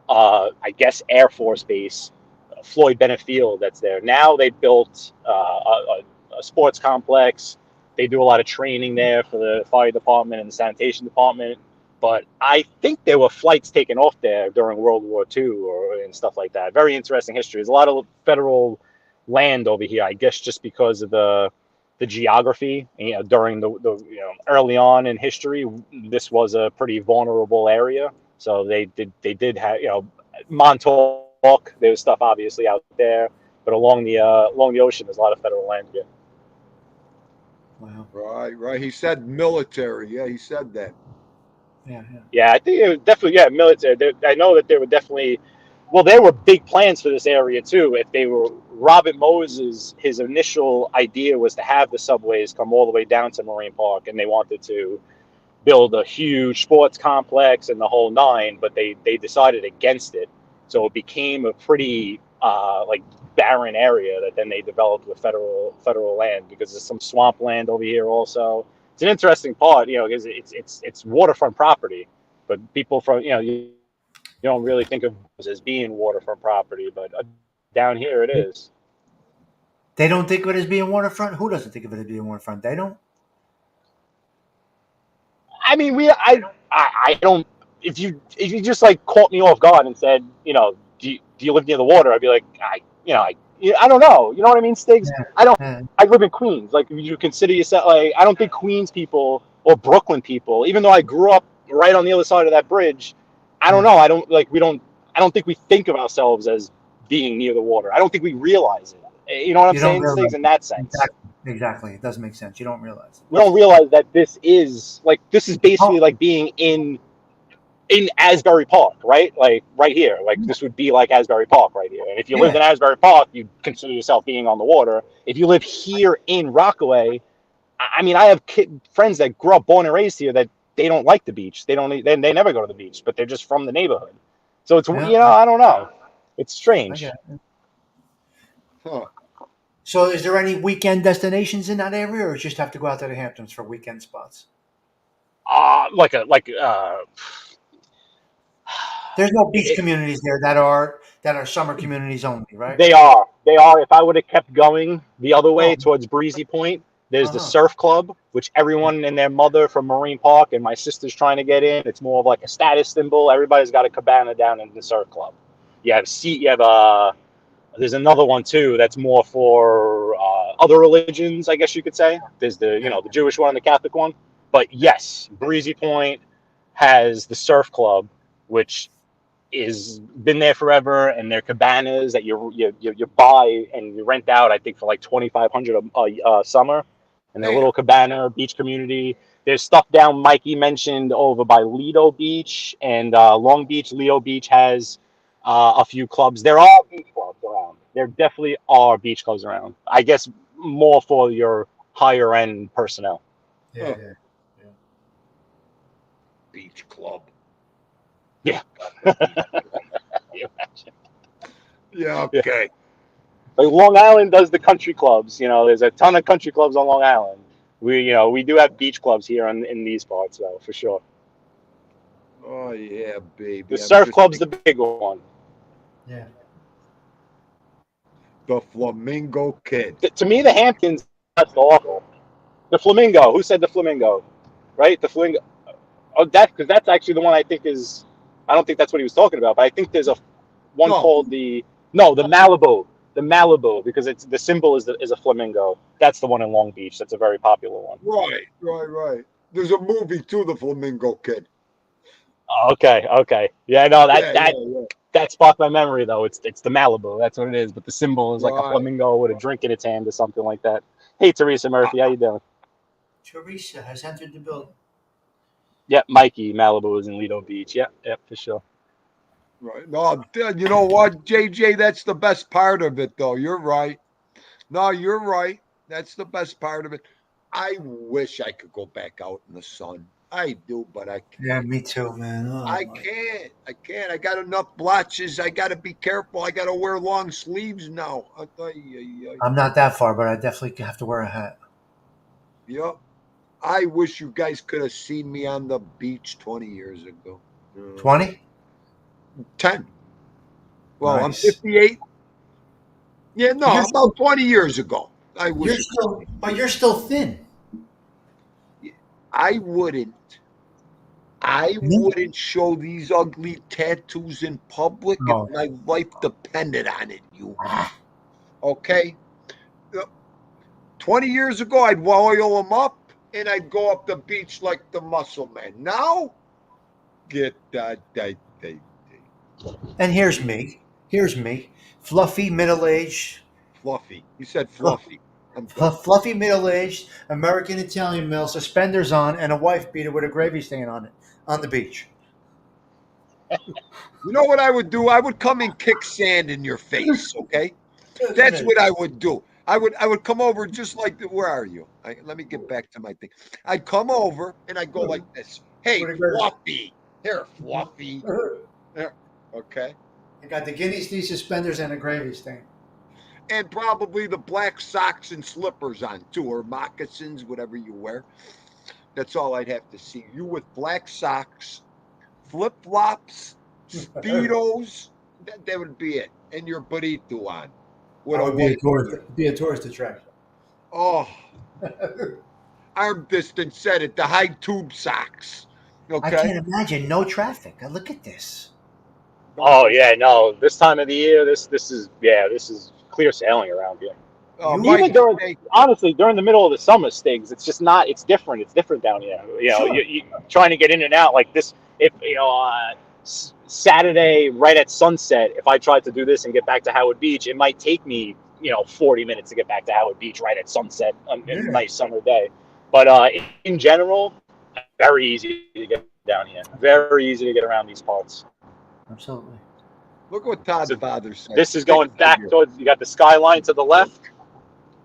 I guess, Air Force base, Floyd Bennett Field, that's there. Now they built a sports complex. They do a lot of training there for the fire department and the sanitation department. But I think there were flights taken off there during World War II and stuff like that. Very interesting history. There's a lot of federal land over here, I guess, just because of the geography. During the early on in history, this was a pretty vulnerable area. So they did have Montauk. There was stuff obviously out there, but along the ocean, there's a lot of federal land here. Wow. Right. He said military. Yeah, he said that. Yeah, I think it was definitely military. I know that there were definitely, there were big plans for this area too. If they were Robert Moses, his initial idea was to have the subways come all the way down to Marine Park, and they wanted to build a huge sports complex and the whole nine, but they decided against it. So it became a pretty barren area that then they developed with federal land, because there's some swamp land over here also. It's an interesting part, because it's waterfront property, but people from you don't really think of it as being waterfront property, but down here it is. They don't think of it as being waterfront? Who doesn't think of it as being waterfront? They don't? I mean, I don't. If you just like caught me off guard and said, do you live near the water? I'd be like, I don't know. You know what I mean, Stiggs? Yeah. I don't. I live in Queens. Like, if you consider yourself, like, I don't think Queens people or Brooklyn people, even though I grew up right on the other side of that bridge, I don't know. I don't think we think of ourselves as being near the water. I don't think we realize it. You know what I'm saying, Stiggs? In that sense. Exactly. It does make sense. You don't realize it. We don't realize that this is basically like being in Asbury Park, right? Like right here. Like this would be like Asbury Park right here. And if you lived in Asbury Park, you'd consider yourself being on the water. If you live here in Rockaway, I mean, I have friends that grew up, born and raised here, that they don't like the beach. They never go to the beach, but they're just from the neighborhood. So it's I don't know. It's strange. Huh. So is there any weekend destinations in that area, or just have to go out to the Hamptons for weekend spots? There's no beach communities there that are summer communities only, right? They are. If I would have kept going the other way towards Breezy Point, there's the Surf Club, which everyone and their mother from Marine Park, and my sister's trying to get in. It's more of like a status symbol. Everybody's got a cabana down in the Surf Club. There's another one too that's more for other religions, I guess you could say. There's the Jewish one and the Catholic one. But yes, Breezy Point has the Surf Club, which is been there forever, and they're cabanas that you buy and you rent out. I think for like $2,500 a summer, and they're a Damn. little cabana beach community. There's stuff down Mikey mentioned over by Lido Beach and Long Beach. Lido Beach has a few clubs. There are beach clubs around. There definitely are beach clubs around. I guess more for your higher end personnel. Yeah, Huh. yeah. Beach club. Yeah. Yeah, okay. Like Long Island does the country clubs. There's a ton of country clubs on Long Island. We do have beach clubs here in these parts, though, for sure. Oh yeah, baby. The I'm surf just club's the big one. Yeah. the Flamingo Kid. To me, the Hamptons, that's awful. The Flamingo. Who said the Flamingo? Right? The Flamingo. Oh, because that's actually the one I think is. I don't think that's what he was talking about, but I think there's one No. called the Malibu. The Malibu, because it's the symbol is a flamingo. That's the one in Long Beach. That's a very popular one. Right. There's a movie too, the Flamingo Kid. Okay. Yeah, no, Yeah. that sparked my memory though. It's the Malibu. That's what it is. But the symbol is like a Right. flamingo with a drink in its hand or something like that. Hey, Teresa Murphy, how you doing? Teresa has entered the building. Yeah, Mikey Malibu is in Lido Beach. Yeah, for sure. Right. No, you know what, JJ? That's the best part of it, though. You're right. No, you're right. That's the best part of it. I wish I could go back out in the sun. I do, but I can't. Yeah, me too, man. Oh, I can't. I got enough blotches. I got to be careful. I got to wear long sleeves now. I'm not that far, but I definitely have to wear a hat. Yep. I wish you guys could have seen me on the beach 20 years ago. 20? 10. Well, I'm Nice. 58. Yeah, no, You're- about 20 years ago. I wish You're still thin. I wouldn't. I wouldn't show these ugly tattoos in public No. if my life depended on it, you. Okay? 20 years ago, I'd oil them up and I'd go up the beach like the muscle man. Now, get that. And here's me. Fluffy, middle-aged. Fluffy. You said fluffy. I'm done. Fluffy, middle-aged, American Italian male, suspenders on, and a wife beater with a gravy stain on it on the beach. You know what I would do? I would come and kick sand in your face, okay? That's what I would do. I would come over just like where are you? Let me get back to my thing. I'd come over and I'd go like this. Hey, Fluffy. Here, Fluffy. There. Okay. I got the Guinea's knee suspenders and a gravy stain. And probably the black socks and slippers on too, or moccasins, whatever you wear. That's all I'd have to see. You with black socks, flip-flops, Speedos. That would be it. And your burrito on. I would be a tourist attraction. Oh, arm distance set it, the high tube socks. Okay. I can't imagine no traffic. Look at this. Oh yeah, no. This time of the year, this is clear sailing around here. Even honestly, during the middle of the summer, Stigs, it's just not. It's different. It's different down here. Sure. You trying to get in and out like this. If Saturday right at sunset, if I tried to do this and get back to Howard Beach, it might take me 40 minutes to get back to Howard Beach right at sunset on a nice summer day. But in general, very easy to get down here. Very easy to get around these parts. Absolutely. Look what Todd's father said. This is going back towards, you got the skyline to the left,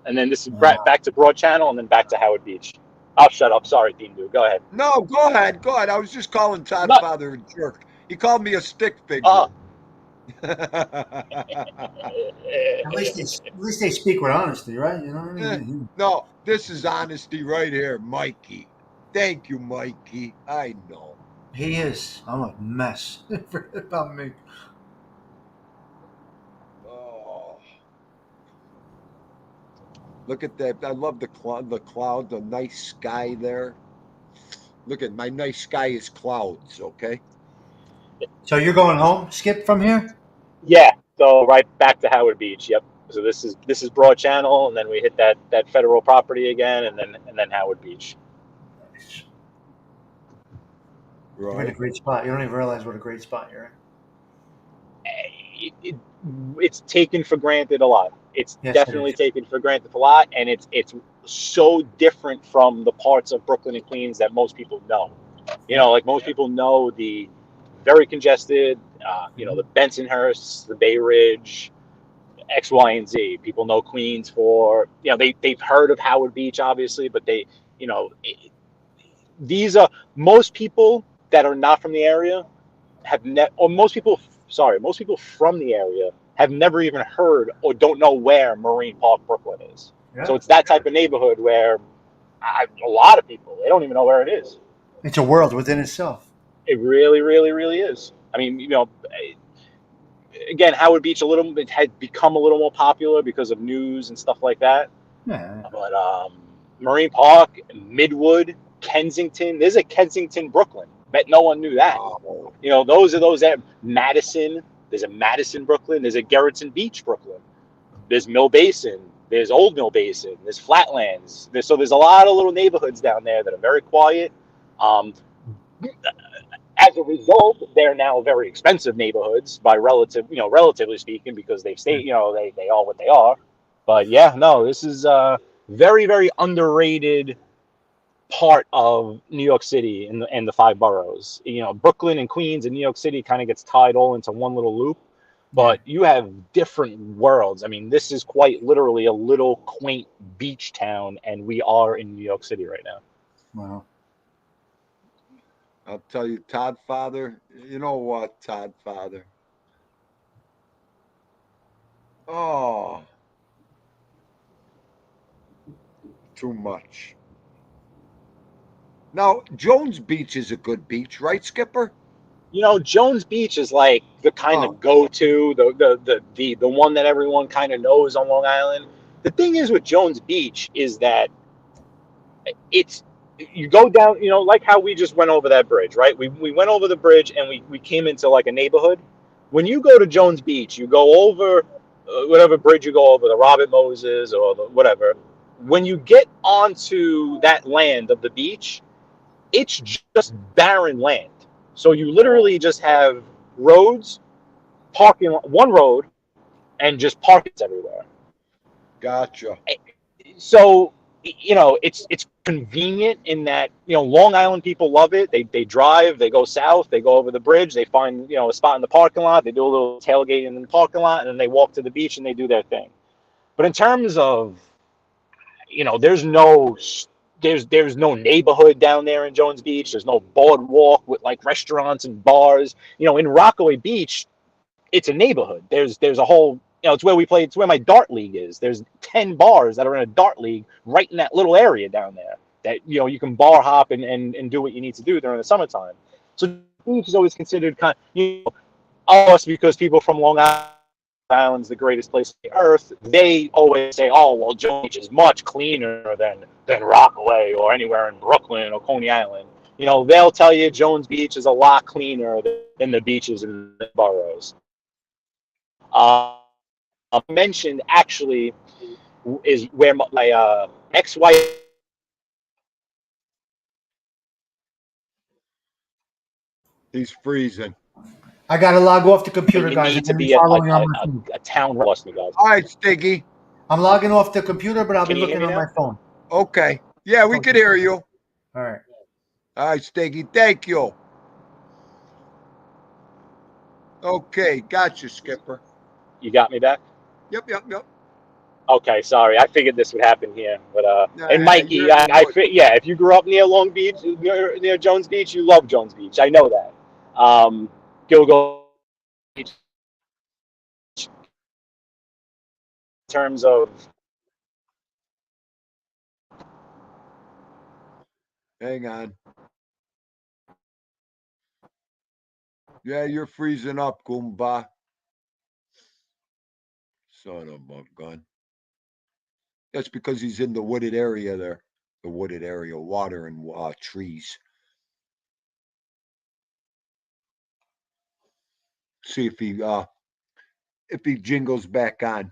and then this is back to Broad Channel, and then back to Howard Beach. I'll shut up. Sorry, Dean Dude. Go ahead. No, go ahead. I was just calling Todd's father a jerk. He called me a stick figure. At least they speak with honesty, right? You know what I mean? No, this is honesty right here, Mikey. Thank you, Mikey. I know. He is. I'm a mess. Forget about me. Oh. Look at that. I love the cloud, the nice sky there. Look at my nice sky is clouds, okay? So you're going home, Skip, from here? Yeah. So right back to Howard Beach. Yep. So this is Broad Channel, and then we hit that federal property again, and then Howard Beach. Nice. Right. You're in a great spot. You don't even realize what a great spot you're in. it's taken for granted a lot. It's Yes, it definitely is. taken for granted a lot, and it's so different from the parts of Brooklyn and Queens that most people know. You know, like most people know the very congested, the Bensonhurst, the Bay Ridge, X, Y, and Z. People know Queens for, they've heard of Howard Beach, obviously, but you know, these are most people that are not from the area most people from the area have never even heard or don't know where Marine Park, Brooklyn is. Yeah. So it's that type of neighborhood where a lot of people, they don't even know where it is. It's a world within itself. It really, really, really is. I mean, again, Howard Beach it had become a little more popular because of news and stuff like that. Yeah. But Marine Park, Midwood, Kensington, there's a Kensington, Brooklyn. Bet no one knew that. Oh, Those are those that Madison. There's a Madison, Brooklyn. There's a Gerritsen Beach, Brooklyn. There's Mill Basin. There's Old Mill Basin. There's Flatlands. There's a lot of little neighborhoods down there that are very quiet. As a result, they're now very expensive neighborhoods relatively speaking, because they've stayed, they are what they are. But yeah, no, this is a very, very underrated part of New York City and the five boroughs. Brooklyn and Queens and New York City kind of gets tied all into one little loop, but you have different worlds. I mean, this is quite literally a little quaint beach town, and we are in New York City right now. Wow. I'll tell you, Todd Father. You know what, Todd Father? Oh, too much. Now, Jones Beach is a good beach, right, Skipper? Jones Beach is like the kind of go-to, the one that everyone kind of knows on Long Island. The thing is with Jones Beach is that you go down, like how we just went over that bridge, right? We went over the bridge and we came into like a neighborhood. When you go to Jones Beach, you go over whatever bridge you go over, the Robert Moses or the whatever. When you get onto that land of the beach, it's just barren land. So you literally just have roads, one road, and just parkings everywhere. Gotcha. So it's convenient in that Long Island people love it. They drive, they go south, they go over the bridge, they find a spot in the parking lot, they do a little tailgating in the parking lot, and then they walk to the beach and they do their thing. But in terms of there's no neighborhood down there in Jones Beach. There's no boardwalk with like restaurants and bars. In Rockaway Beach, it's a neighborhood. There's a whole, it's where we play. It's where my dart league is. There's 10 bars that are in a dart league right in that little area down there that you can bar hop and do what you need to do during the summertime. So beach is always considered kind of, us, because people from Long Island's the greatest place on the earth. They always say, "Oh, well, Jones Beach is much cleaner than Rockaway or anywhere in Brooklyn or Coney Island." They'll tell you Jones Beach is a lot cleaner than the beaches in the boroughs. Mentioned actually is where my ex-wife. He's freezing. I gotta log off the computer, You guys. need I'm to gonna be be following on my phone. a town. Lost me, guys. All right, Stiggy. I'm logging off the computer, but I'll Can be you hear looking me on now? my phone. Okay. Yeah, we could hear you. All right. All right, Stiggy. Thank you. Okay, gotcha, Skipper. You got me back? Yep. Okay, sorry. I figured this would happen here, but and Nah, Mikey, you're in the woods. if you grew up near Long Beach, near Jones Beach, you love Jones Beach. I know that. Gilgo Beach, in terms of Hang on. Yeah, you're freezing up, Goomba. Son of a gun. That's because he's in the wooded area there. The wooded area, water and trees. See if he jingles back on.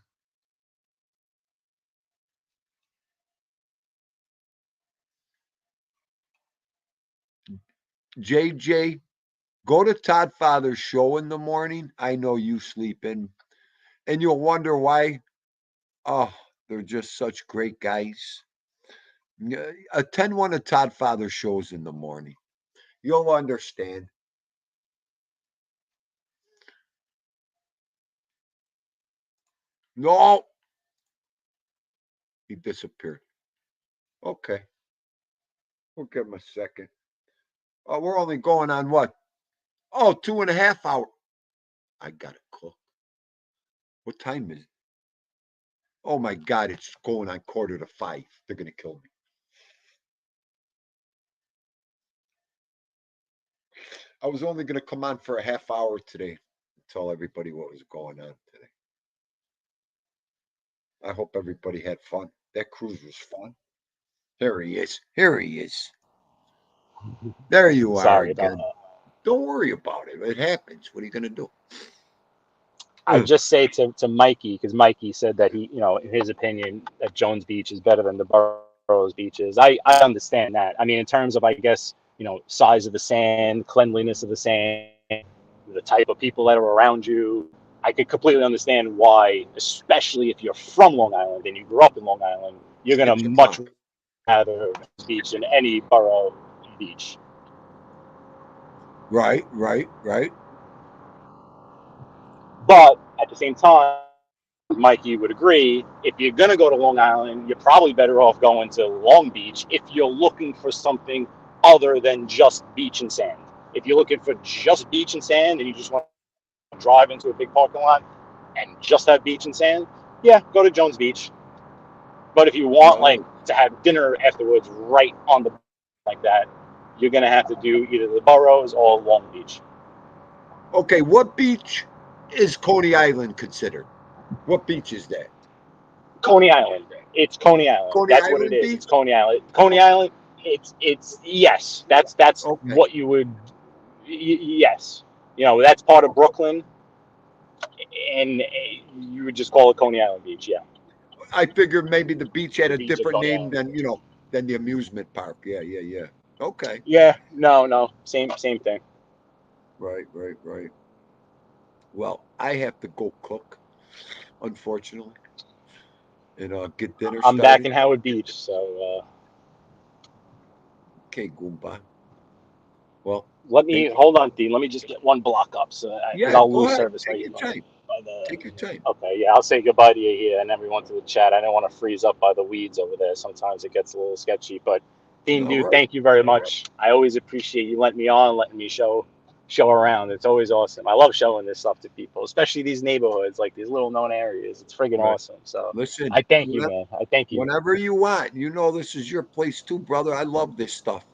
JJ, go to Todd Father's show in the morning. I know you sleep in And you'll wonder why. Oh, they're just such great guys. Attend one of Todd Father's shows in the morning. You'll understand. No, he disappeared. Okay, we'll give him a second. Oh, we're only going on what? Oh, 2.5 hours. I gotta cook. What time is it? Oh my God, it's going on 4:45. They're gonna kill me. I was only gonna come on for a half hour today and tell everybody what was going on today. I hope everybody had fun. That cruise was fun. There he is. Here he is. There you are Sorry about again. that. Don't worry about it. It happens. What are you gonna do? I just say to Mikey, because Mikey said that he, in his opinion, that Jones Beach is better than the Burroughs beaches. I understand that. I mean, in terms of, I guess, size of the sand, cleanliness of the sand, the type of people that are around you, I could completely understand why, especially if you're from Long Island and you grew up in Long Island, you're going to Get your much pump. rather Jones Beach than any borough beach. Right. But at the same time, Mikey would agree, if you're going to go to Long Island, you're probably better off going to Long Beach if you're looking for something other than just beach and sand. If you're looking for just beach and sand and you just want to drive into a big parking lot and just have beach and sand, yeah, go to Jones Beach. But if you want Right. to have dinner afterwards right on the like that, you're going to have to do either the Boroughs or Long Beach. Okay, what beach is Coney Island considered? What beach is that? Coney Island. It's Coney Island. Coney That's what it Island is. Beach? It's Coney Island. Coney Island. It's yes. That's Okay. what you would. Yes. That's part of Brooklyn, and you would just call it Coney Island Beach. Yeah. I figured maybe the beach had The a beach of different Coney name Island. than the amusement park. Yeah. Okay. Yeah. No. Same thing. Right. Well, I have to go cook, unfortunately, and get dinner I'm back started. in Howard Beach, so Okay, Goomba. Well, let thank me you. hold on, Dean. Let me just get one block up, so because Yeah, I'll go lose ahead. service Take right your here time. by the. Take your time. Okay, yeah, I'll say goodbye to you here and everyone to the chat. I don't want to freeze up by the weeds over there. Sometimes it gets a little sketchy. But Dean, All dude, right. thank you very much. I always appreciate you letting me on, letting me show around. It's always awesome. I love showing this stuff to people, especially these neighborhoods, like these little known areas. It's friggin' Right. awesome. So Listen, I thank you, man. I thank you. whenever you want. You know this is your place too, brother. I love this stuff.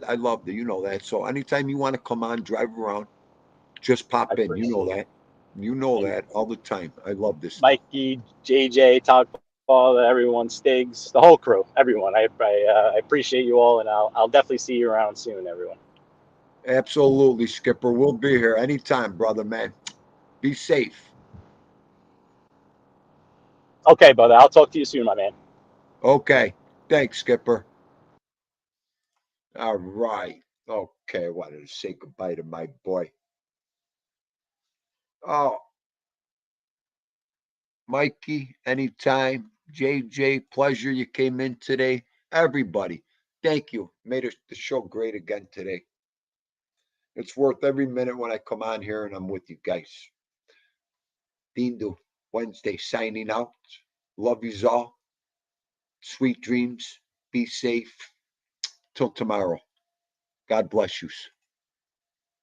I love it. You know that. So anytime you want to come on, drive around, just I pop in. You know appreciate it. that. You know And that all the time. I love this stuff. Mikey, JJ, Todd, Paul, everyone, Stiggs, the whole crew, everyone. I appreciate you all, and I'll definitely see you around soon, everyone. Absolutely, Skipper. We'll be here anytime, brother, man. Be safe. Okay, brother. I'll talk to you soon, my man. Okay. Thanks, Skipper. All right. Okay. I wanted to say goodbye to my boy. Oh, Mikey, anytime. JJ, pleasure you came in today. Everybody, thank you. Made the show great again today. It's worth every minute when I come on here and I'm with you guys. Dean Wednesday signing out. Love yous all. Sweet dreams. Be safe. Till tomorrow. God bless yous.